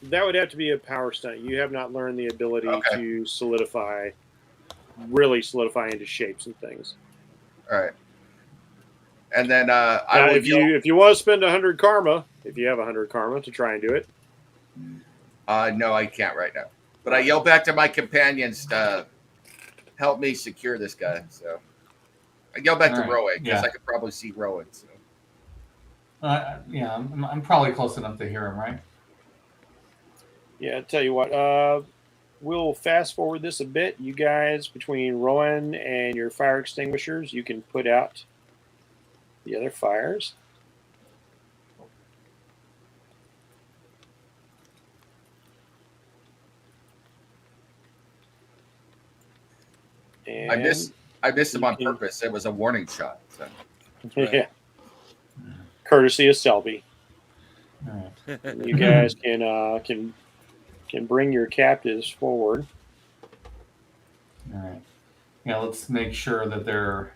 That would have to be a power stunt. You have not learned the ability Okay. to really solidify into shapes and things. All right. And then I Now, will if you want to spend 100 karma, if you have 100 karma to try and do it, no, I can't right now. But I yell back to my companions to help me secure this guy. So I yell back All to right. Rowan because Yeah. I could probably see Rowan. So. Yeah, I'm probably close enough to hear him, right? yeah, I'll tell you what, we'll fast forward this a bit. You guys, between Rowan and your fire extinguishers, you can put out the other fires. And I missed him you on can- purpose. It was a warning shot. So. Yeah. Courtesy of Selby. All right. You guys can bring your captives forward. All right. Yeah, let's make sure that they're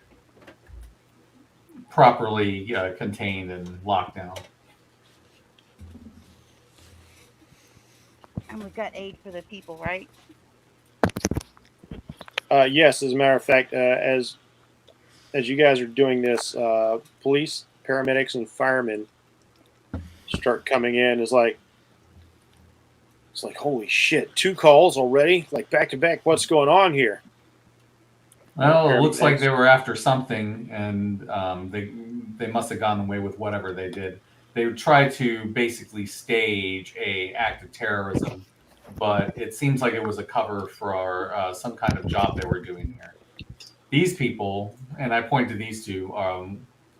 properly contained and locked down. And we've got aid for the people, right? Yes, as a matter of fact, as you guys are doing this, police, paramedics, and firemen start coming in. It's like holy shit, 2 calls already, like back to back. What's going on here? Well, it looks like Paramedics. they were after something, and they must have gotten away with whatever they did. They tried to basically stage a act of terrorism, but it seems like it was a cover for some kind of job they were doing here. These people, and I point to these two,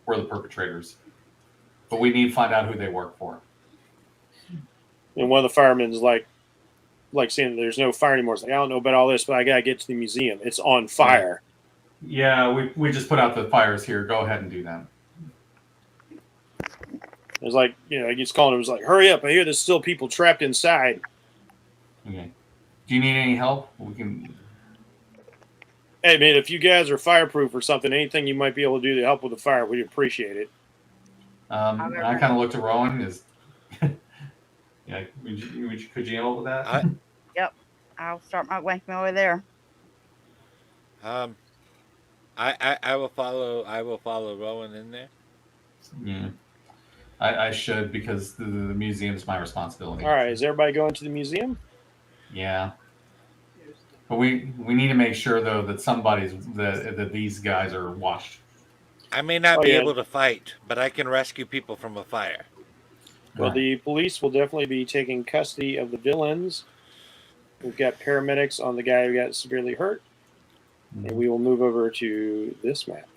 were the perpetrators, but we need to find out who they work for. And one of the firemen's like saying there's no fire anymore. It's like, I don't know about all this, but I gotta get to the museum. It's on fire. Yeah, we just put out the fires here. Go ahead and do that. It's like, he's calling him. It's like, hurry up! I hear there's still people trapped inside. Okay. Do you need any help? We can. Hey man, if you guys are fireproof or something, anything you might be able to do to help with the fire, we'd appreciate it. And I kind of looked at Rowan. Yeah, could you help with that? Yep. I'll start my way there. I will follow Rowan in there. Yeah, I should, because the museum is my responsibility. All right, is everybody going to the museum? Yeah, but we need to make sure though that that these guys are washed. I may not Oh, be yeah. able to fight, but I can rescue people from a fire. Well, Right. the police will definitely be taking custody of the villains. We've got paramedics on the guy who got severely hurt, and we will move over to this map.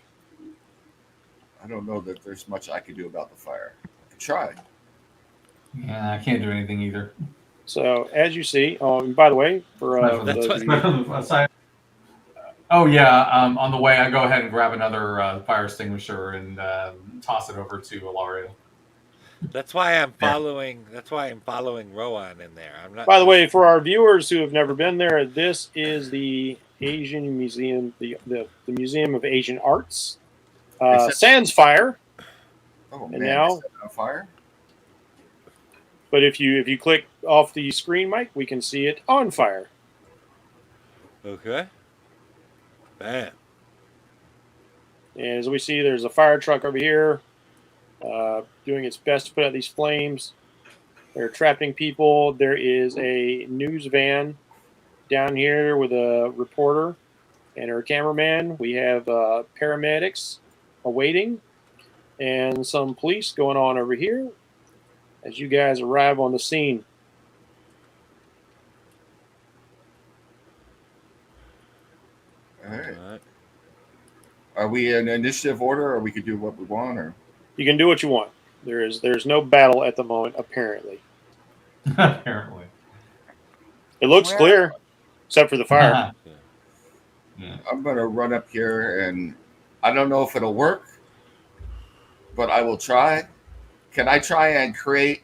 I don't know that there's much I can do about the fire. I could try. Yeah, I can't do anything either. So, as you see, and by the way, for That's those what- of you, Aside- Oh yeah, on the way I go ahead and grab another fire extinguisher and toss it over to Alario. That's why I'm following. That's why I'm following Rowan in there. I'm not. by the way, for our viewers who have never been there, this is the Asian Museum, the Museum of Asian Arts. Sans fire, Oh And man, now- is that on fire? but if you click off the screen, Mike, we can see it on fire. Okay. Bam. And as we see, there's a fire truck over here doing its best to put out these flames. They're trapping people. There is a news van down here with a reporter and her cameraman. We have paramedics awaiting and some police going on over here as you guys arrive on the scene. All right. All right. Are we in initiative order, or we could do what we want, or You can do what you want. There's no battle at the moment, apparently. Apparently. It looks Where- clear, except for the fire. Yeah. I'm gonna run up here, and I don't know if it'll work, but I will try. Can I try and create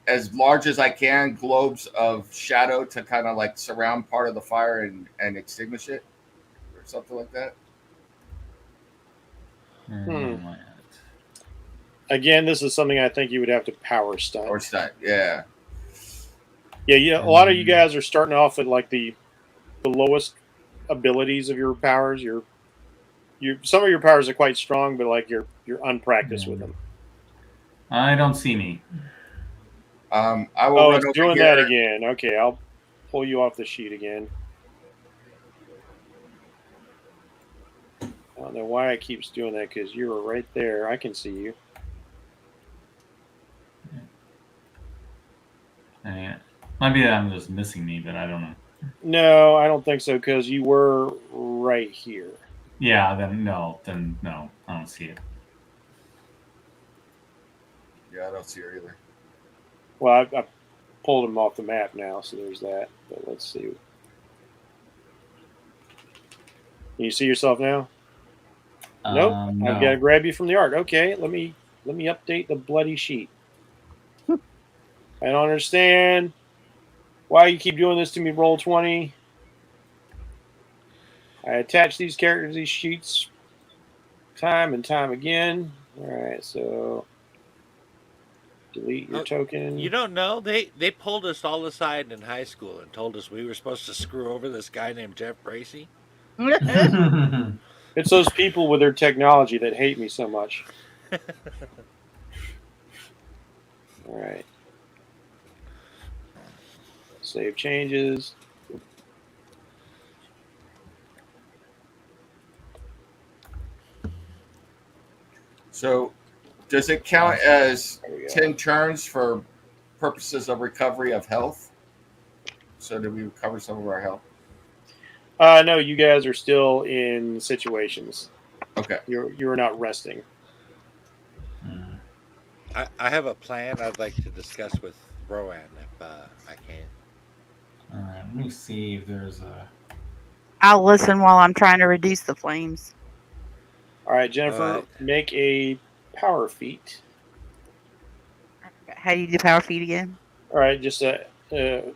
as large as I can globes of shadow to kind of like surround part of the fire and extinguish it, or something like that? Again, this is something I think you would have to power stunt. Or stunt? Yeah. Yeah. A lot of you guys are starting off at like the lowest abilities of your powers. Some of your powers are quite strong, but like you're unpracticed with them. I don't see me. I will Oh, run it's over doing here. that again. Okay, I'll pull you off the sheet again. I don't know why it keeps doing that, because you were right there. I can see you. Yeah. Maybe I'm just missing me, but I don't know. No, I don't think so, because you were right here. Yeah, then no, I don't see it. Yeah, I don't see her either. Well, I pulled him off the map now, so there's that. But let's see. Can you see yourself now? Nope. I've got to No. grab you from the art. Okay, let me update the bloody sheet. I don't understand why you keep doing this to me. Roll 20. I attach these characters, these sheets, time and time again. All right, so delete your Oh, token. You don't know? They pulled us all aside in high school and told us we were supposed to screw over this guy named Jeff Bracey. It's those people with their technology that hate me so much. All right. Save changes. So, does it count as There we go. 10 turns for purposes of recovery of health? So, did we recover some of our health? No, you guys are still in situations. Okay. You're not resting. I have a plan I'd like to discuss with Rowan if I can. All right, let me see if there's a. I'll listen while I'm trying to reduce the flames. All right, Jennifer, All right. make a power feat. How do you do power feed again? All right, just an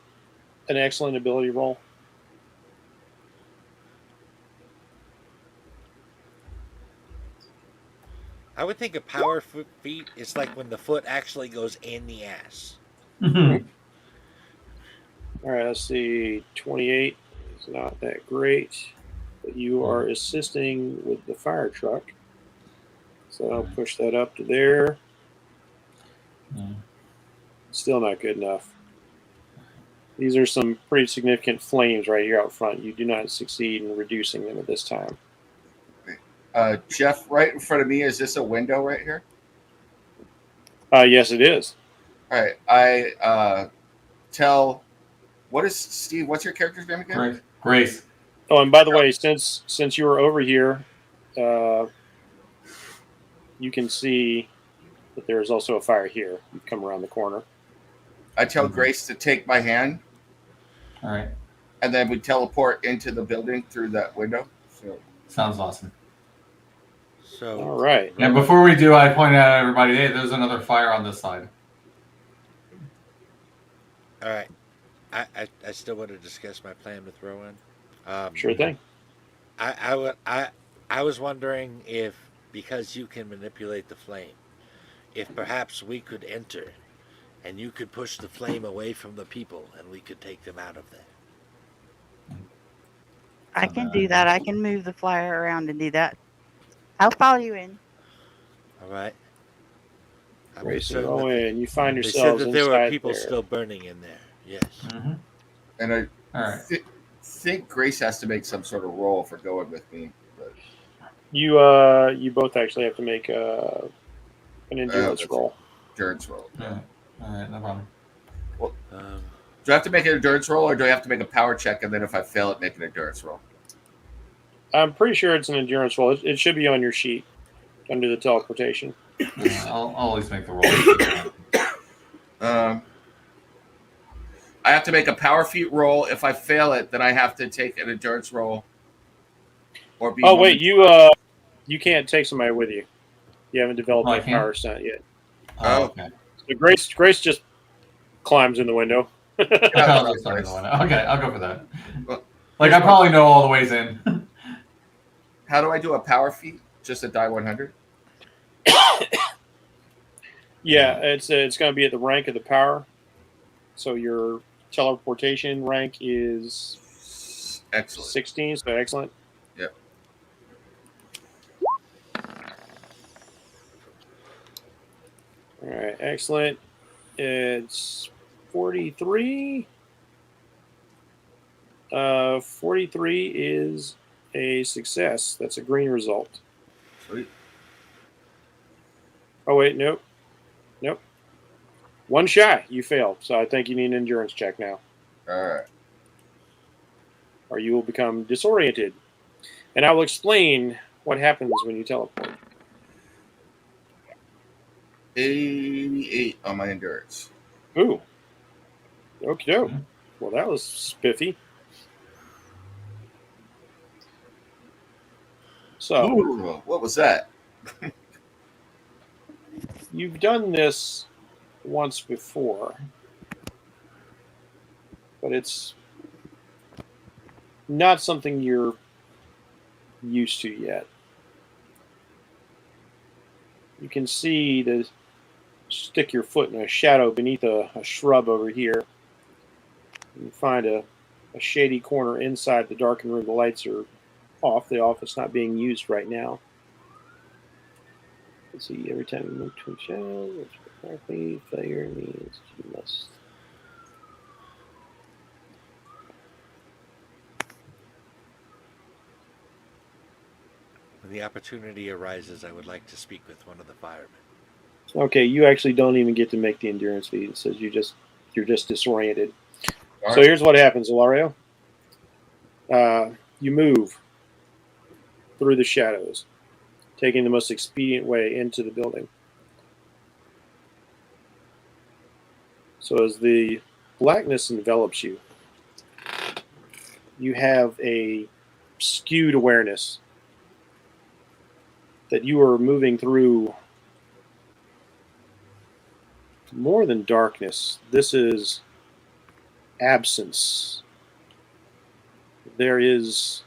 excellent ability roll. I would think a power feat is like when the foot actually goes in the ass. All right, let's see. 28 is not that great, but you are assisting with the fire truck. So I'll push that up to there. Still not good enough. These are some pretty significant flames right here out front. You do not succeed in reducing them at this time. Jeff, right in front of me, is this a window right here? Yes, it is. All right. I tell. What is Steve? What's your character's name again? Grace. Oh, and by the way, since you were over here, you can see that there is also a fire here. You come around the corner. I tell Grace to take my hand, All right. and then we teleport into the building through that window. So, Sounds awesome. So All right. Yeah, before we do, I point out to everybody, hey, there's another fire on this side. all right. I still want to discuss my plan with Rowan. Sure thing. I was wondering if, because you can manipulate the flame, if perhaps we could enter and you could push the flame away from the people and we could take them out of there. I can do that. I can move the flyer around and do that. I'll follow you in. All right. I'm Grace and concerned that Rowan, you find they said yourselves that there were inside people there. still burning in there. Yes. Mm-hmm. and I All right. think Grace has to make some sort of roll for going with me. But, You both actually have to make an endurance that's- roll. endurance roll. Yeah. All right, no problem. Do I have to make an endurance roll, or do I have to make a power check, and then if I fail it, make an endurance roll? I'm pretty sure it's an endurance roll. It should be on your sheet under the teleportation. I'll always make the roll. I have to make a power feat roll. If I fail it, then I have to take an endurance roll. Or be Oh wait, you can't take somebody with you. You haven't developed Oh, I that can't? power stunt yet. Oh, okay. So Grace just climbs in the window. Okay, I'll go for that. Well, Like, I probably know all the ways in. How do I do a power feat? Just a die 100? Yeah, it's going to be at the rank of the power. So your teleportation rank is Excellent. 16, so excellent. Yep. All right, excellent. It's 43. 43 is a success. That's a green result. Sweet. Oh, wait, nope. One shy. You failed. So I think you need an endurance check now, All right. or you will become disoriented. And I will explain what happens when you teleport. 88 on my endurance. Ooh. Okie doke. Well, that was spiffy. So Ooh, what was that? you've done this once before, but it's not something you're used to yet. You can see the stick your foot in a shadow beneath a shrub over here. You find a shady corner inside the darkened room. The lights are off. The office not being used right now. Let's see. Every time you move to a shadow, failure means you must. When the opportunity arises, I would like to speak with one of the firemen. Okay, you actually don't even get to make the endurance feat. It says you're just disoriented. All So right. here's what happens, Ilario. You move through the shadows, taking the most expedient way into the building. So as the blackness envelops you, you have a skewed awareness that you are moving through more than darkness. This is absence. There is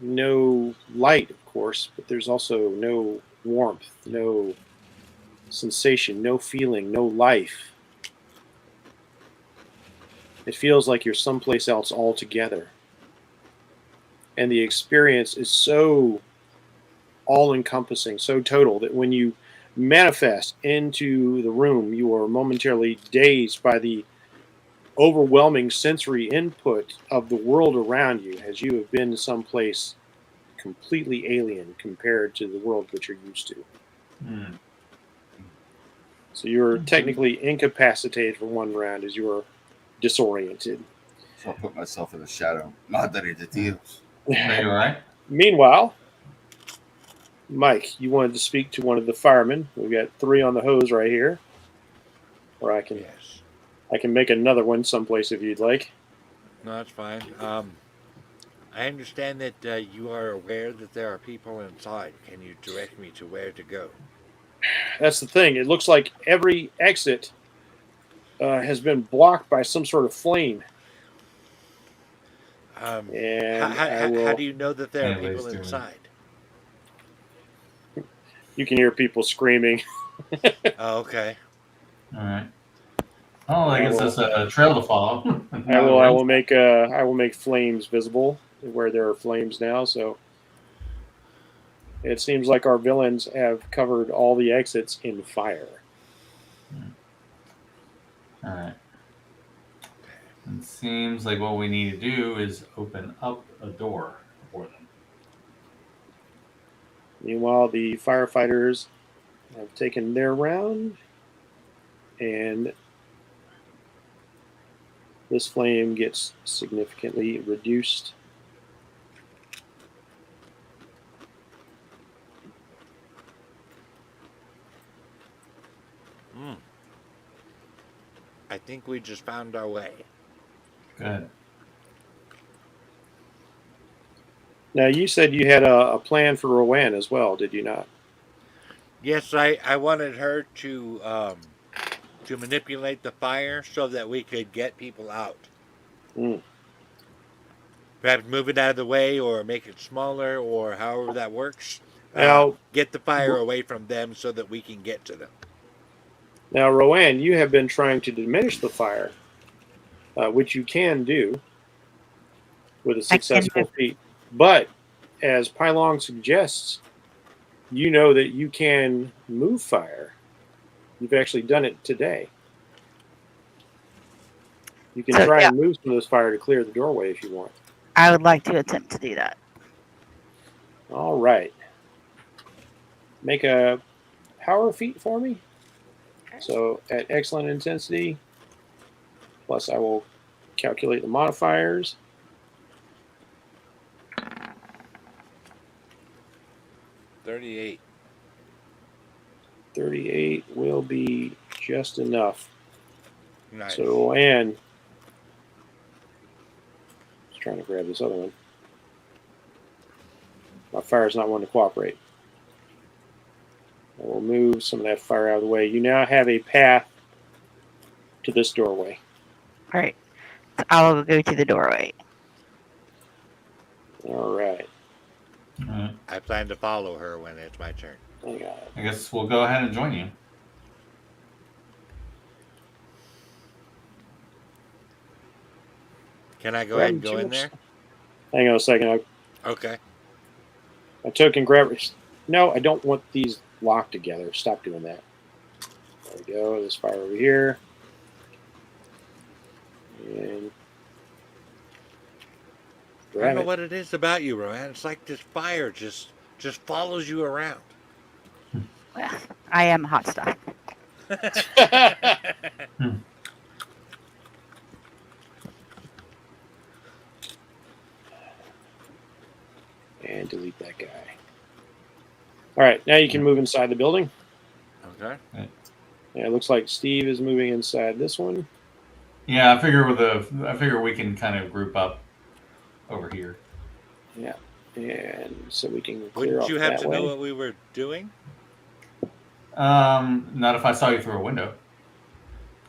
no light, of course, but there's also no warmth, no sensation, no feeling, no life. It feels like you're someplace else altogether. And the experience is so all-encompassing, so total, that when you manifest into the room, you are momentarily dazed by the overwhelming sensory input of the world around you, as you have been someplace completely alien compared to the world that you're used to. Hmm. So you're technically incapacitated for one round as you are disoriented. So I'll put myself in the shadow. Madre de Dios. Are you all right? Meanwhile, Mike, you wanted to speak to one of the firemen. We've got 3 on the hose right here. Or I Yes. can make another one someplace if you'd like. No, that's fine. I understand that you are aware that there are people inside. Can you direct me to where to go? That's the thing. It looks like every exit has been blocked by some sort of flame. How, And I how will. do you know that there are Anyways, people do it. inside? You can hear people screaming. Oh, okay. All right. Oh, I guess that's a trail to follow. I will make flames visible where there are flames now. So it seems like our villains have covered all the exits in fire. All right. It seems like what we need to do is open up a door for them. Meanwhile, the firefighters have taken their round, and this flame gets significantly reduced. Hmm. I think we just found our way. Good. Now, you said you had a plan for Rowan as well, did you not? Yes, I wanted her to manipulate the fire so that we could get people out. Mm. Perhaps move it out of the way or make it smaller or however that works. Now, Get the fire away from them so that we can get to them. now, Rowan, you have been trying to diminish the fire, which you can do with a I can successful feat. But as Pylong suggests, you know that you can move fire. You've actually done it today. You can So, try yeah. and move some of this fire to clear the doorway if you want. I would like to attempt to do that. All right. Make a power feat for me. So at excellent intensity, plus I will calculate the modifiers. 38. 38 will be just enough. Nice. So, and just trying to grab this other one. My fire's not wanting to cooperate. I will move some of that fire out of the way. You now have a path to this doorway. All right. So I'll go to the doorway. All right. All right. I plan to follow her when it's my turn. Hang on. I guess we'll go ahead and join you. Can I go ahead and go in there? Hang on a second. Okay. I took and grabbed. No, I don't want these locked together. Stop doing that. There we go. This fire over here. And I don't grab know it. what it is about you, Rowan. It's like this fire just follows you around. Well, I am hot stuff. And delete that guy. All right, now you can move inside the building. Okay. Yeah, it looks like Steve is moving inside this one. Yeah, I figure we can kind of group up over here. Yeah, and so we can clear Wouldn't off you have that to way. know what we were doing? Not if I saw you through a window.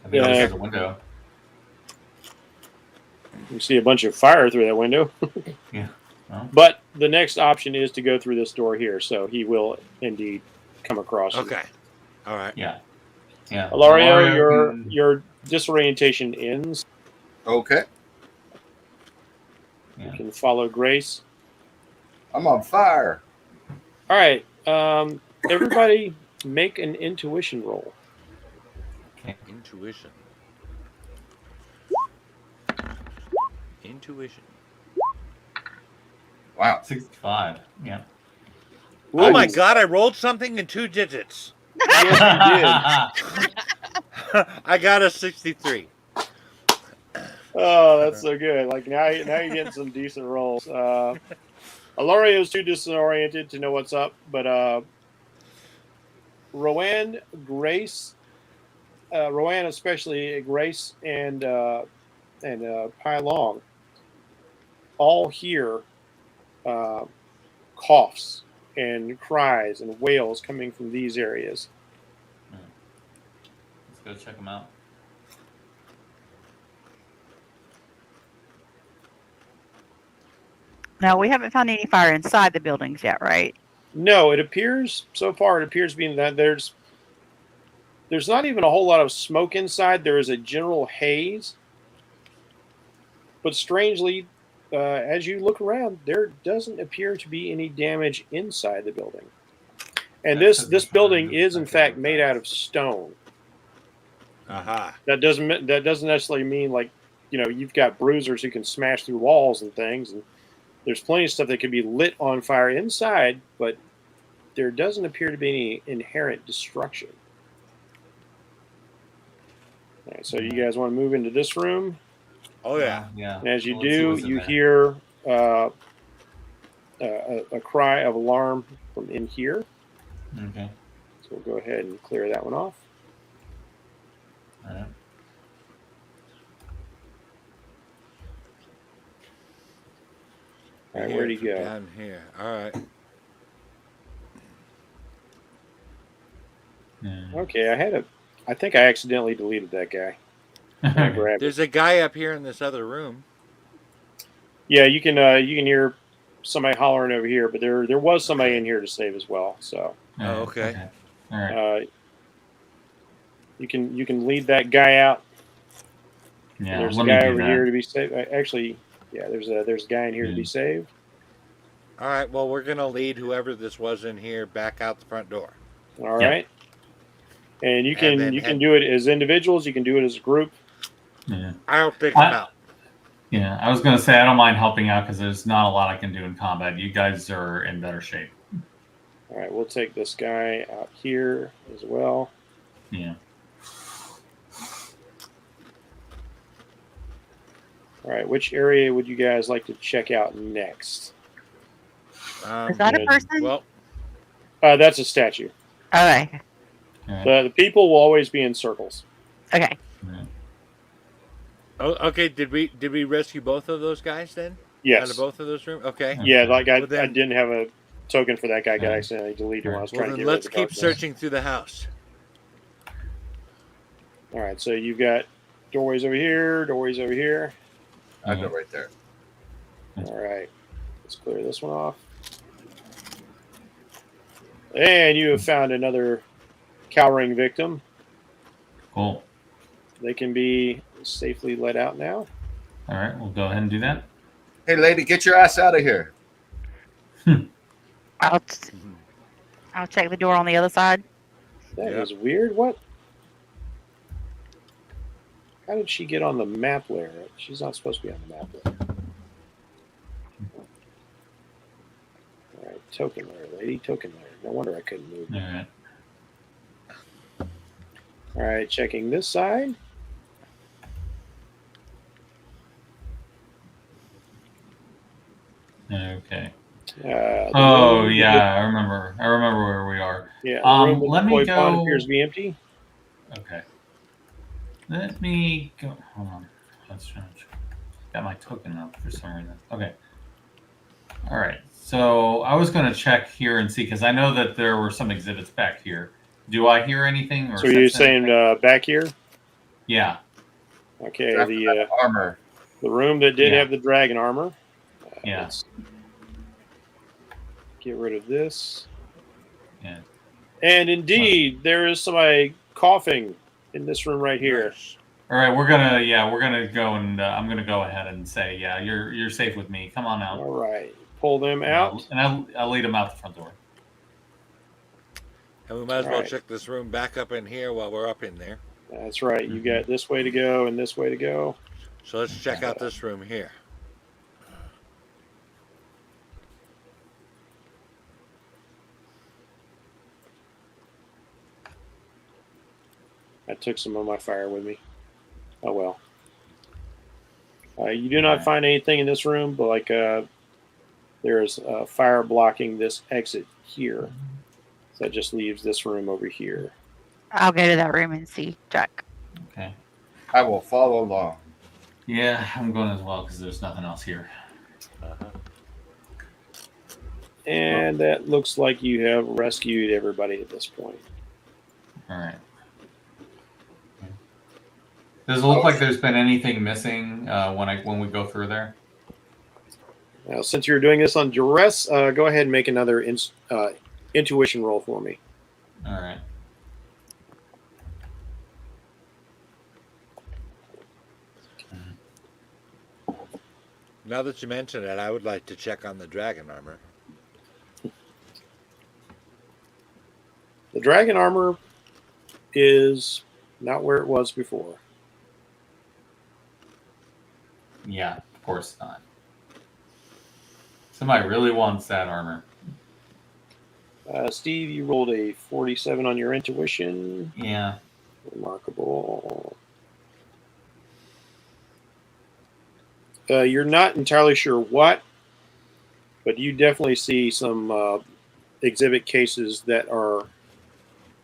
I think Yeah. this is a window. You see a bunch of fire through that window. Yeah. Well, But the next option is to go through this door here, so he will indeed come across. you. Okay. All right. yeah. Yeah. Ilario, can- your disorientation ends. Okay. You Yeah. can follow Grace. I'm on fire. All right, everybody, make an intuition roll. Intuition. Intuition. Wow. 65. Yeah. Oh my Ooh. God! I rolled something in 2 digits. Yes, I got a 63. Oh, that's so good. Like now you're getting some decent rolls. Ilario's too disoriented to know what's up, but Rowan, Grace, Rowan especially, Grace and Pai Long all hear coughs and cries and wails coming from these areas. Let's go check them out. No, we haven't found any fire inside the buildings yet, right? No, it appears so far. It appears being that there's not even a whole lot of smoke inside. There is a general haze, but strangely, as you look around, there doesn't appear to be any damage inside the building. And That's this a building sign is in of fact okay. made out of stone. Aha. That doesn't necessarily mean like you've got bruisers who can smash through walls and things, and there's plenty of stuff that can be lit on fire inside, but there doesn't appear to be any inherent destruction. All right, so you guys want to move into this room? Oh yeah. Yeah. And as you Well, let's see do, what's in you there. hear a cry of alarm from in here. Okay. So we'll go ahead and clear that one off. All right. All right, Here, where'd he from go? Down here. All right. Yeah. Okay, I think I accidentally deleted that guy. I grabbed it. There's a guy up here in this other room. Yeah, you can hear somebody hollering over here, but there was somebody in here to save as well. So All right, okay. All right. you can lead that guy out. Yeah. There's a let me guy do over that. here to be saved. Actually, yeah, there's a guy in here to be saved. All right. Well, we're gonna lead whoever this was in here back out the front door. All Yeah. right. And you And can then you can head- do it as individuals. You can do it as a group. Yeah. I'll pick him out. Yeah. I was gonna say I don't mind helping out because there's not a lot I can do in combat. You guys are in better shape. All right, we'll take this guy out here as well. Yeah. All right, which area would you guys like to check out next? Is that a good. person? Well, That's a statue. Okay. All right. The people will always be in circles. Okay. oh, okay. Did we rescue both of those guys then? Out of Yes. both of those rooms? Okay. Yeah, like I Well, then- didn't have token for that guy got Yeah. accidentally deleted when I was Well, trying to then get rid let's of the keep darkness. searching through the house. All right, so you've got doorways over here, doorways over here. I go right there. All right, let's clear this one off. And you have found another cowering victim. Cool. They can be safely let out now. All right, we'll go ahead and do that. Hey, lady, get your ass out of here. I'll check the door on the other side. That Yeah. is weird. What? How did she get on the map layer? She's not supposed to be on the map layer. All right, token layer, lady, token layer. No wonder I couldn't move. All right. All right, checking this side. Okay. The Oh room- yeah, I remember. I remember where we are. Yeah. The Um, room with let the me koi pond go- appears to be empty. Okay. Let me go. Hold on. Let's change. Got my token up for some reason. Okay. All right. So I was going to check here and see because I know that there were some exhibits back here. Do I hear anything? Or So you're sense saying anything? back here? Yeah. Okay. After that armor. The room that did Yeah. have the dragon armor. Yeah. Let's get rid of this. Yeah. And indeed, there is somebody coughing in this room right here. Nice. All right. We're gonna go and I'm gonna go ahead and say, yeah, you're safe with me. Come on out. All right. Pull them out. And I'll lead them out the front door. And we might as well Alright. check this room back up in here while we're up in there. That's right. You got this way to go and this way to go. So let's check out this room here. I took some of my fire with me. Oh well. You do not find anything in this room, but there is fire blocking this exit here. So that just leaves this room over here. I'll go to that room and see. Check. Okay. I will follow along. Yeah, I'm going as well because there's nothing else here. Uh-huh. And that looks like you have rescued everybody at this point. All right. Does it look like there's been anything missing when we go through there? Now, since you're doing this on duress, go ahead and make another intuition roll for me. All right. Now that you mention it, I would like to check on the dragon armor. The dragon armor is not where it was before. Yeah, of course not. Somebody really wants that armor. Steve, you rolled a 47 on your intuition. Yeah. Remarkable. You're not entirely sure what, but you definitely see some exhibit cases that are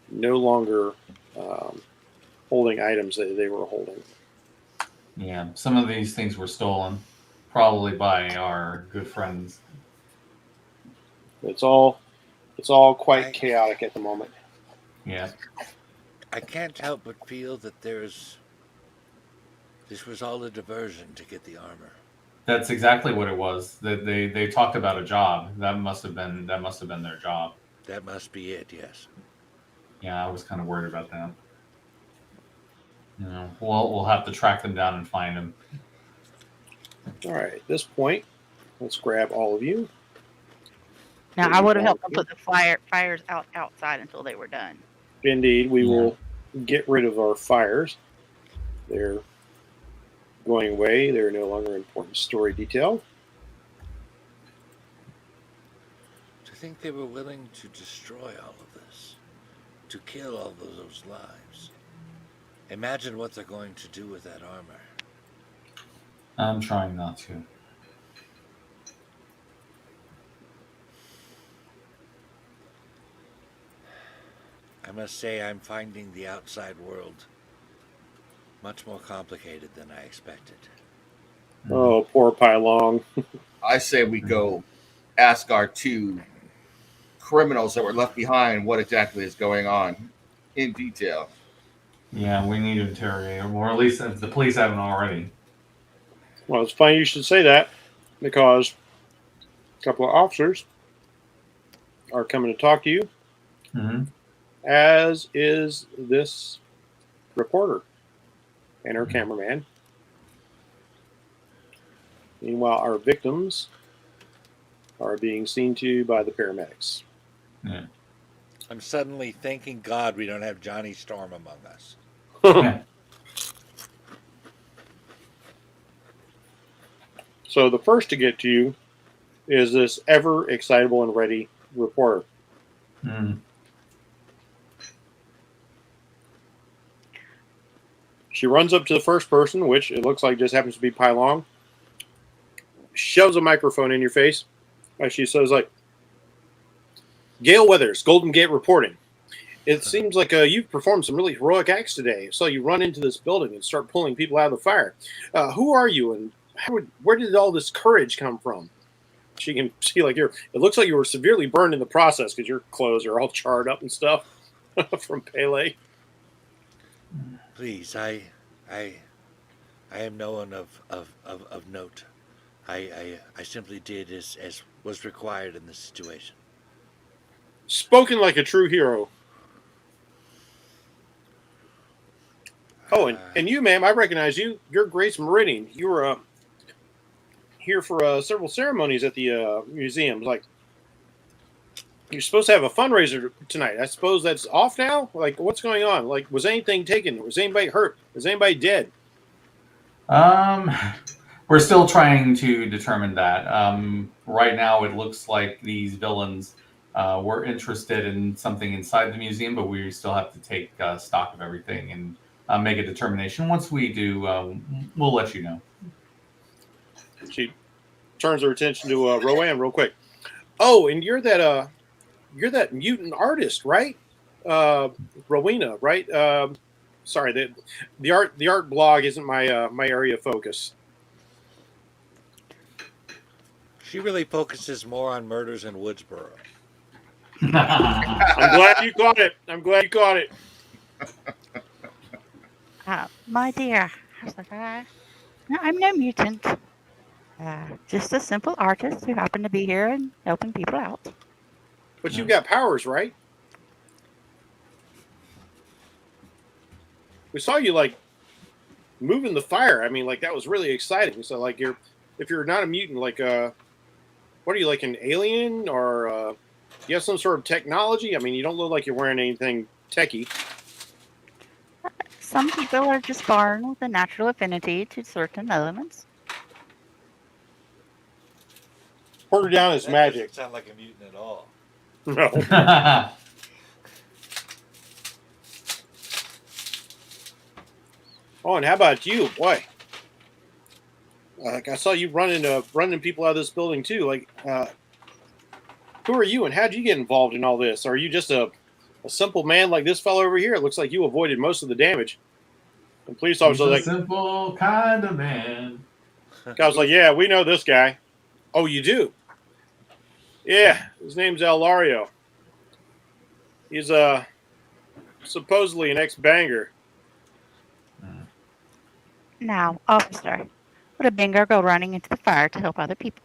no longer holding items that they were holding. Yeah. Some of these things were stolen, probably by our good friends. It's all quite chaotic at the moment. Yeah. I can't help but feel that this was all a diversion to get the armor. That's exactly what it was. That they talked about a job. That must have been their job. That must be it, yes. Yeah, I was kind of worried about that. You know, we'll have to track them down and find them. All right, at this point, let's grab all of you. Now, I would have helped them put the fires outside until they were done. Indeed, we will get rid of our fires. They're going away. They're no longer important story detail. To think they were willing to destroy all of this, to kill all of those lives. Imagine what they're going to do with that armor. I'm trying not to. I must say I'm finding the outside world much more complicated than I expected. Oh, poor Pylong. I say we go ask our two criminals that were left behind what exactly is going on in detail. Yeah, we need to interrogate him, or at least if the police haven't already. Well, it's funny you should say that because a couple of officers are coming to talk to you, Mm-hmm. as is this reporter and her cameraman. Meanwhile, our victims are being seen to by the paramedics. Yeah. I'm suddenly thanking God we don't have Johnny Storm among us. Yeah. So the first to get to you is this ever excitable and ready reporter. Mm. She runs up to the first person, which it looks like just happens to be Pai Long, shoves a microphone in your face, as she says, like, Gail Weathers, Golden Gate reporting. It seems like you've performed some really heroic acts today. So you run into this building and start pulling people out of the fire. Who are you, and where did all this courage come from? She can see, like, it looks like you were severely burned in the process because your clothes are all charred up and stuff from Pele. Please, I am no one of note. I simply did as was required in this situation. Spoken like a true hero. Oh, and you, ma'am, I recognize you. You're Grace Meridian. You were here for several ceremonies at the museum. Like, you're supposed to have a fundraiser tonight. I suppose that's off now? Like, what's going on? Like, was anything taken? Was anybody hurt? Was anybody dead? We're still trying to determine that. Right now, it looks like these villains were interested in something inside the museum, but we still have to take stock of everything and make a determination. Once we do, we'll let you know. She turns her attention to Rowan real quick. Oh, and you're that mutant artist, right? Rowena, right? Sorry, the art blog isn't my my area of focus. She really focuses more on murders in Woodsboro. I'm glad you caught it. I'm glad you caught it. My dear, I was like, no, I'm no mutant. Just a simple artist who happened to be here and helping people out. But you've got powers, right? We saw you like moving the fire. I mean, like that was really exciting. So, like, if you're not a mutant, like, what are you, like an alien, or you have some sort of technology? I mean, you don't look like you're wearing anything techie. Some people are just born with a natural affinity to certain elements. Put her down as magic. Doesn't sound like a mutant at all. No. Oh, and how about you, boy? Like, I saw you running people out of this building too. Like, who are you, and how did you get involved in all this? Are you just a simple man like this fellow over here? It looks like you avoided most of the damage. And police officer He's a like, simple kind of man. I was like, yeah, we know this guy. Oh, you do? Yeah, his name's Alario. He's supposedly an ex-banger. Now, officer, would a banger go running into the fire to help other people?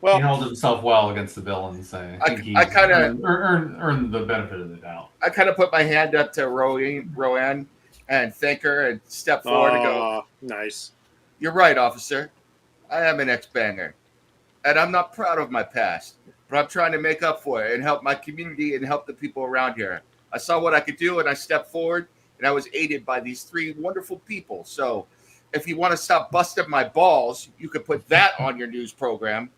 Well, He held himself well against the villains. I think he's I kinda- earned the benefit of the doubt. I kind of put my hand up to Rowan and thank her and step forward and go, nice. "You're right, officer. I am an ex-banger. And I'm not proud of my past, but I'm trying to make up for it and help my community and help the people around here. I saw what I could do and I stepped forward, and I was aided by these three wonderful people. So if you want to stop busting my balls, you could put that on your news program.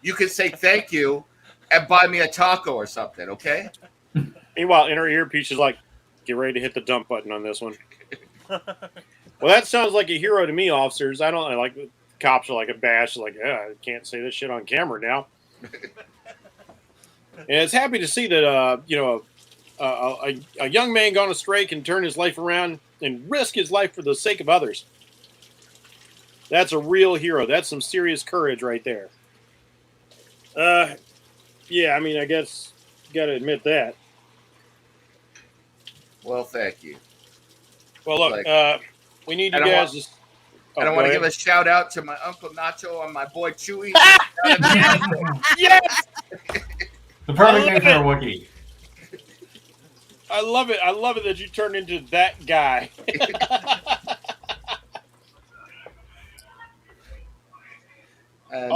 You could say thank you and buy me a taco or something, okay?" Meanwhile, in her earpiece, she's like, get ready to hit the dump button on this one. Well, that sounds like a hero to me, officers. I don't like the cops are like a bash, like, I can't say this shit on camera now. And it's happy to see that, a young man gone astray can turn his life around and risk his life for the sake of others. That's a real hero. That's some serious courage right there. Yeah, I mean, I guess you got to admit that. Well, thank you. Well, look, Like, we need you I don't guys want- to. I don't go want to ahead. give a shout out to my Uncle Nacho and my boy Chewy. Yes, The perfect name for a Wookiee. I love it. I love it that you turned into that guy. And,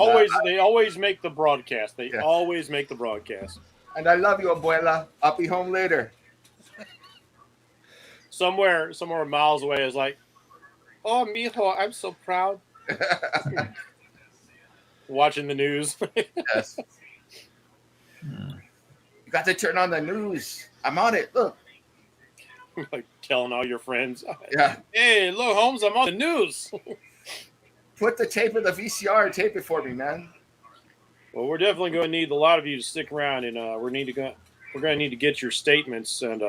They always make the broadcast. They Yeah. always make the broadcast. and I love you, abuela. I'll be home later. Somewhere miles away is like, oh, mijo, I'm so proud. Watching the news. Yes. You got to turn on the news. I'm on it. Look. Like telling all your friends, Yeah. hey, look, Holmes, I'm on the news. Put the tape of the VCR and tape it for me, man. Well, we're definitely going to need a lot of you to stick around, and we're going to need to get your statements. And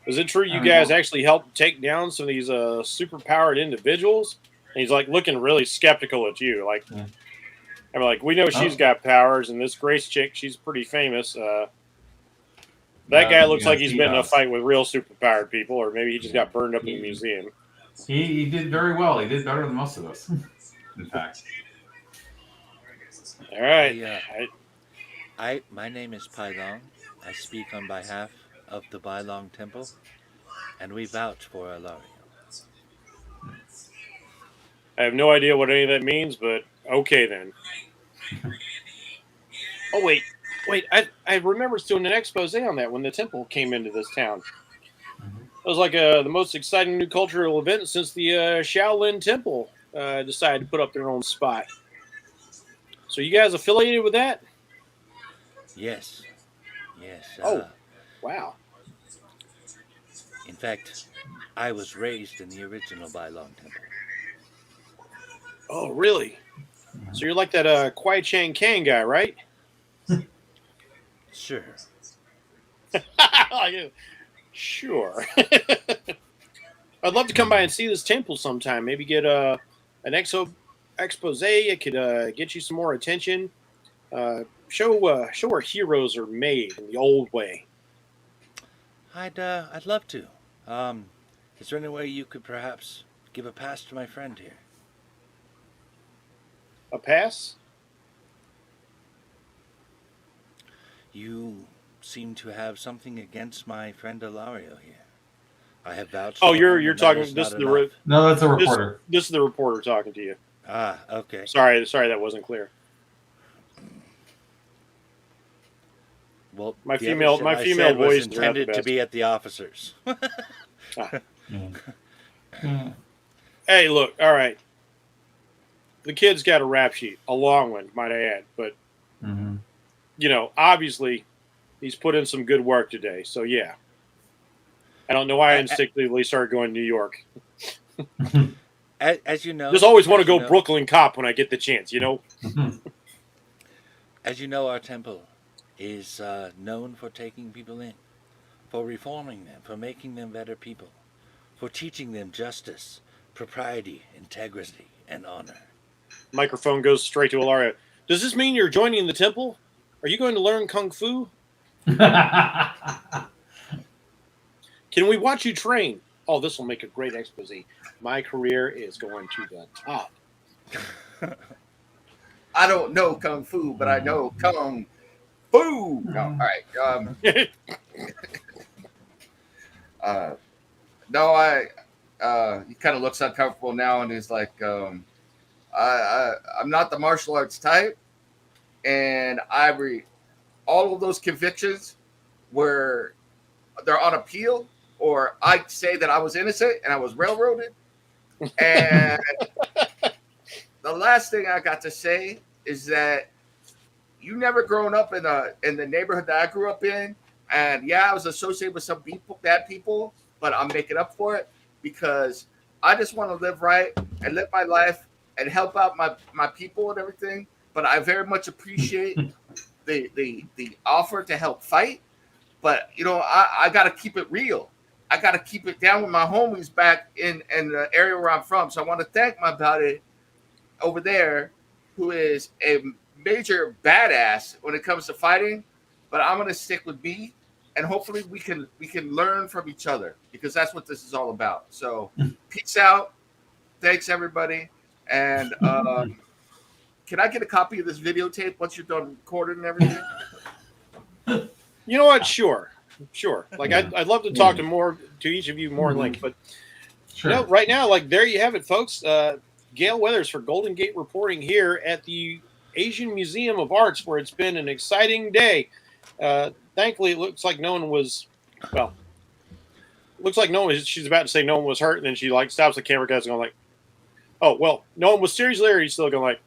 is it true you guys actually helped take down some of these superpowered individuals? And he's like looking really skeptical at you, like, I'm like, we know she's got powers, and this Grace chick, she's pretty famous. That guy looks like he's been in a fight with real superpowered people, or maybe he just got burned up in a museum. He did very well. He did better than most of us, in fact. All right. Yeah. My name is Pai Long. I speak on behalf of the Bai Long Temple, and we vouch for Alario. I have no idea what any of that means, but okay then. Oh, wait. I remember doing an expose on that when the temple came into this town. It was like the most exciting new cultural event since the Shaolin Temple decided to put up their own spot. So you guys affiliated with that? Yes. Wow. In fact, I was raised in the original Bai Long Temple. Oh, really? So you're like that Kwai Chang Kang guy, right? Sure. Sure. I'd love to come by and see this temple sometime. Maybe get an expose. It could get you some more attention. Show where heroes are made in the old way. I'd love to. Is there any way you could perhaps give a pass to my friend here? A pass? You seem to have something against my friend Alario here. I have vouched. Oh, for him, you're and that talking. is This is not the enough. No, that's a reporter. This is the reporter talking to you. Ah, okay. Sorry, that wasn't clear. Well, My the female- other shit my I female said was voices are not the intended to best. be at the officers. Hey, look. All right. The kid's got a rap sheet, a long one, might I add. But obviously, he's put in some good work today. So yeah, I don't know why I instinctively started going to New York. As you know, Just always want to as you go know- Brooklyn cop when I get the chance. As you know, our temple is known for taking people in, for reforming them, for making them better people, for teaching them justice, propriety, integrity, and honor. Microphone goes straight to Alaria. Does this mean you're joining the temple? Are you going to learn kung fu? Can we watch you train? Oh, this will make a great expose. My career is going to the top. I don't know Kung Fu, but I know Kung Fu. No, all right. He kind of looks uncomfortable now and is like, I'm not the martial arts type. And all of those convictions where they're on appeal, or I say that I was innocent and I was railroaded. And the last thing I got to say is that you never grown up in the neighborhood that I grew up in. And yeah, I was associated with some bad people, but I'm making up for it because I just want to live right and live my life and help out my people and everything. But I very much appreciate the offer to help fight. But I got to keep it real. I got to keep it down with my homies back in the area where I'm from. So I want to thank my buddy over there, who is a major badass when it comes to fighting. But I'm gonna stick with me, and hopefully we can learn from each other, because that's what this is all about. So peace out. Thanks everybody. And can I get a copy of this videotape once you're done recording and everything? You know what? Sure. Like I'd love to talk to each of you more in length, but Sure. you know, right now, like there you have it, folks. Gail Weathers for Golden Gate reporting here at the Asian Museum of Arts, where it's been an exciting day. Thankfully, it looks like no one was, she's about to say no one was hurt, and then she like stops the camera guys and going like, oh, well, no one was seriously hurt. He's still going like,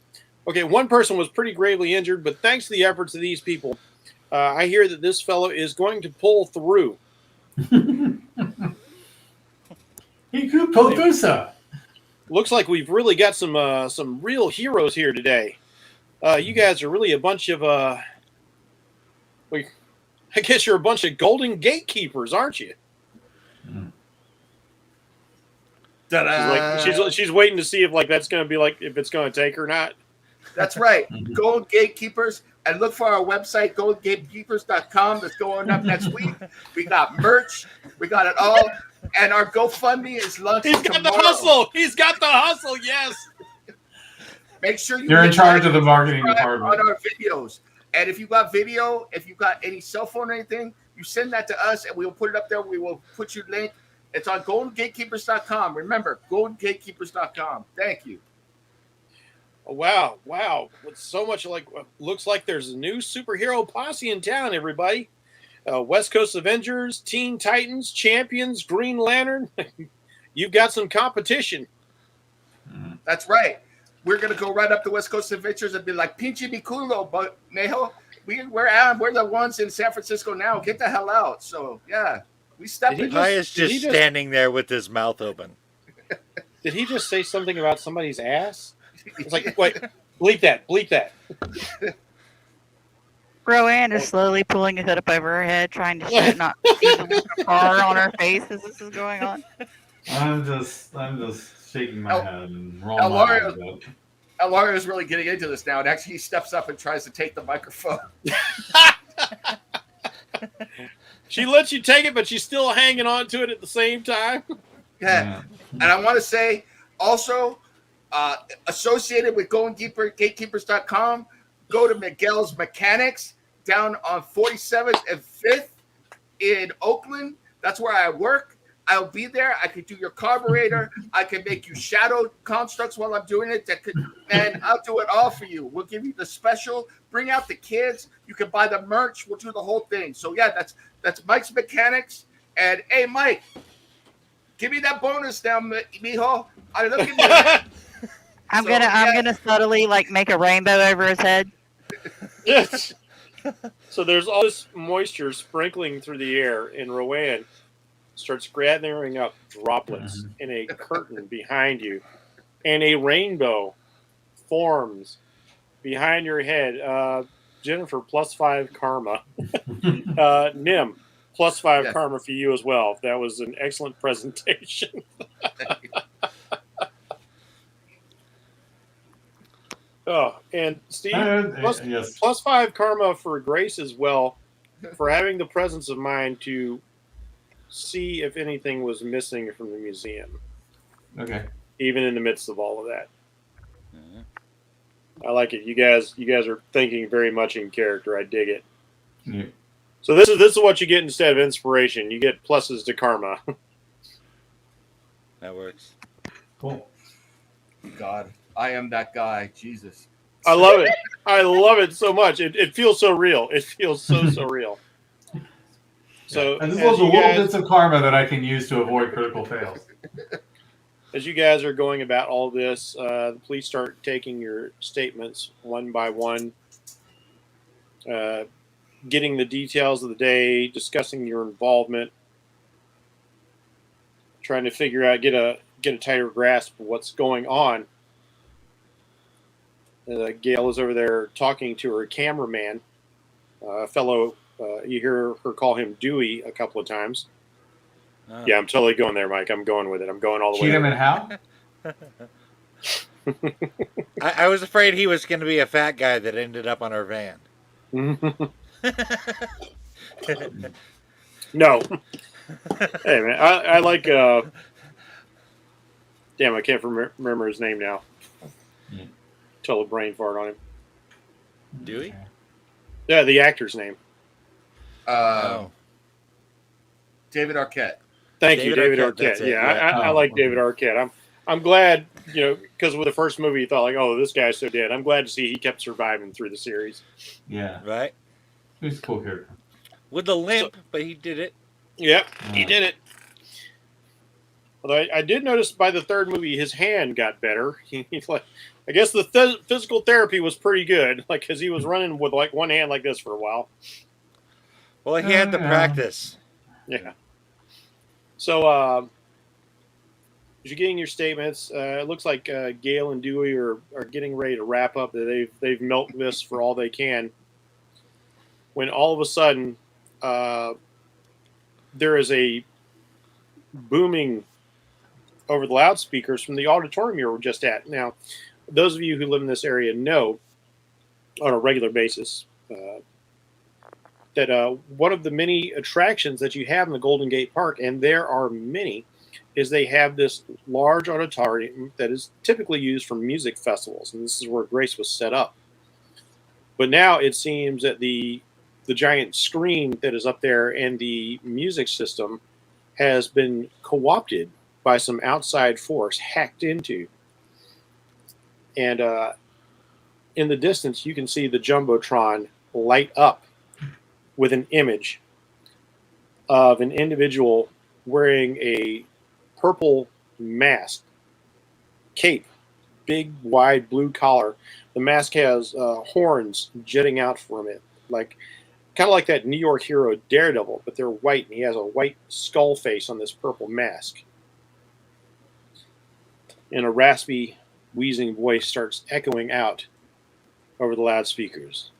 okay, one person was pretty gravely injured, but thanks to the efforts of these people, I hear that this fellow is going to pull through. He could pull through, sir. Looks like we've really got some real heroes here today. You guys are really a bunch of I guess you're a bunch of Golden Gatekeepers, aren't you? She's waiting to see if like that's going to be like if it's going to take her or not. That's right. Gold Gatekeepers. And look for our website, goldgatekeepers.com. That's going up next week. We got merch. We got it all. And our GoFundMe is launching He's got tomorrow. the hustle. He's got the hustle. Yes. Make sure You're in charge of the marketing subscribe department. on our videos. And if you got video, if you got any cell phone or anything, you send that to us and we will put it up there. We will put your link. It's on goldengatekeepers.com. Remember, goldengatekeepers.com. Thank you. Oh, wow. It's so much like looks like there's a new superhero posse in town, everybody. West Coast Avengers, Teen Titans, Champions, Green Lantern. You've got some competition. That's right. We're going to go right up to West Coast Adventures and be like, Pinche mi culo, but Nejo, we're the ones in San Francisco now. Get the hell out. So, yeah, we stepped in. Pi is did he just just- standing there with his mouth open. Did he just say something about somebody's ass? It's like, wait, bleep that. Roanne is slowly pulling a hood up over her head, trying to show not see the look of horror on her face as this is going on. I'm just shaking my El- head and rolling my eyes Elario- up. Elario is really getting into this now. And actually, he steps up and tries to take the microphone. She lets you take it, but she's still hanging on to it at the same time. Yeah. And I want to say also, associated with GoldenGatekeepers.com, go to Miguel's Mechanics down on 47th and 5th in Oakland. That's where I work. I'll be there. I could do your carburetor. I can make you shadow constructs while I'm doing it. And I'll do it all for you. We'll give you the special. Bring out the kids. You can buy the merch. We'll do the whole thing. So yeah, that's Mike's Mechanics. And hey, Mike, give me that bonus now, mijo. I look at you. I'm So, gonna subtly like make a rainbow over his head. Yes. So there's all this moisture sprinkling through the air, and Rowan starts gathering up droplets in a curtain behind you, and a rainbow forms behind your head. Jennifer, +5 karma. Nim, +5 Yes. karma for you as well. That was an excellent presentation. Oh, and Steve, plus, Yes. +5 karma for Grace as well, for having the presence of mind to see if anything was missing from the museum, Okay. even in the midst of all of that. I like it. You guys are thinking very much in character. I dig it. Yeah. So this is what you get instead of inspiration. You get pluses to karma. That works. Cool. God, I am that guy. Jesus. I love it. I love it so much. It feels so real. It feels so real. So And this as was the you little guys- bits of karma that I can use to avoid critical fails. As you guys are going about all this, please start taking your statements one by one, getting the details of the day, discussing your involvement, trying to figure out, get a tighter grasp of what's going on. Gail is over there talking to her cameraman, a fellow. You hear her call him Dewey a couple of times. Oh. Yeah, I'm totally going there, Mike. I'm going with it. I'm going all the Cheat him way. and how? I was afraid he was going to be a fat guy that ended up on our van. No. Hey, man, I like. Damn, I can't remember his name now. Yeah. Total brain fart on him. Dewey? Yeah, the actor's name. Oh. David Arquette. Thank you, David David Arquette, Arquette. that's it, Yeah, yeah. I Oh, like okay. David Arquette. I'm glad, because with the first movie you thought like, oh, this guy's so dead. I'm glad to see he kept surviving through the series. Yeah, Right? he's a cool character. With the limp, but he did it. Yep, he did it. Although I did notice by the third movie his hand got better. He's like, I guess the physical therapy was pretty good, like because he was running with like one hand like this for a while. Well, he had to Yeah. practice. Yeah. So, as you're getting your statements, it looks like Gail and Dewey are getting ready to wrap up. That they've milked this for all they can. When all of a sudden, there is a booming over the loudspeakers from the auditorium you were just at. Now, those of you who live in this area know on a regular basis that one of the many attractions that you have in the Golden Gate Park, and there are many, is they have this large auditorium that is typically used for music festivals, and this is where Grace was set up. But now it seems that the giant screen that is up there and the music system has been co-opted by some outside force, hacked into. And in the distance, you can see the Jumbotron light up with an image of an individual wearing a purple mask, cape, big, wide blue collar. The mask has horns jutting out from it, like kind of like that New York hero Daredevil, but they're white, and he has a white skull face on this purple mask. And a raspy, wheezing voice starts echoing out over the loudspeakers.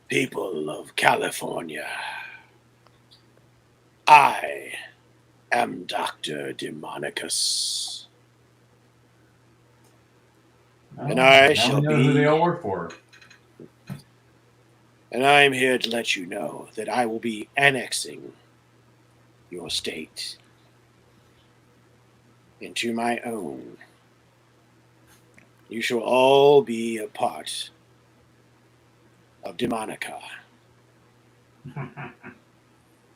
People of California, I am Dr. Demonicus. And I now shall we know who be- they all work for. And I am here to let you know that I will be annexing your state into my own. You shall all be a part of Demonica.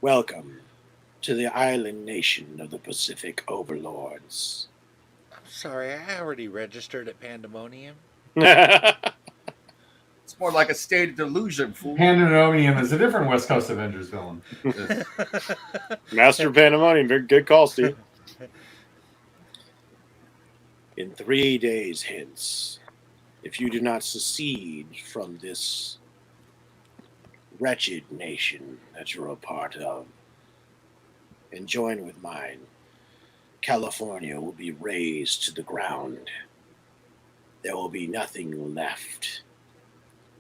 Welcome to the island nation of the Pacific Overlords. I'm sorry, I already registered at Pandemonium. It's more like a state of delusion, fool. Pandemonium is a different West Coast Avengers villain. Master of Pandemonium, very good call, Steve. In 3 days hence, if you do not secede from this wretched nation that you're a part of and join with mine, California will be razed to the ground. There will be nothing left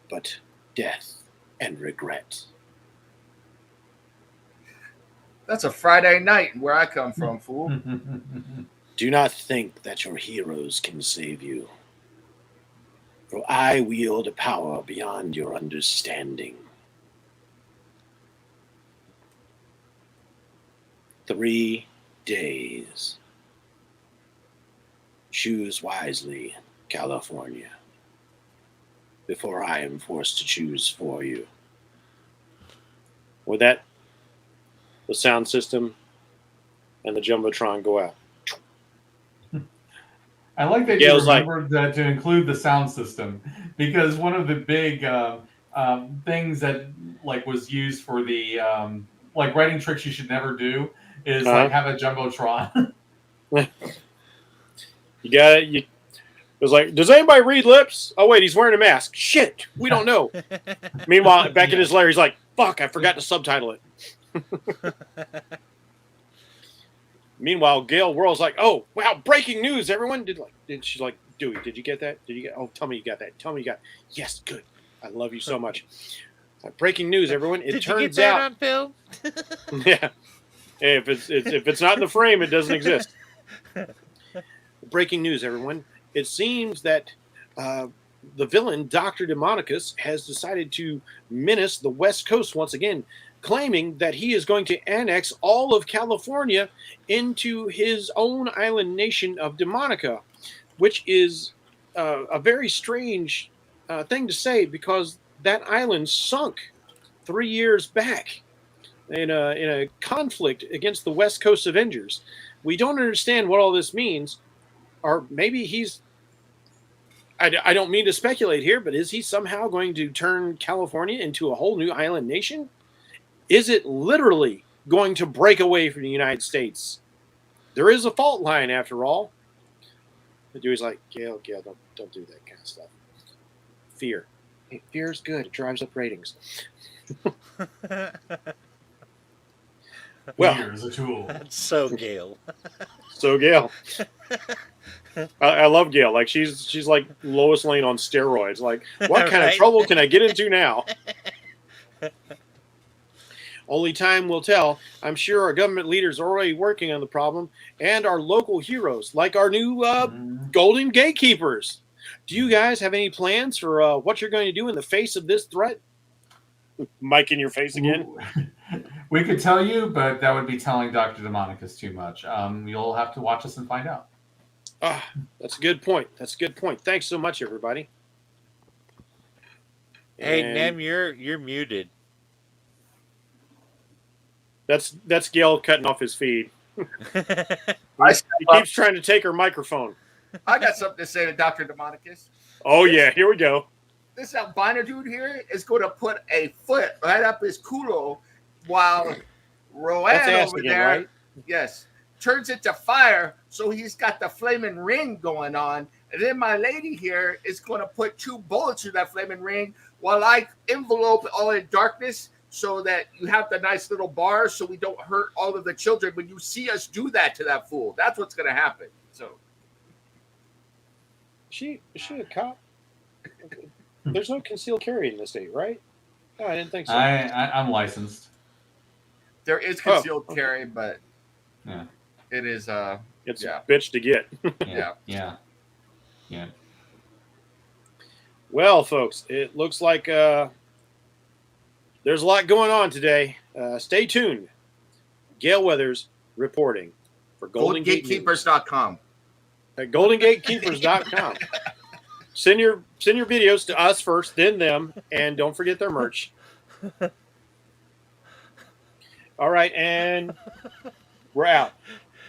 but death and regret. That's a Friday night where I come from, fool. Do not think that your heroes can save you, for I wield a power beyond your understanding. 3 days. Choose wisely, California, before I am forced to choose for you. With that, the sound system and the Jumbotron go out. I like that Yeah, it you was like- remembered to include the sound system, because one of the big things that like was used for the like writing tricks you should never do is like have a Jumbotron. You got it. It was like, does anybody read lips? Oh wait, he's wearing a mask. Shit, we don't know. Meanwhile, back in his lair, he's like, fuck, I forgot to subtitle it. Meanwhile, Gail World's like, oh wow, breaking news, everyone. Did she's like, Dewey, did you get that? Did you get? Oh, tell me you got that. Tell me you got. Yes, good. I love you so much. Breaking news, everyone! It Did you get turns that out, on film? yeah. If it's not in the frame, it doesn't exist. Breaking news, everyone! It seems that the villain, Dr. Demonicus, has decided to menace the West Coast once again, claiming that he is going to annex all of California into his own island nation of Demonica, which is a very strange thing to say because that island sunk 3 years back in a conflict against the West Coast Avengers. We don't understand what all this means, or maybe he's. I don't mean to speculate here, but is he somehow going to turn California into a whole new island nation? Is it literally going to break away from the United States? There is a fault line, after all. The Dewey's like, Gail, don't do that kind of stuff. Fear. Hey, fear is good. It drives up ratings. Well, Fear is a tool. That's so Gail. so Gail. I love Gail. Like she's like Lois Lane on steroids. Like, what kind of Right? trouble can I get into now? Only time will tell. I'm sure our government leaders are already working on the problem, and our local heroes, like our new Golden Gatekeepers. Do you guys have any plans for what you're going to do in the face of this threat? Mike in your face again. We could tell you, but that would be telling Dr. Demonicus too much. You'll have to watch us and find out. Ah, that's a good point. That's a good point. Thanks so much, everybody. Hey, And Nem, you're muted. that's Gail cutting off his feed. I He keeps trying to take her microphone. got something to say to Dr. Demonicus. Oh yeah, here we go. This albino dude here is going to put a foot right up his culo while Rowan That's ass over again, there, right? yes, turns it to fire. So he's got the flaming ring going on. And then my lady here is going to put 2 bullets through that flaming ring while I envelope all in darkness so that you have the nice little bars so we don't hurt all of the children when you see us do that to that fool. That's what's going to happen. So Is she a cop? There's no concealed carry in this state, right? No, I didn't think so. I'm licensed. there is Oh, concealed okay. carry, but Yeah. it is It's yeah. a bitch to get. Yeah. Well, folks, it looks like there's a lot going on today. Stay tuned. Gail Weathers reporting for Golden Gate News GoldenGateKeepers.com. at GoldenGateKeepers.com. Send your videos to us first, then them, and don't forget their merch. All right, and we're out.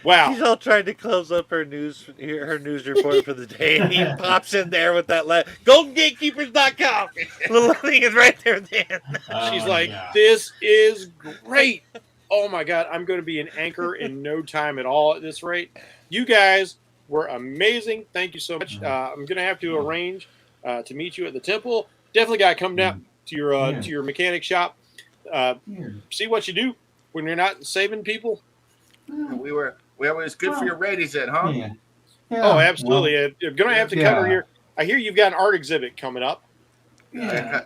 Wow. She's all trying to close up her news report for the day, and he pops in there with that GoldenGatekeepers.com. Little thing is right there then. She's like, this is great. Oh my God, I'm going to be an anchor in no time at all at this rate. You guys were amazing. Thank you so much. I'm going to have to arrange to meet you at the temple. Definitely got to come down to your mechanic shop. See what you do when you're not saving people. It was good for your ratings then, huh? Yeah. Oh, absolutely. You're going to have to cover Yeah. your. I hear you've got an art exhibit coming up. Yeah.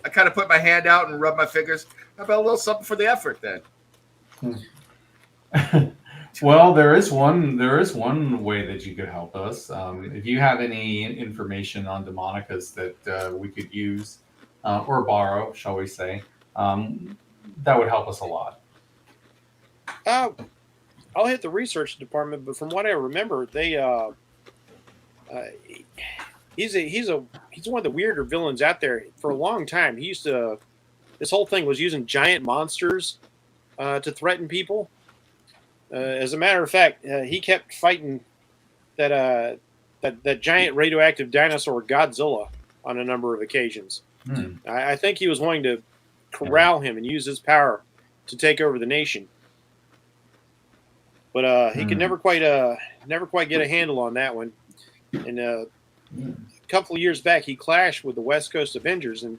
I kind of put my hand out and rub my fingers. How about a little something for the effort then? Well, there is one way that you could help us. If you have any information on Demonicus that we could use or borrow, shall we say, that would help us a lot. I'll hit the research department, but from what I remember, they he's one of the weirder villains out there. For a long time, he used to. This whole thing was using giant monsters to threaten people. As a matter of fact, he kept fighting that giant radioactive dinosaur Godzilla on a number of occasions. I think he was wanting to corral him and use his power to take over the nation. But he could never quite get a handle on that one. And a couple of years back, he clashed with the West Coast Avengers, and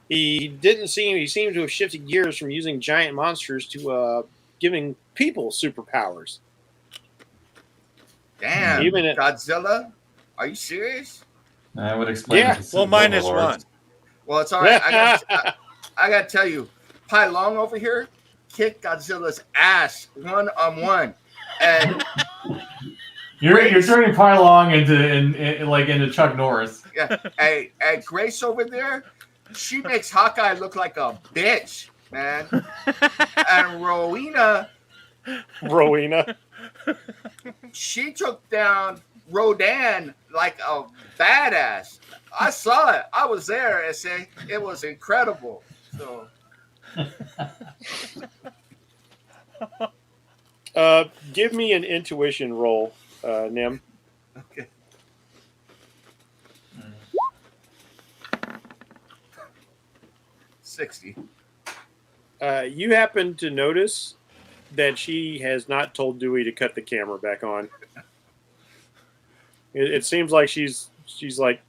he seemed to have shifted gears from using giant monsters to giving people superpowers. Damn, Even Godzilla? Are you serious? I would explain. Yeah. it to Well, some minus overlords. one. Well, it's all right. I gotta tell you, Pai Long over here kicked Godzilla's ass 1-on-1, and You're turning Pylong into Chuck Norris. yeah, and Grace over there, she makes Hawkeye look like a bitch, man. And Rowena, she took down Rodan like a badass. I saw it. I was there and say it was incredible. So give me an intuition roll, Nim. okay. 60. You happen to notice that she has not told Dewey to cut the camera back on. It seems like she's like,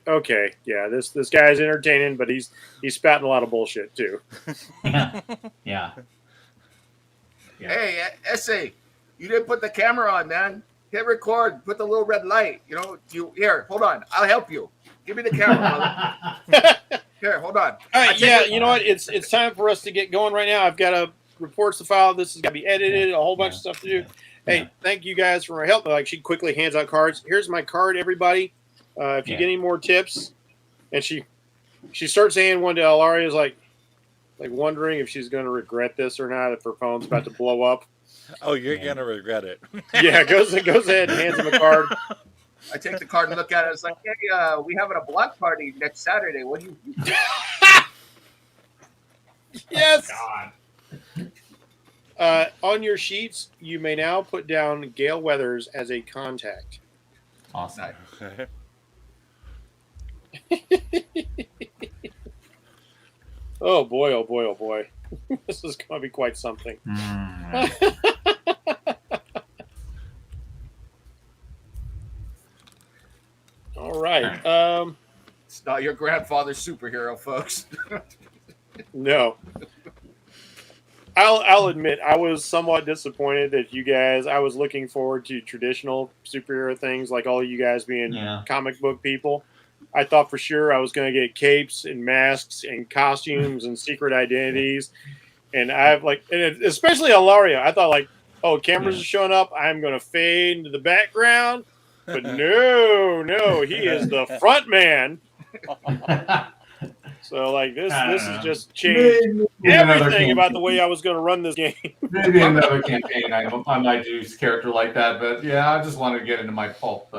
okay, yeah, this guy's entertaining, but he's spouting a lot of bullshit too. Yeah. Hey, SA, you didn't put the camera on, man. Hit record. Put the little red light. Here, hold on. I'll help you. Give me the camera, brother. Here, hold on. All right, yeah, you know what? It's time for us to get going right now. I've got reports to file. This has got to be edited. A whole bunch of stuff to do. Hey, thank you guys for your help. Like, she quickly hands out cards. Here's my card, everybody. If you get any more tips, and she starts saying one to Alaria's like wondering if she's going to regret this or not, if her phone's about to blow up. Oh, you're gonna regret it. Yeah, goes ahead and hands him a card. I take the card and look at it. It's like, hey, we having a block party next Saturday. What do you? Yes. God. On your sheets, you may now put down Gail Weathers as a contact. Awesome. Nice. Oh boy! Oh boy! Oh boy! This is going to be quite something. All right. It's not your grandfather's superhero, folks. No. I'll admit I was somewhat disappointed that you guys. I was looking forward to traditional superhero things, like all of you guys being comic book people. I thought for sure I was going to get capes and masks and costumes and secret identities, and especially Alaria. I thought cameras are showing up. I'm going to fade into the background, but no, he is the front man. So this has just changed everything about the way I was going to run this game. Maybe another campaign I might do a character like that, but yeah, I just wanted to get into my pulp.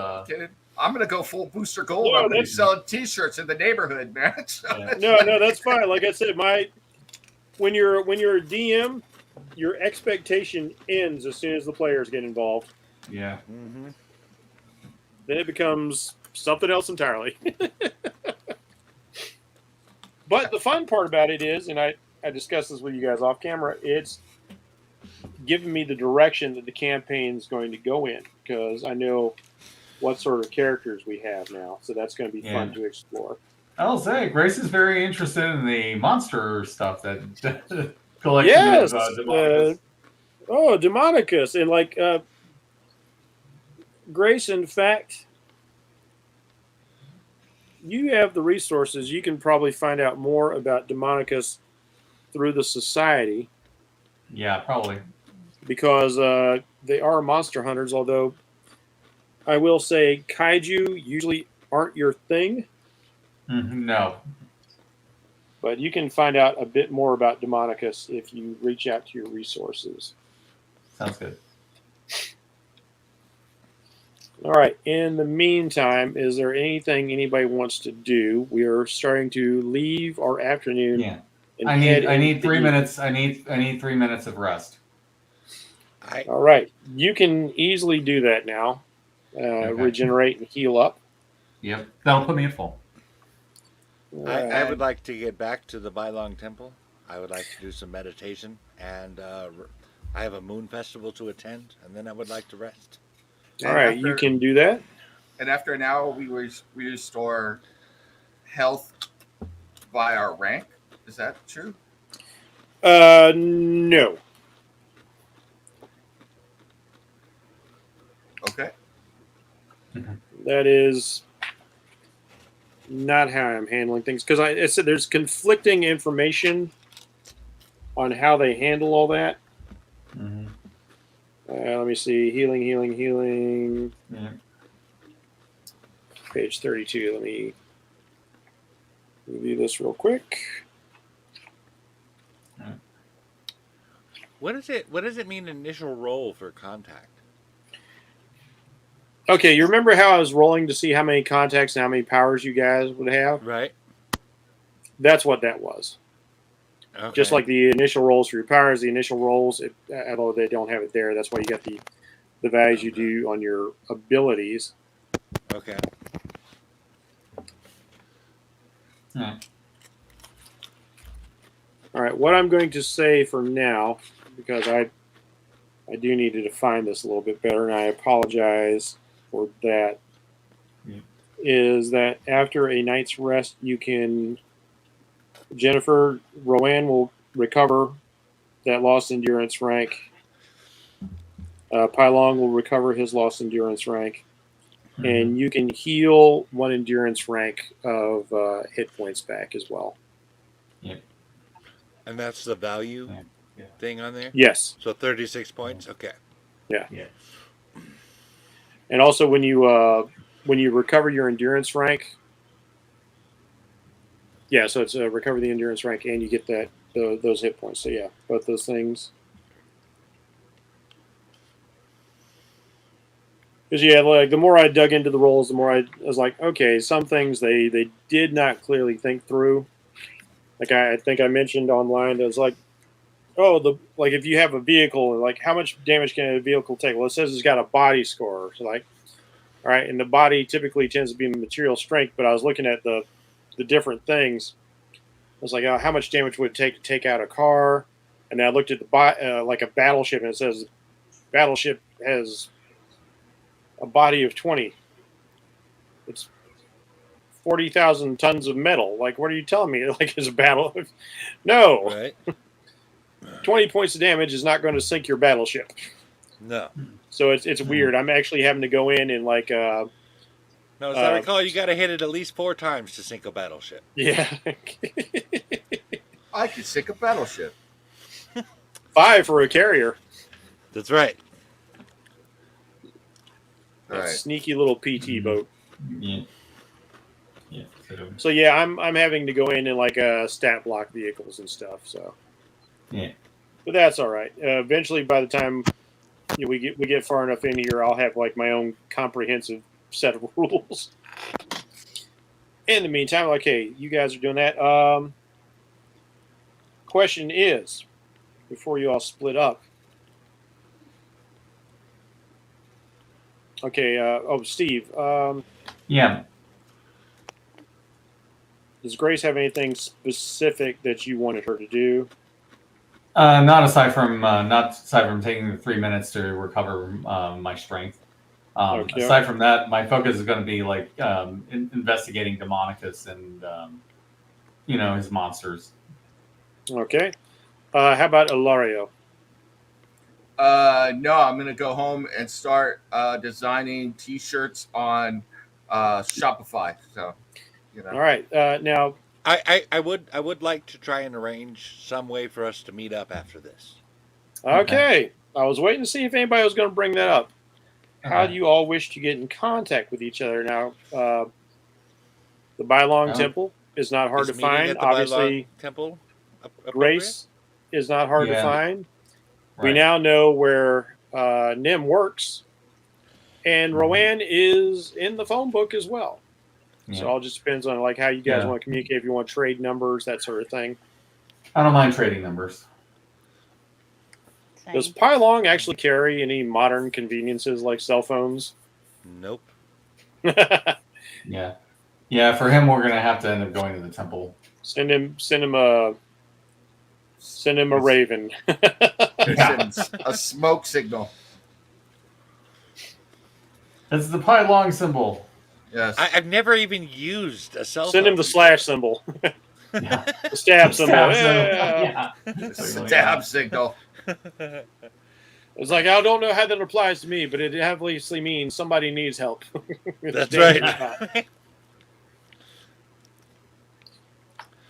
I'm gonna go full Booster Gold. No, I'm gonna be selling T-shirts in the neighborhood, man. No, that's fine. Like I said, when you're a DM, your expectation ends as soon as the players get involved. Yeah. Mm-hmm. Then it becomes something else entirely. But the fun part about it is, and I discussed this with you guys off camera, it's giving me the direction that the campaign is going to go in, because I know what sort of characters we have now. So that's going to be fun to explore. I'll say, Grace is very interested in the monster stuff that collection yes, of Demonicus. Demonicus. And Grace, in fact, you have the resources. You can probably find out more about Demonicus through the society. Yeah, probably. Because they are monster hunters, although I will say kaiju usually aren't your thing. No. But you can find out a bit more about Demonicus if you reach out to your resources. Sounds good. All right. In the meantime, is there anything anybody wants to do? We are starting to leave our afternoon. Yeah. I need 3 minutes. I need 3 minutes of rest. All right. You can easily do that now. Regenerate and heal up. Yep. That'll put me at full. I would like to get back to the Bailong Temple. I would like to do some meditation, and I have a moon festival to attend, and then I would like to rest. All right, you can do that. And after an hour, we restore health by our rank. Is that true? No. Okay. That is not how I'm handling things because I said there's conflicting information on how they handle all that. Mhm. Let me see. Healing. Yeah. Page 32. Let me review this real quick. What does it mean initial roll for contact? Okay, you remember how I was rolling to see how many contacts and how many powers you guys would have? Right. That's what that was. Okay. Just like the initial rolls for your powers, the initial rolls, although they don't have it there, that's why you got the values you do on your abilities. Okay. Yeah. All right, what I'm going to say for now, because I do need to define this a little bit better, and I apologize for that, is that after a night's rest, you can, Rowan will recover that lost endurance rank. Pylong will recover his lost endurance rank. Mhm. And you can heal 1 endurance rank of hit points back as well. And that's the value Yeah. thing on there? Yes. So 36 points? Okay. Yeah. Yeah. And also when you recover your endurance rank, yeah, so it's recover the endurance rank and you get those hit points. So yeah, both those things. Because yeah, like the more I dug into the roles, the more I was like, okay, some things they did not clearly think through. Like I think I mentioned online, it was like, oh, like if you have a vehicle, like how much damage can a vehicle take? Well, it says it's got a body score. So like, all right, and the body typically tends to be material strength, but I was looking at the different things. I was like, oh, how much damage would it take to take out a car? And then I looked at like a battleship, and it says battleship has a body of 20. It's 40,000 tons of metal. Like, what are you telling me? Like, it's a battle? No. Right? 20 points of damage is not going to sink your battleship. No. So it's weird. I'm actually having to go in and like No, as I recall, you got to hit it at least 4 times to sink a battleship. yeah. I could sink a battleship. 5 for a carrier. That's right. All That right. sneaky little PT boat. Yeah. Yeah. So yeah, I'm having to go in and like stat block vehicles and stuff. So Yeah. but that's all right. Eventually, by the time we get far enough in here, I'll have like my own comprehensive set of rules. In the meantime, like, hey, you guys are doing that. Question is, before you all split up. Okay. Steve. Yeah. Does Grace have anything specific that you wanted her to do? Not aside from taking the 3 minutes to recover my strength. Okay. Aside from that, my focus is going to be like investigating Demonicus and his monsters. Okay. How about Ilario? No, I'm gonna go home and start designing T-shirts on Shopify. So, All right. Now, I would like to try and arrange some way for us to meet up after this. okay. I was waiting to see if anybody was going to bring that up. How do you all wish to get in contact with each other? Now, the Bylong Temple is not hard to Is meeting find. at the Obviously, Bylong Temple appropriate? Grace is not hard to Yeah. find. Right. We now know where Nim works, and Rowan is in the phone book as well. Yeah. So it all just depends on like how you guys Yeah. want to communicate. If you want to trade numbers, that sort of thing. I don't mind trading numbers. Does Same. Pylong actually carry any modern conveniences like cell phones? Nope. Yeah. Yeah, for him, we're going to have to end up going to the temple. Send him a raven. Yeah. send a smoke signal. It's the Pylong symbol. Yes. I've never even used a cell phone. Send him the slash symbol, Yeah. the stab symbol. Stab symbol. Yeah. Yeah. Stab signal. It's like I don't know how that applies to me, but it obviously means somebody needs help. That's right.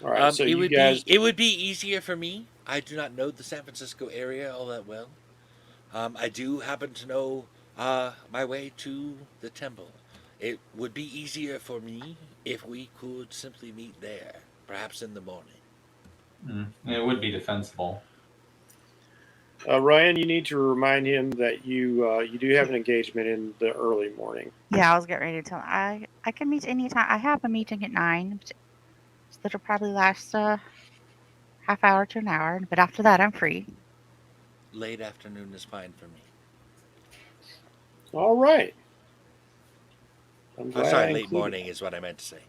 All right, so it you would guys. be easier for me. I do not know the San Francisco area all that well. I do happen to know my way to the temple. It would be easier for me if we could simply meet there, perhaps in the morning. It would be defensible. Ryan, you need to remind him that you do have an engagement in the early morning. Yeah, I was getting ready to tell him. I can meet anytime. I have a meeting at 9, so that'll probably last a half hour to an hour. But after that, I'm free. Late afternoon is fine for me. All right. I'm Oh, glad I sorry, late included morning is what I meant to say.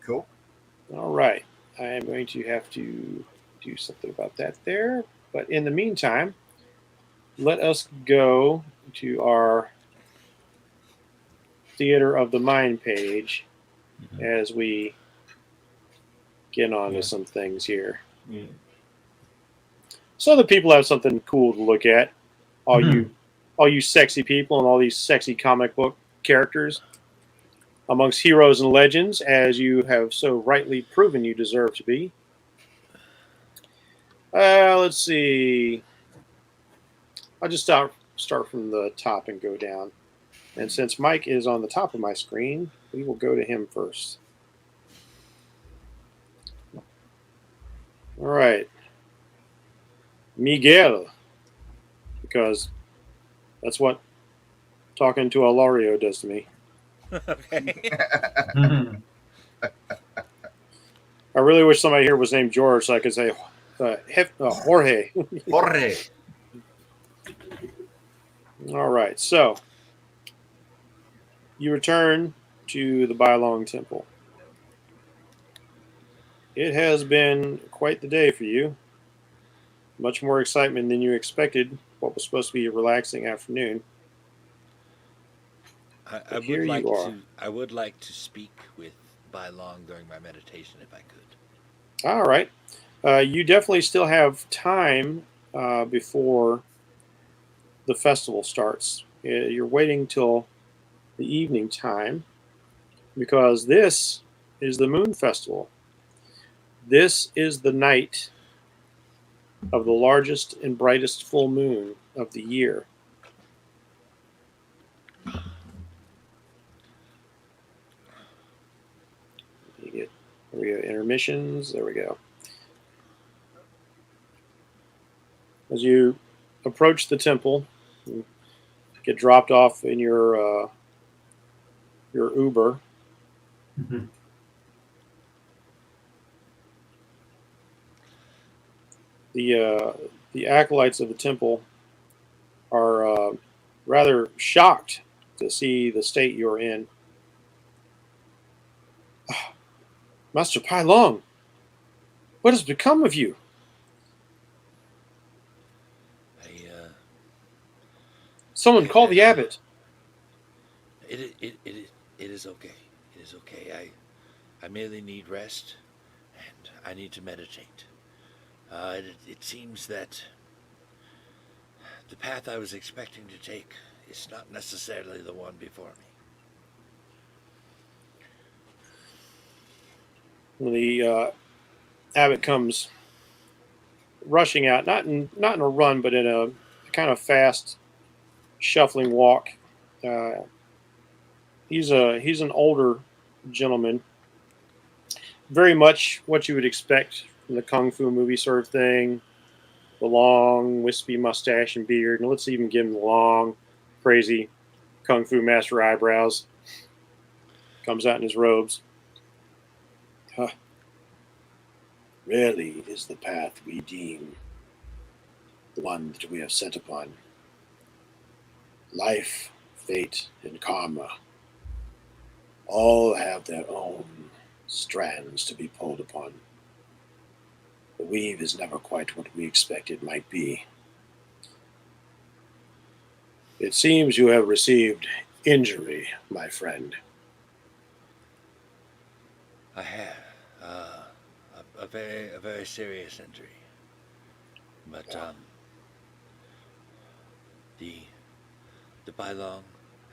Cool. that. All right. I am going to have to do something about that there. But in the meantime, let us go to our Theater of the Mind page as we get on Yeah. to some things here. Yeah. So the people have something cool to look at. All Mhm. you sexy people and all these sexy comic book characters. Amongst heroes and legends, as you have so rightly proven you deserve to be. Let's see. I'll just start from the top and go down. And since Mike is on the top of my screen, we will go to him first. All right. Miguel. Because that's what talking to Alario does to me. Okay. Mhm. I really wish somebody here was named George so I could say Jorge. Jorge. All right. So you return to the Bailong Temple. It has been quite the day for you. Much more excitement than you expected. What was supposed to be a relaxing afternoon. I Here would like you are. to. I would like to speak with Bai Long during my meditation, if I could. All right. You definitely still have time before the festival starts. You're waiting till the evening time because this is the Moon Festival. This is the night of the largest and brightest full moon of the year. There we go. Intermissions. There we go. As you approach the temple, you get dropped off in your Uber. Mhm. The acolytes of the temple are rather shocked to see the state you're in. Master Pai Long, what has become of you? I Someone call the abbot. it is okay. It is okay. I merely need rest, and I need to meditate. It seems that the path I was expecting to take is not necessarily the one before me. The abbot comes rushing out, not in a run, but in a kind of fast, shuffling walk. Uh, he's an older gentleman, very much what you would expect from the kung fu movie sort of thing. The long, wispy mustache and beard, and let's even give him the long, crazy kung fu master eyebrows. Comes out in his robes. Huh. Rarely is the path we deem the one that we have set upon. Life, fate, and karma all have their own strands to be pulled upon. The weave is never quite what we expect it might be. It seems you have received injury, my friend. I have a very serious injury, but the Bailong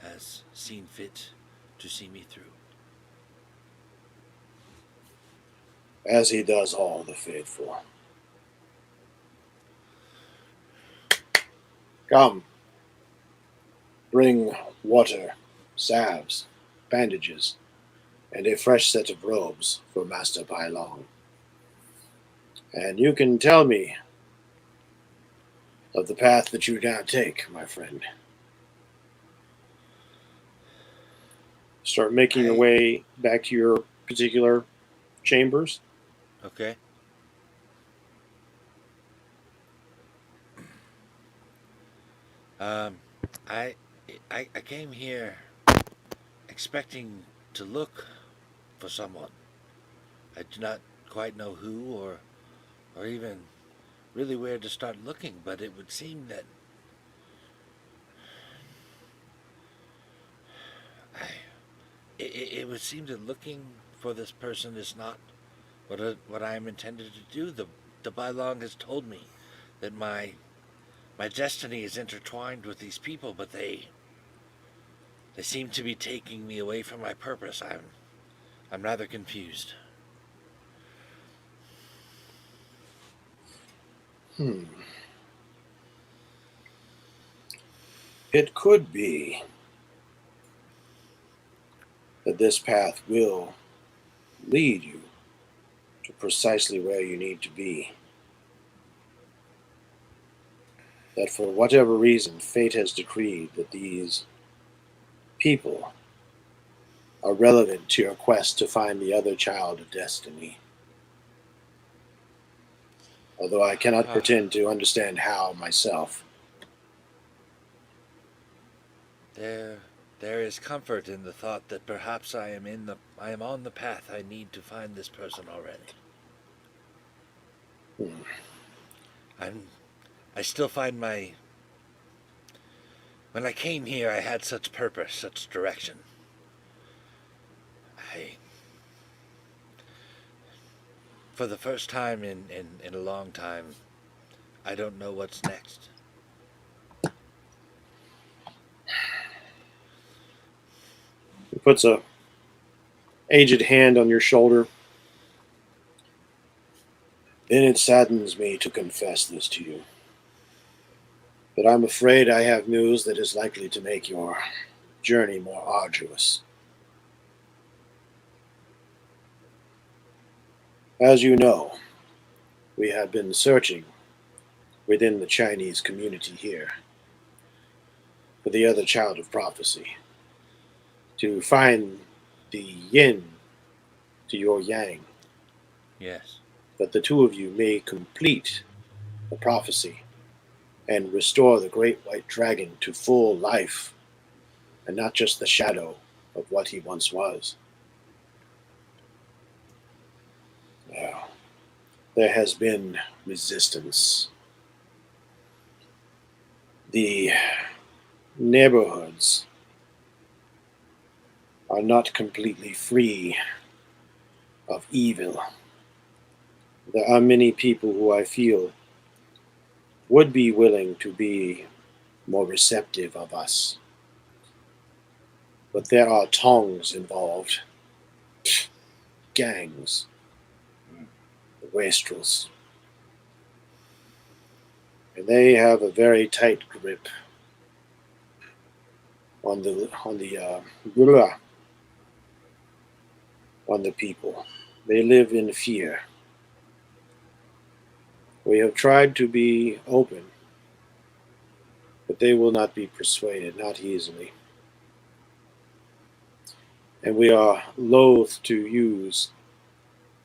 has seen fit to see me through. as he does all the faithful. Come, bring water, salves, bandages, and a fresh set of robes for Master Bai Long. And you can tell me of the path that you now take, my friend. Start making your way back to your particular chambers. Okay. Um, I, I came here expecting to look for someone. I do not quite know who or even really where to start looking, but it would seem that I, it would seem that looking for this person is not what I am intended to do. The Bylong has told me that my destiny is intertwined with these people, but they seem to be taking me away from my purpose. I'm rather confused. It could be that this path will lead you to precisely where you need to be. That for whatever reason, fate has decreed that these people are relevant to your quest to find the other child of destiny. Although I cannot pretend to understand how myself. There is comfort in the thought that perhaps I am on the path I need to find this person already. I still find when I came here I had such purpose, such direction. For the first time in a long time, I don't know what's next. He puts a aged hand on your shoulder. Then it saddens me to confess this to you. But I'm afraid I have news that is likely to make your journey more arduous. As you know, we have been searching within the Chinese community here for the other child of prophecy, to find the yin to your yang, Yes. that the two of you may complete the prophecy and restore the great white dragon to full life and not just the shadow of what he once was. Now, there has been resistance. The neighborhoods are not completely free of evil. There are many people who I feel would be willing to be more receptive of us. But there are tongues involved. Gangs. The wastrels. And they have a very tight grip on the people. They live in fear. We have tried to be open, but they will not be persuaded, not easily. And we are loath to use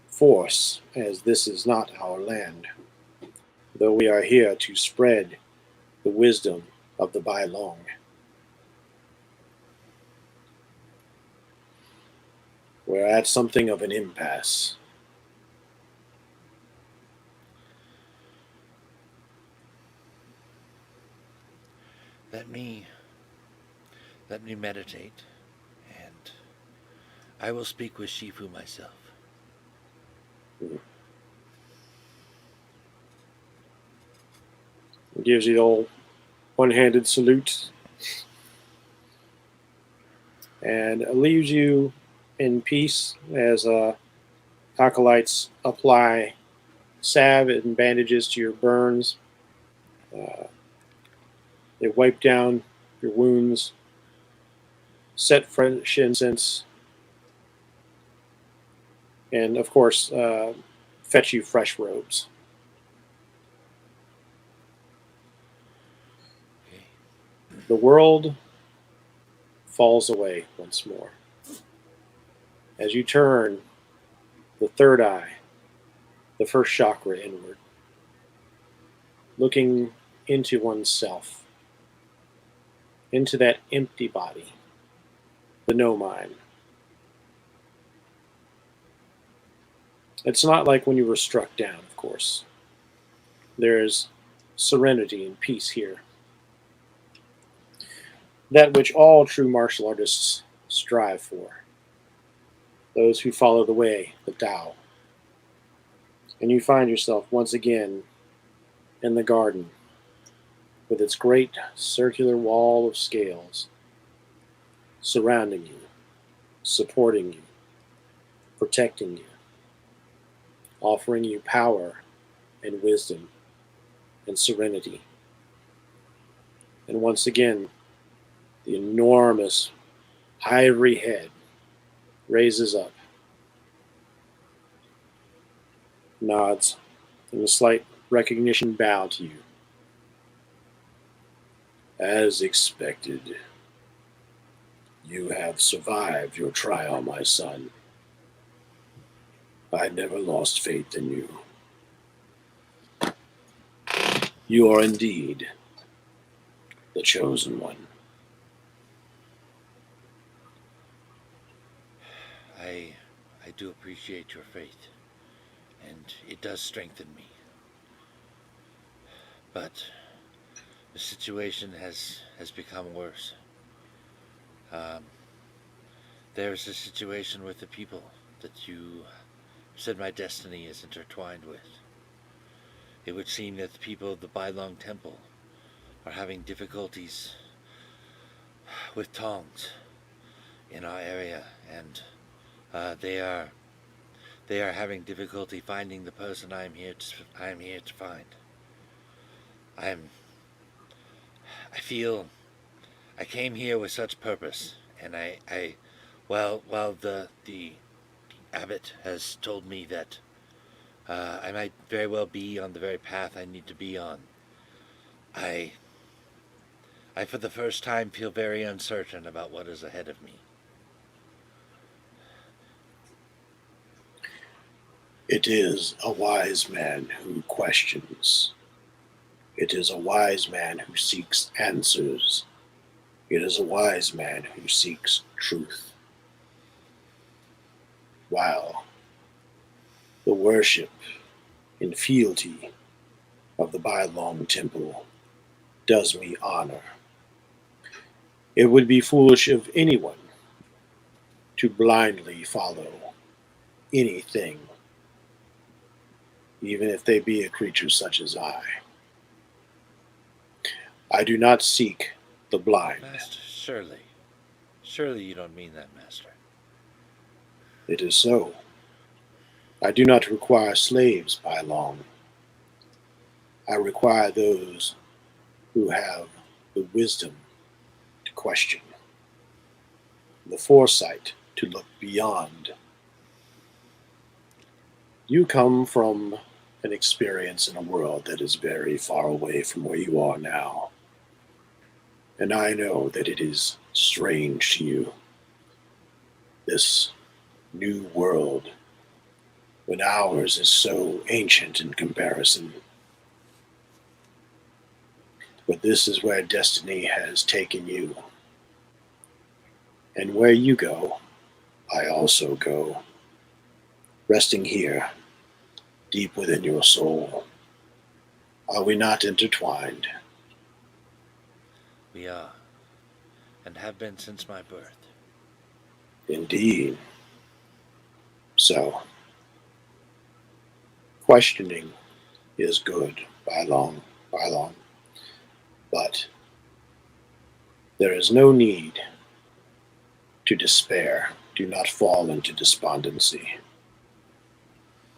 force, as this is not our land, though we are here to spread the wisdom of the Bai Long. We're at something of an impasse. Let me meditate, and I will speak with Shifu myself. He gives you the old one-handed salute and leaves you in peace as acolytes apply salve and bandages to your burns. They wipe down your wounds, set fresh incense, and of course, fetch you fresh robes. Okay. The world falls away once more. As you turn the third eye, the first chakra inward, looking into oneself, into that empty body, the no mind. It's not like when you were struck down, of course. There's serenity and peace here. That which all true martial artists strive for. Those who follow the way, the Tao. And you find yourself once again in the garden with its great circular wall of scales surrounding you, supporting you, protecting you, offering you power and wisdom and serenity. And once again, the enormous ivory head raises up, nods, and a slight recognition bow to you. As expected, you have survived your trial, my son. I never lost faith in you. You are indeed the chosen one. I do appreciate your faith, and it does strengthen me. But the situation has become worse. There's a situation with the people that you said my destiny is intertwined with. It would seem that the people of the Bailong Temple are having difficulties with tongs in our area, and they are having difficulty finding the person I am here to find. I feel I came here with such purpose, and while the abbot has told me that I might very well be on the very path I need to be on, I for the first time feel very uncertain about what is ahead of me. It is a wise man who questions. It is a wise man who seeks answers. It is a wise man who seeks truth. While the worship and fealty of the Bailong Temple does me honor, it would be foolish of anyone to blindly follow anything, even if they be a creature such as I. I do not seek the blind. Master, surely you don't mean that, Master. It is so. I do not require slaves by long. I require those who have the wisdom to question, the foresight to look beyond. You come from an experience in a world that is very far away from where you are now. And I know that it is strange to you. This new world, when ours is so ancient in comparison. But this is where destiny has taken you. And where you go, I also go. Resting here, deep within your soul. Are we not intertwined? We are, and have been since my birth. Indeed. So, questioning is good, by long. But there is no need to despair. Do not fall into despondency.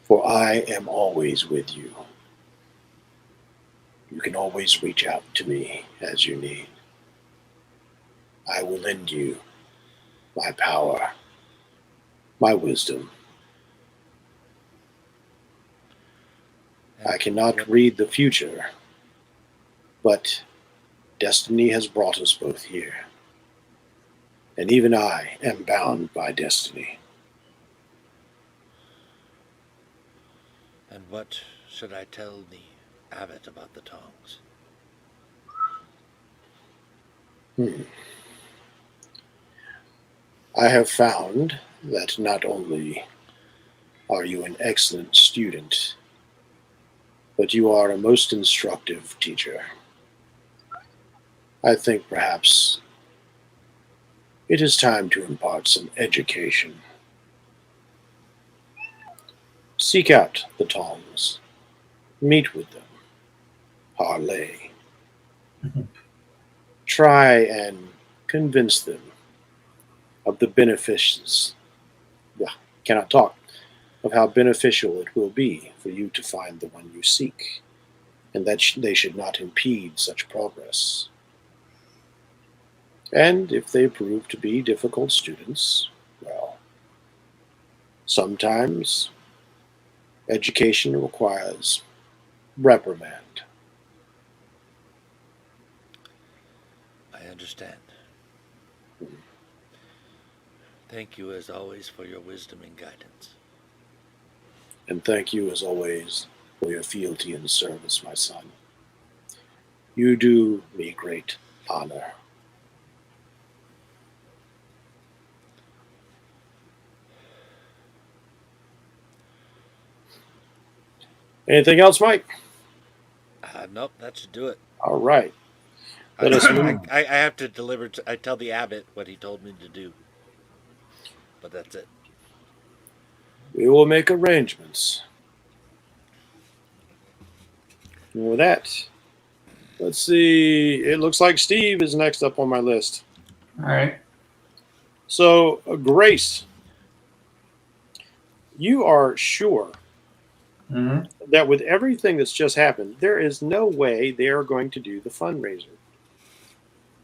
For I am always with you. You can always reach out to me as you need. I will lend you my power, my wisdom. I cannot read the future, but destiny has brought us both here. And even I am bound by destiny. And what should I tell the abbot about the tongs? I have found that not only are you an excellent student, but you are a most instructive teacher. I think perhaps it is time to impart some education. Seek out the tongs, meet with them, parley. Try and convince them of the benefits, cannot talk, of how beneficial it will be for you to find the one you seek, and that they should not impede such progress. And if they prove to be difficult students, well, sometimes education requires reprimand. I understand. Thank you as always for your wisdom and guidance. And thank you as always for your fealty and service, my son. You do me great honor. Anything else, Mike? Nope, that should do it. All right. Let us move. I have to deliver. I tell the abbot what he told me to do. But that's it. We will make arrangements. And with that, let's see. It looks like Steve is next up on my list. All right. So, Grace, you are sure Mm-hmm. that with everything that's just happened, there is no way they are going to do the fundraiser.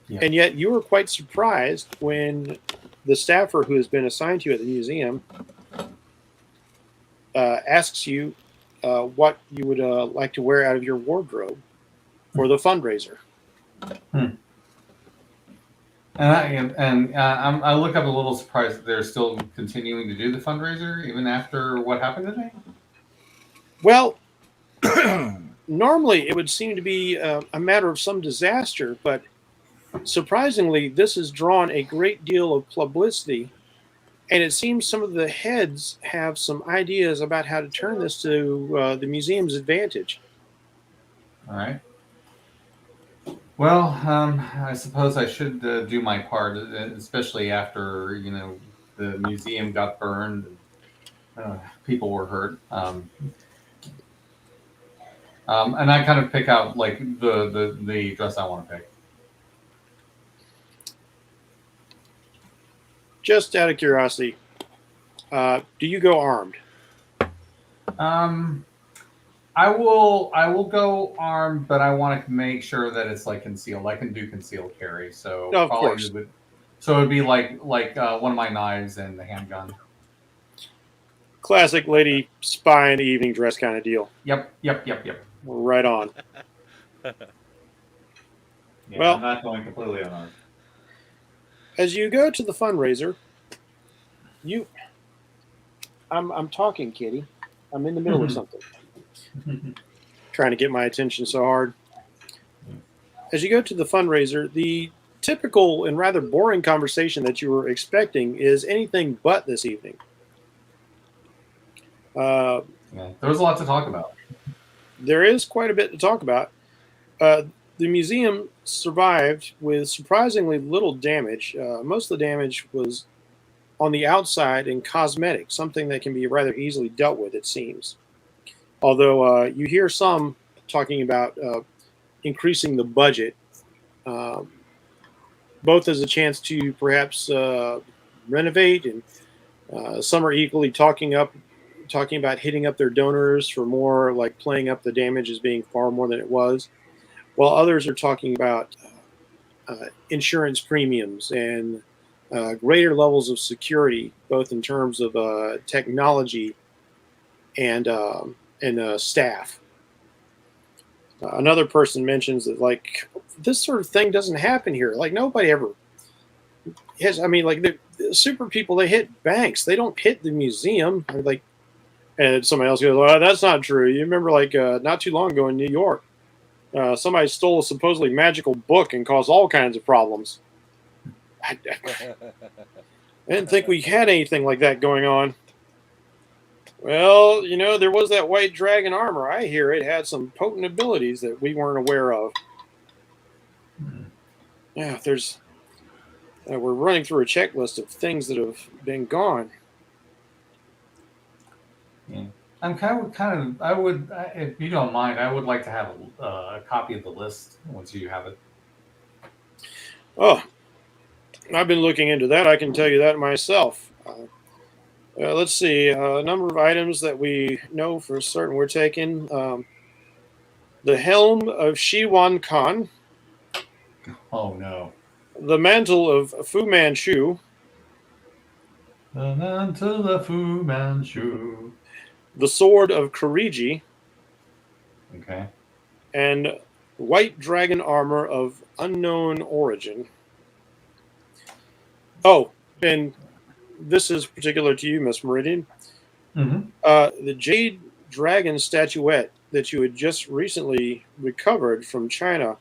Yeah. And yet you were quite surprised when the staffer who has been assigned to you at the museum asks you what you would like to wear out of your wardrobe for the fundraiser. And I look up a little surprised that they're still continuing to do the fundraiser even after what happened today. Well, normally it would seem to be a matter of some disaster, but surprisingly, this has drawn a great deal of publicity, and it seems some of the heads have some ideas about how to turn this to the museum's advantage. All right. Well, I suppose I should do my part, especially after the museum got burned, and, people were hurt. And I kind of pick out like the dress I want to pick. Just out of curiosity, do you go armed? I will go armed, but I want to make sure that it's like concealed. I can do concealed carry, so No, of probably course. So it'd be like one of my knives and the handgun. Classic lady spy in the evening dress kind of deal. Yep. Right on. Yeah, Well- I'm not going completely unarmed. As you go to the fundraiser, I'm talking, Kitty. I'm in the middle of something. Trying to get my attention so hard. As you go to the fundraiser, the typical and rather boring conversation that you were expecting is anything but this evening. Yeah, there was a lot to talk about. There is quite a bit to talk about. The museum survived with surprisingly little damage. Most of the damage was on the outside and cosmetic, something that can be rather easily dealt with, it seems. Although you hear some talking about increasing the budget, both as a chance to perhaps renovate, and some are equally talking talking about hitting up their donors for more, like playing up the damage as being far more than it was, while others are talking about insurance premiums and greater levels of security, both in terms of technology and staff. Another person mentions that like this sort of thing doesn't happen here. Like nobody ever has. I mean, like the super people, they hit banks. They don't hit the museum. Like, and somebody else goes, "Well, that's not true." You remember, like not too long ago in New York, somebody stole a supposedly magical book and caused all kinds of problems. I didn't think we had anything like that going on. Well, you know, there was that white dragon armor. I hear it had some potent abilities that we weren't aware of. Yeah, there's. We're running through a checklist of things that have been gone. Yeah. I'm I would, if you don't mind, I would like to have a copy of the list once you have it. Oh, I've been looking into that. I can tell you that myself. Let's see. A number of items that we know for certain we're taking. The helm of Shiwan Khan. Oh, no. The mantle of Fu Manchu. The mantle of Fu Manchu. The sword of Kirigi. Okay. And white dragon armor of unknown origin. Oh, and this is particular to you, Miss Meridian. Mm-hmm. The jade dragon statuette that you had just recently recovered from China,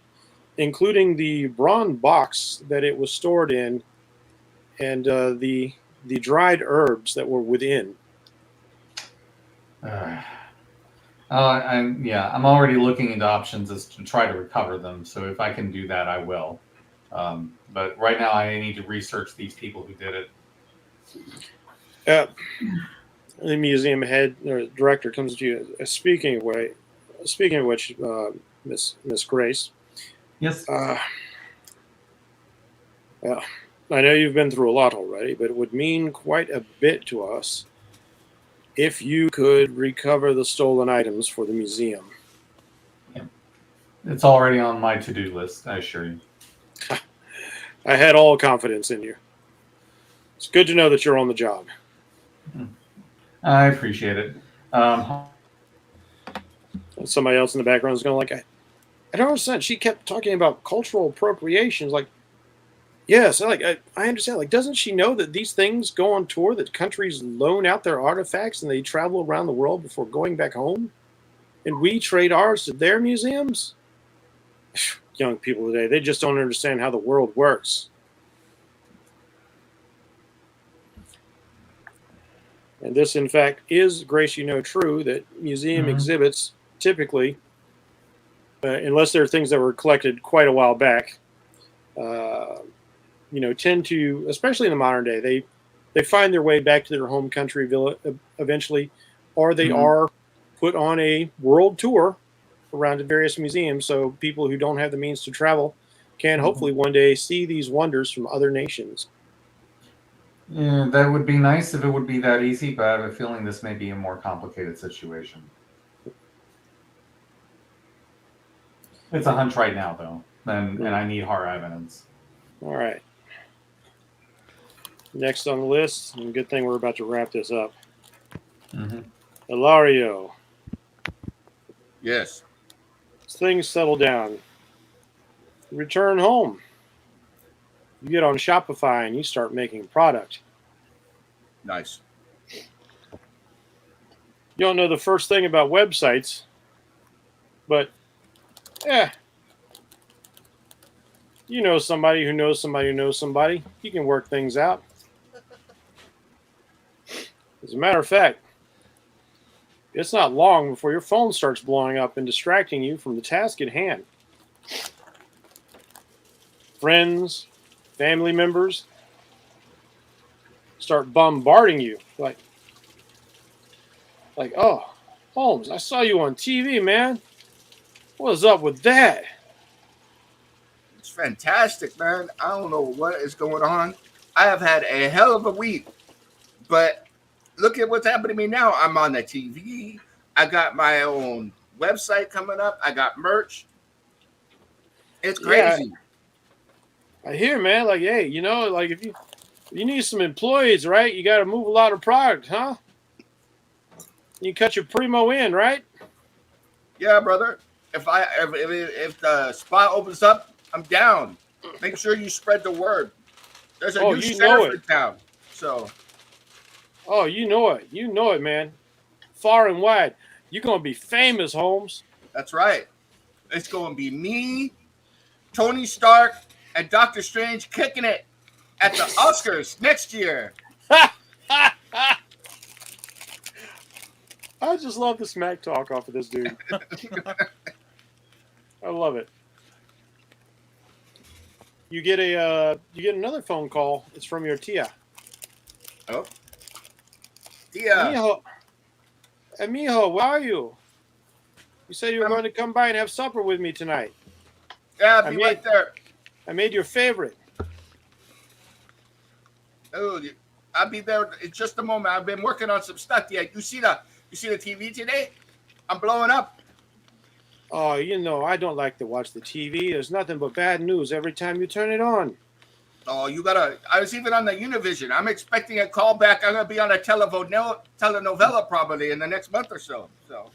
including the bronze box that it was stored in, and the dried herbs that were within. I'm already looking into options as to try to recover them. So if I can do that, I will. But right now, I need to research these people who did it. The museum head or director comes to you. Speaking of which, Miss Grace. Yes. Well, I know you've been through a lot already, but it would mean quite a bit to us if you could recover the stolen items for the museum. Yeah. It's already on my to-do list, I assure you. I had all confidence in you. It's good to know that you're on the job. I appreciate it. Somebody else in the background is going like, I don't understand. She kept talking about cultural appropriations. Like, yes, I understand. Like, doesn't she know that these things go on tour, that countries loan out their artifacts and they travel around the world before going back home? And we trade ours to their museums? Young people today, they just don't understand how the world works. And this, in fact, is, Grace, you know, true, that museum exhibits typically, unless there are things that were collected quite a while back, tend to, especially in the modern day, they find their way back to their home country eventually, or they are put on a world tour around the various museums, so people who don't have the means to travel can hopefully one day see these wonders from other nations. Yeah, that would be nice if it would be that easy, but I have a feeling this may be a more complicated situation. It's a hunch right now, though, and I need hard evidence. All right. Next on the list, and good thing we're about to wrap this up. Ilario. Yes. As things settle down, you return home. You get on Shopify and you start making product. Nice. You don't know the first thing about websites, but you know somebody who knows somebody who knows somebody. You can work things out. As a matter of fact, it's not long before your phone starts blowing up and distracting you from the task at hand. Friends, family members start bombarding you like, oh, Holmes, I saw you on TV, man. What's up with that? It's fantastic, man. I don't know what is going on. I have had a hell of a week, but look at what's happening to me now. I'm on the TV. I got my own website coming up. I got merch. It's crazy. I hear, man. Like, hey, you know, like if you need some employees, right? You got to move a lot of product, huh? You cut your primo in, right? Yeah, brother. If the spot opens up, I'm down. Make sure you spread the word. There's a new sheriff in town. So. Oh, you know it. You know it, man. Far and wide. You're gonna be famous, Holmes. That's right. It's gonna be me, Tony Stark, and Doctor Strange kicking it at the Oscars next year. I just love the smack talk off of this dude. I love it. You get another phone call. It's from your tia. Oh. Tia. Mijo. Hey, Mijo, where are you? You said you were going to come by and have supper with me tonight. Yeah, I'll be right there. I made your favorite. Oh, I'll be there in just a moment. I've been working on some stuff. Yeah, you see the TV today? I'm blowing up. Oh, you know, I don't like to watch the TV. There's nothing but bad news every time you turn it on. Oh, I was even on the Univision. I'm expecting a call back. I'm going to be on a telenovela probably in the next month or so. So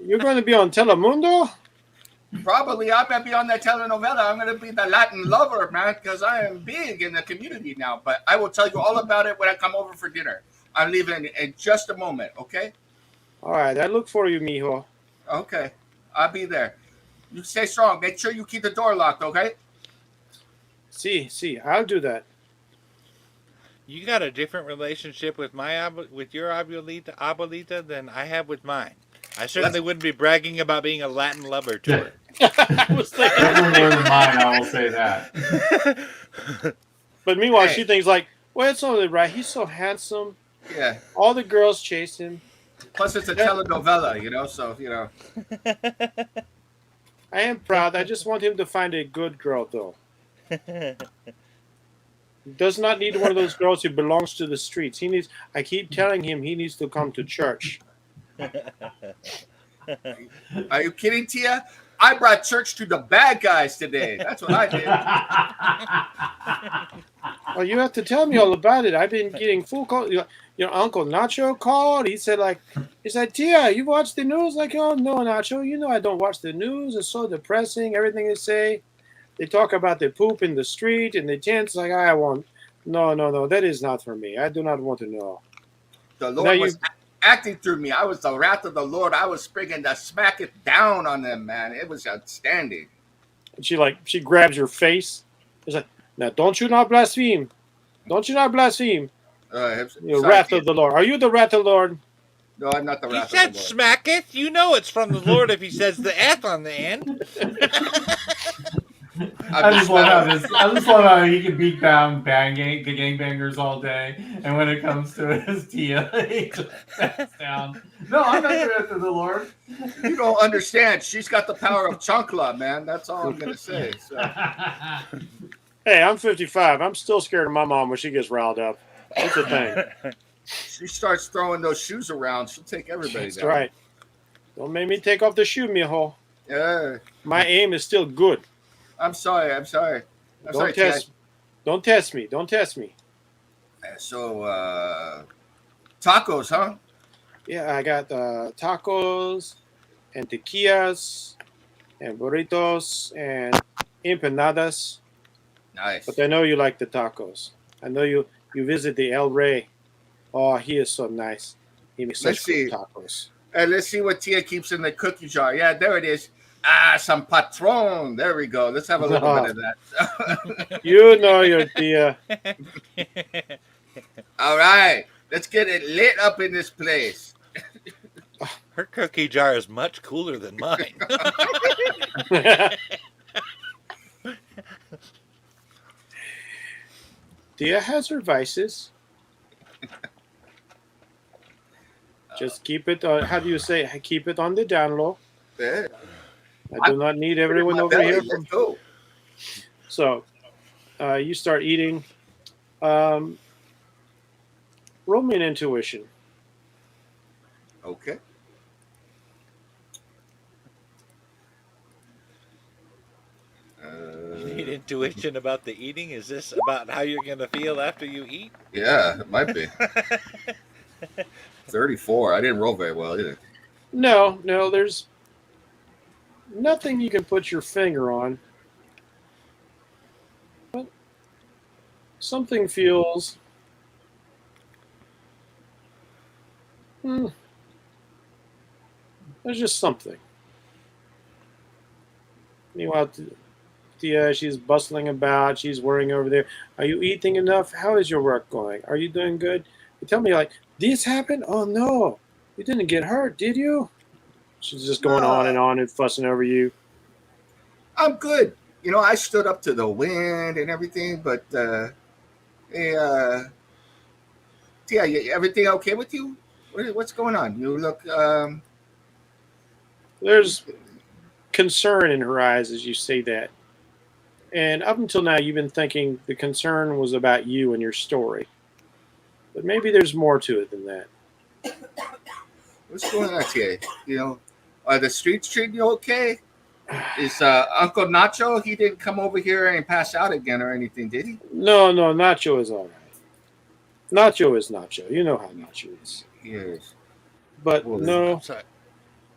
you're going to be on Telemundo? Probably. I'm going to be on that telenovela. I'm going to be the Latin lover, man, because I am big in the community now. But I will tell you all about it when I come over for dinner. I'm leaving in just a moment, okay? All right. I look for you, mijo. Okay. I'll be there. You stay strong. Make sure you keep the door locked, okay? See, I'll do that. You got a different relationship with your abuelita than I have with mine. I certainly wouldn't be bragging about being a Latin lover to her. I was thinking Definitely more than mine, I will say that. But meanwhile, she thinks like, well, it's only right. He's so handsome. Yeah. All the girls chase him. Plus, it's a telenovela, so, I am proud. I just want him to find a good girl, though. He does not need one of those girls who belongs to the streets. I keep telling him he needs to come to church. Are you kidding, Tia? I brought church to the bad guys today. That's what I did. Well, you have to tell me all about it. I've been getting full calls. Your Uncle Nacho called. He said, Tia, you watch the news? Like, oh, no, Nacho. You know I don't watch the news. It's so depressing, everything they say. They talk about the poop in the street and the tents. Like, I won't. No. That is not for me. I do not want to know. The Lord was acting through me. I was the wrath of the Lord. I was springing to smack it down on them, man. It was outstanding. And she grabs your face. It's like, now, don't you not blaspheme. Don't you not blaspheme. Wrath of the Lord. Are you the wrath of the Lord? No, I'm not the wrath of the Lord. He said smacketh. You know it's from the Lord if he says the F on the end. I just love how he can beat down the gangbangers all day, and when it comes to his Tia, he just backs down. No, I'm not the wrath of the Lord. You don't understand. She's got the power of chancla, man. That's all I'm gonna say. So. Hey, I'm 55. I'm still scared of my mom when she gets riled up. That's the thing. She starts throwing those shoes around. She'll take everybody That's down. right. Don't make me take off the shoe, mijo. Yeah. My aim is still good. I'm sorry. Don't test me. Don't test me. So, tacos, huh? Yeah, I got tacos and tequillas and burritos and empanadas. Nice. But I know you like the tacos. I know you visit the El Rey. Oh, he is so nice. He makes such good tacos. Let's see what Tia keeps in the cookie jar. Yeah, there it is. Some Patron. There we go. Let's have a little bit of that. You know your Tia. All right. Let's get it lit up in this place. Her cookie jar is much cooler than mine. Tia has her vices. Just keep it on, how do you say, keep it on the down low. Yeah. I do not need everyone over here. Let's go. So, you start eating. Roll me an intuition. Okay. You need intuition about the eating? Is this about how you're going to feel after you eat? Yeah, it might be. 34. I didn't roll very well either. No, there's nothing you can put your finger on. But something feels. There's just something. Meanwhile, Tia, she's bustling about. She's worrying over there. Are you eating enough? How is your work going? Are you doing good? You tell me, like, this happened? Oh, no. You didn't get hurt, did you? She's just going on and fussing over you. I'm good. You know, I stood up to the wind and everything, but Tia, everything okay with you? What's going on? You look There's concern in her eyes as you say that. And up until now, you've been thinking the concern was about you and your story. But maybe there's more to it than that. what's going on, Tia? You know, are the streets treating you okay? Is Uncle Nacho? He didn't come over here and pass out again or anything, did he? No, Nacho is all right. Nacho is Nacho. You know how Nacho is. Yes. But Well, no,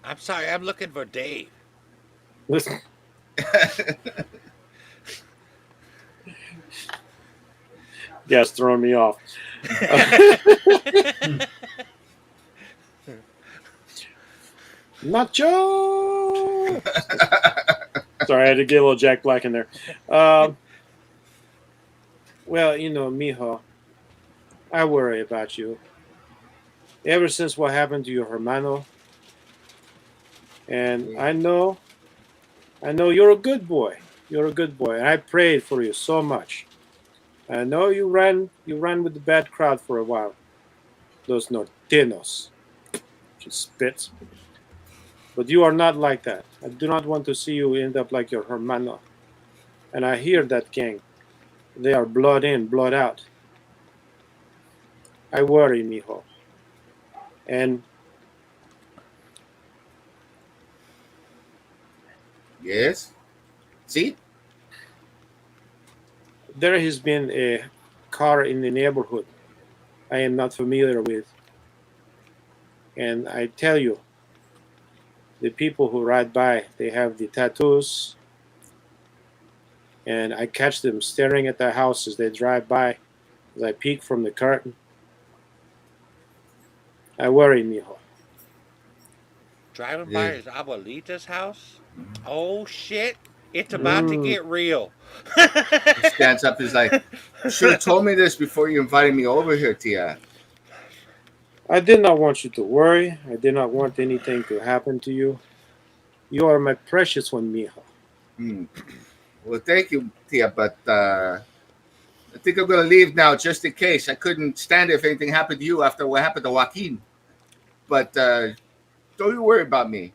I'm sorry. I'm looking for Dave. listen. Yeah, it's throwing me off. Nacho! Sorry, I had to get a little Jack Black in there. Well, you know, mijo, I worry about you. Ever since what happened to your hermano, and I know you're a good boy. You're a good boy, and I prayed for you so much. I know you ran with the bad crowd for a while. Those norteños. She spits. But you are not like that. I do not want to see you end up like your hermano. And I hear that gang. They are blood in, blood out. I worry, mijo. And Yes. See? there has been a car in the neighborhood I am not familiar with. And I tell you, the people who ride by, they have the tattoos. And I catch them staring at the house as they drive by, as I peek from the curtain. I worry, mijo. Driving by Yeah. his abuelita's house? Oh, shit. It's about to get real. He stands up. He's like, should have told me this before you invited me over here, Tia. I did not want you to worry. I did not want anything to happen to you. You are my precious one, mijo. Hmm. Well, thank you, Tia, but I think I'm going to leave now just in case. I couldn't stand it if anything happened to you after what happened to Joaquin. But don't you worry about me.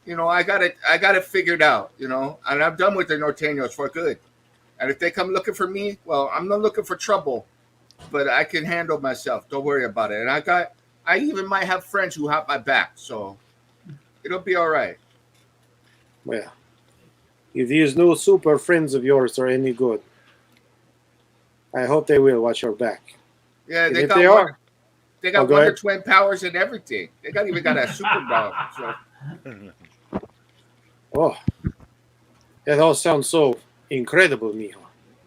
You know, I got it figured out, you know, and I'm done with the norteños for good. And if they come looking for me, well, I'm not looking for trouble, but I can handle myself. Don't worry about it. And I even might have friends who have my back, so it'll be all right. Well, if these new super friends of yours are any good, I hope they will watch your back. Yeah, And they if got they one, are, they got go Wonder ahead. Twin powers and everything. They even got a super dog. So oh, that all sounds so incredible, mijo.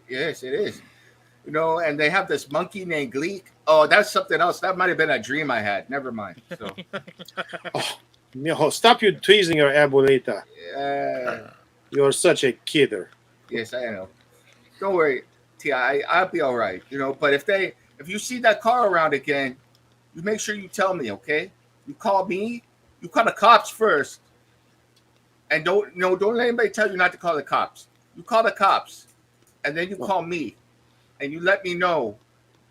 yes, it is. You know, and they have this monkey named Gleek. Oh, that's something else. That might have been a dream I had. Never mind. So Mijo, stop you teasing your abuelita. yeah. You're such a kidder. Yes, I know. Don't worry, Tia. I'll be all right. You know, but if you see that car around again, you make sure you tell me, okay? You call me. You call the cops first, and don't let anybody tell you not to call the cops. You call the cops, and then you call me, and you let me know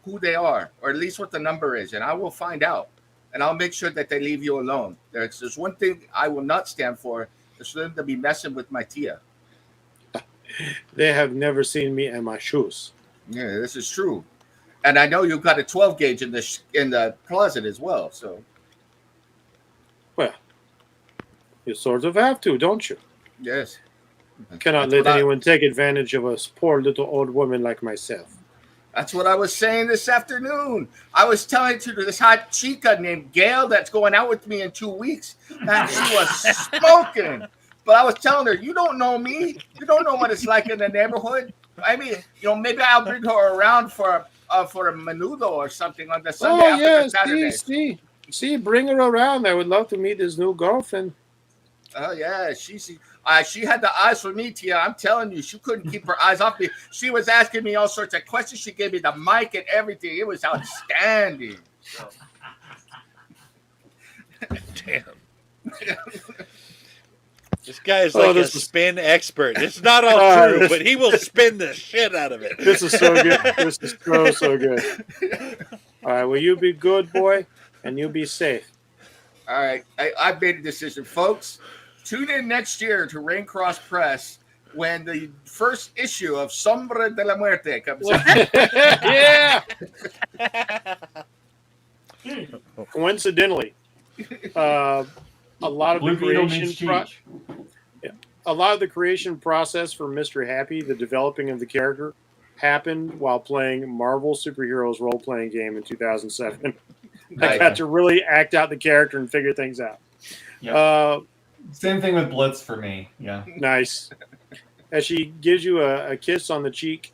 who they are, or at least what the number is, and I will find out, and I'll make sure that they leave you alone. There's one thing I will not stand for: is for them to be messing with my Tia. They have never seen me and my shoes. Yeah, this is true. And I know you've got a 12 gauge in the closet as well. So Well, you sort of have to, don't you? yes, Cannot That's let what I- anyone take advantage of a poor little old woman like myself. That's what I was saying this afternoon. I was telling to this hot chica named Gail that's going out with me in 2 weeks, and she was smoking. But I was telling her, you don't know me. You don't know what it's like in the neighborhood. I mean, maybe I'll bring her around for a menudo or something on the Sunday Oh after yeah, the Saturday. see, bring her around. I would love to meet his new girlfriend. Oh yeah, she had the eyes for me, Tia. I'm telling you, she couldn't keep her eyes off me. She was asking me all sorts of questions. She gave me the mic and everything. It was outstanding. So. Damn. This guy is like a this is- spin expert. It's not all Oh, true, this- but he will spin the shit out of it. This is so good. This is so good. All right, will you be good, boy, and you be safe. All right, I've made a decision, folks. Tune in next year to Rain Cross Press when the first issue of Sombra de la Muerte comes out. Yeah. Coincidentally, a lot of Blue the Beetle creation means Cheech. a lot of the creation process for Mr. Happy, the developing of the character, happened while playing Marvel Superheroes role-playing game in 2007. I got to really act out the character and figure things out. Yep. Same thing with Blitz for me. Yeah. Nice. As she gives you a kiss on the cheek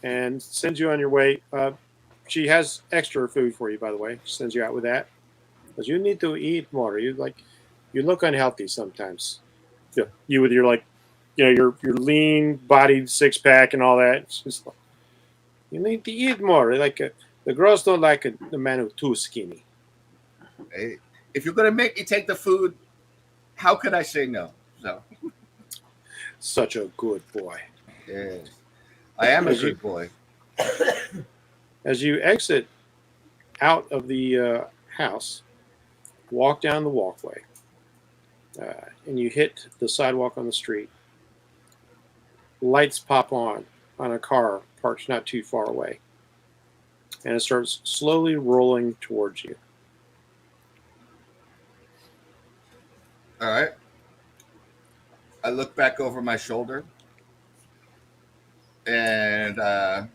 and sends you on your way. She has extra food for you, by the way. She sends you out with that. Because you need to eat more. You look unhealthy sometimes. Yeah, you with your your lean-bodied six-pack and all that. It's just like, you need to eat more. The girls don't like the man who's too skinny. Hey, if you're gonna make me take the food, how could I say no? So, Such a good boy. yes, I am a good boy. As you exit out of the house, walk down the walkway, and you hit the sidewalk on the street. Lights pop on a car parked not too far away, and it starts slowly rolling towards you. All right. I look back over my shoulder, and I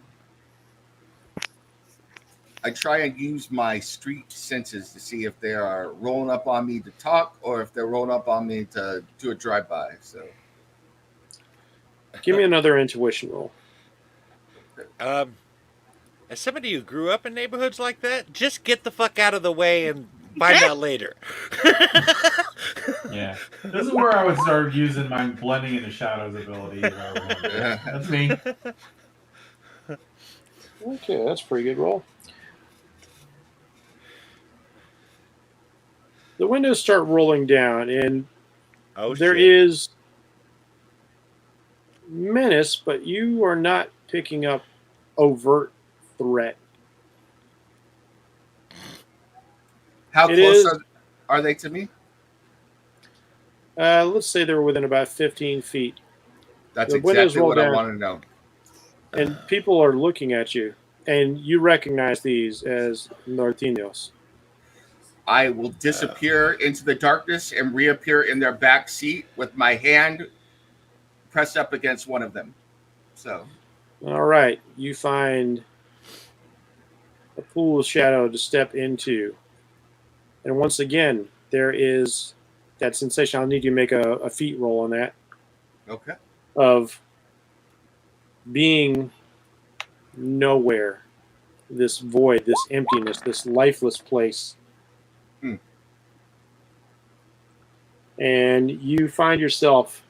try and use my street senses to see if they are rolling up on me to talk or if they're rolling up on me to do a drive-by. So, Give me another intuition roll. As somebody who grew up in neighborhoods like that, just get the fuck out of the way and find out later. Yeah. This is where I would start using my blending into shadows ability. That's me. Okay, that's a pretty good roll. The windows start rolling down, and Oh, there shit. is menace, but you are not picking up overt threat. how It close is- are they to me? Let's say they're within about 15 feet, That's The windows exactly roll what I down. want to know. and people are looking at you, and you recognize these as Norteños. I will disappear into the darkness and reappear in their back seat with my hand pressed up against one of them. So, All right, you find a pool of shadow to step into, and once again, there is that sensation. I'll need you to make a feat roll on that okay. of being nowhere, this void, this emptiness, this lifeless place. Hmm. And you find yourself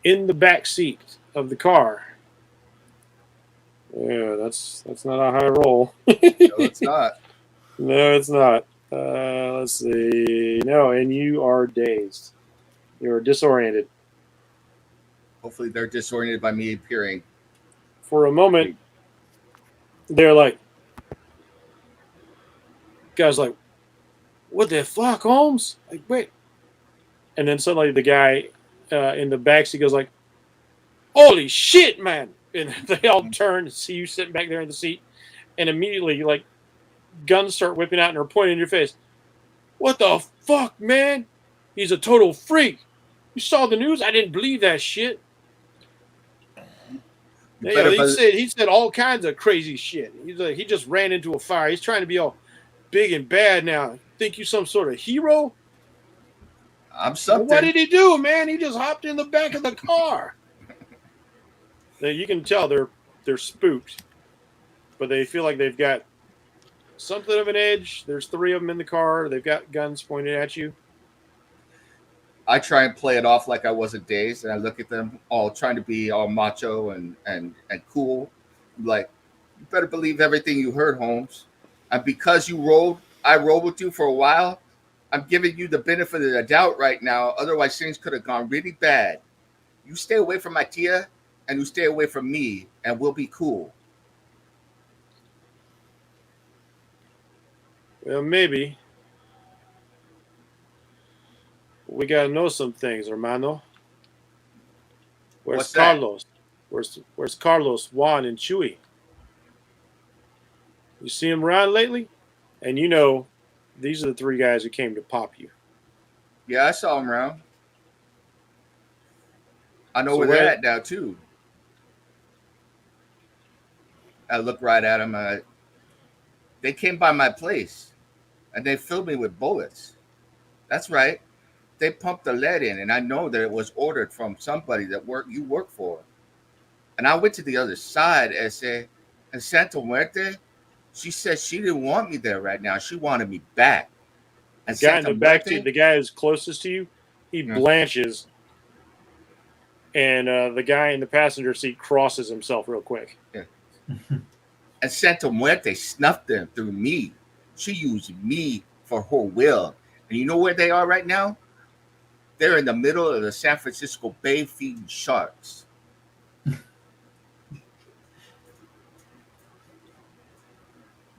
in the back seat of the car. Yeah, that's not a high roll. No, it's not. No, it's not. Let's see. No, and you are dazed. You're disoriented. Hopefully, they're disoriented by me appearing. For a moment, they're like, guy's like, what the fuck, Holmes? Like, wait. And then suddenly the guy in the backseat goes like, holy shit, man. And they all turn and see you sitting back there in the seat, and immediately, like, guns start whipping out and are pointing in your face. What the fuck, man? He's a total freak. You saw the news? I didn't believe that shit. Yeah, he said all kinds of crazy shit. He's like, he just ran into a fire. He's trying to be all big and bad now. Think you some sort of hero? I'm something. Well, what did he do, man? He just hopped in the back of the car. Now, you can tell they're spooked, but they feel like they've got something of an edge. There's 3 of them in the car. They've got guns pointed at you. I try and play it off like I wasn't dazed, and I look at them all trying to be all macho and cool. I'm like, you better believe everything you heard, Holmes. And because I rolled with you for a while, I'm giving you the benefit of the doubt right now. Otherwise, things could have gone really bad. You stay away from my tia, and you stay away from me, and we'll be cool. Well, maybe. We got to know some things, hermano. Where's What's that? Carlos? Where's Carlos, Juan, and Chewy? You see them around lately? And you know, these are the 3 guys who came to pop you. Yeah, I saw them around. I know So where they're at now, too. I look right at them. They came by my place, and they filled me with bullets. That's right. They pumped the lead in, and I know that it was ordered from somebody that you work for. And I went to the other side and said, and Santa Muerte, she said she didn't want me there right now. She wanted me back. And The guy in Santa the back Muerte, seat, the guy who's closest to you, he blanches, and the guy in the passenger seat crosses himself real quick. and Santa Muerte snuffed them through me. She used me for her will. And you know where they are right now? They're in the middle of the San Francisco Bay feeding sharks.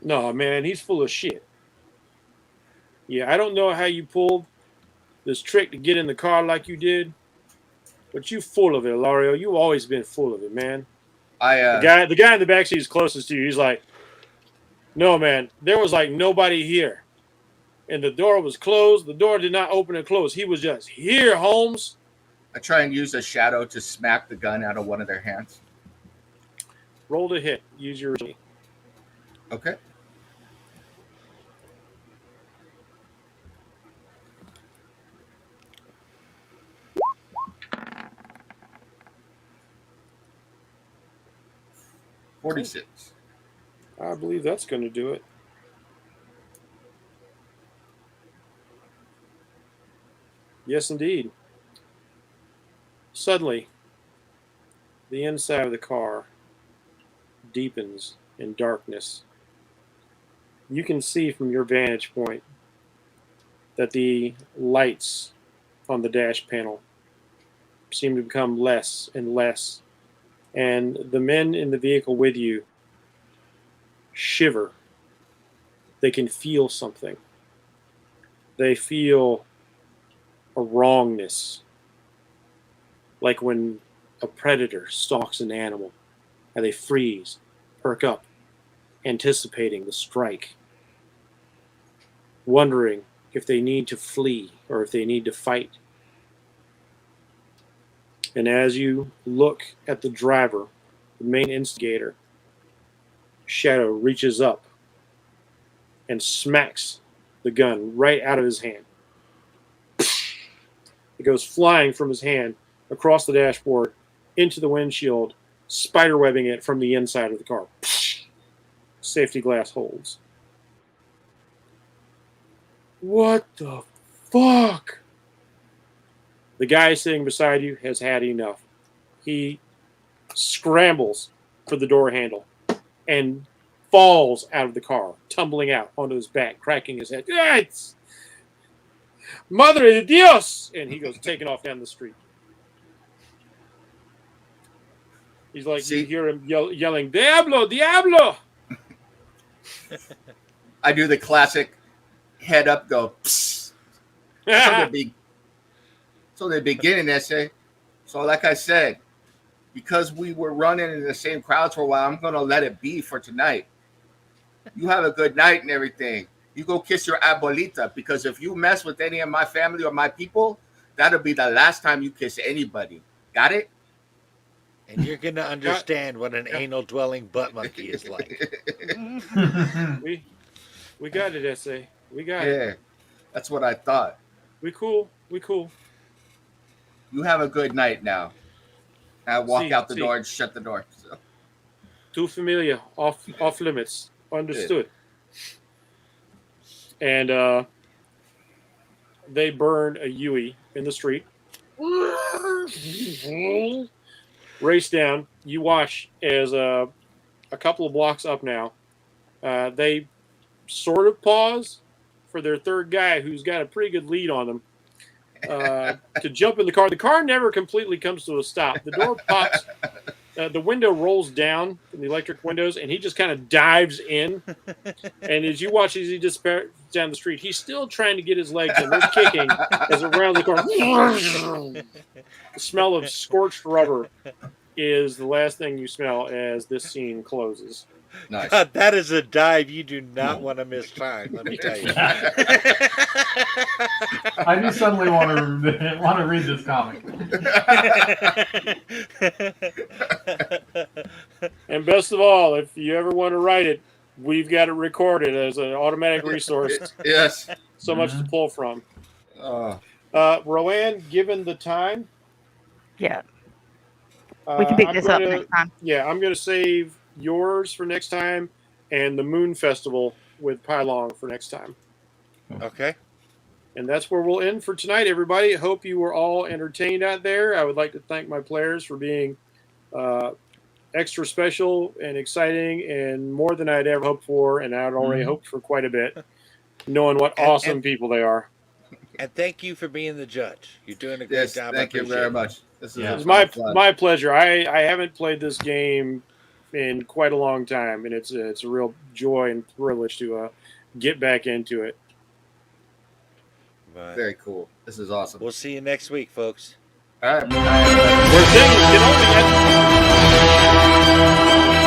No, man, he's full of shit. Yeah, I don't know how you pulled this trick to get in the car like you did, but you full of it, Lario. You've always been full of it, man. The guy in the backseat is closest to you. He's like, no, man, there was like nobody here. And the door was closed. The door did not open and close. He was just here, Holmes. I try and use a shadow to smack the gun out of one of their hands. Roll to hit. Use your... Okay. $46. I believe that's going to do it. Yes, indeed. Suddenly, the inside of the car deepens in darkness. You can see from your vantage point that the lights on the dash panel seem to become less and less, and the men in the vehicle with you shiver. They can feel something. They feel a wrongness, like when a predator stalks an animal, and they freeze, perk up, anticipating the strike, wondering if they need to flee or if they need to fight. And as you look at the driver, the main instigator, Shadow reaches up and smacks the gun right out of his hand. It goes flying from his hand across the dashboard into the windshield, spiderwebbing it from the inside of the car. Safety glass holds. What the fuck? The guy sitting beside you has had enough. He scrambles for the door handle and falls out of the car, tumbling out onto his back, cracking his head. It's Madre de Dios! And he goes taking off down the street. He's like, you hear him yelling, Diablo, Diablo! I do the classic head up, go, psst. So the beginning essay. So like I said, because we were running in the same crowds for a while, I'm going to let it be for tonight. You have a good night and everything. You go kiss your abuelita, because if you mess with any of my family or my people, that'll be the last time you kiss anybody. Got it? And you're gonna understand what an anal dwelling butt monkey is like. We got it, SA. We got it. Yeah, that's what I thought. We cool. We cool. You have a good night now. I walk See, out the see. door and shut the door. So, Too familiar. Off limits. Understood. And they burned a Yui in the street. Race down. You watch as a couple of blocks up now. They sort of pause for their third guy, who's got a pretty good lead on them, to jump in the car. The car never completely comes to a stop. The door pops. The window rolls down from the electric windows, and he just kind of dives in. And as you watch as he disappears down the street, he's still trying to get his legs in. They're kicking as it rounds the corner. The smell of scorched rubber is the last thing you smell as this scene closes. nice. God, that is a dive you do not want to miss time. Let me tell you. I just suddenly want to read this comic. And best of all, if you ever want to write it, we've got it recorded as an automatic resource. Yes. So much to pull from. Uh, Roanne, given the time, Yeah, we can pick I'm this up gonna- next time. Yeah, I'm going to save yours for next time and the Moon Festival with Pylong for next time. Okay. And that's where we'll end for tonight, everybody. Hope you were all entertained out there. I would like to thank my players for being extra special and exciting and more than I'd ever hoped for, and I'd already hoped for quite a bit, knowing what awesome and- people they are. And thank you for being the judge. You're doing a great yes. job. I Thank you appreciate very it. much. This is Yeah. It was my fun. pleasure. I haven't played this game in quite a long time, and it's a real joy and privilege to get back into it. But Very cool. This is awesome. we'll see you next week, folks. All right. Where things can only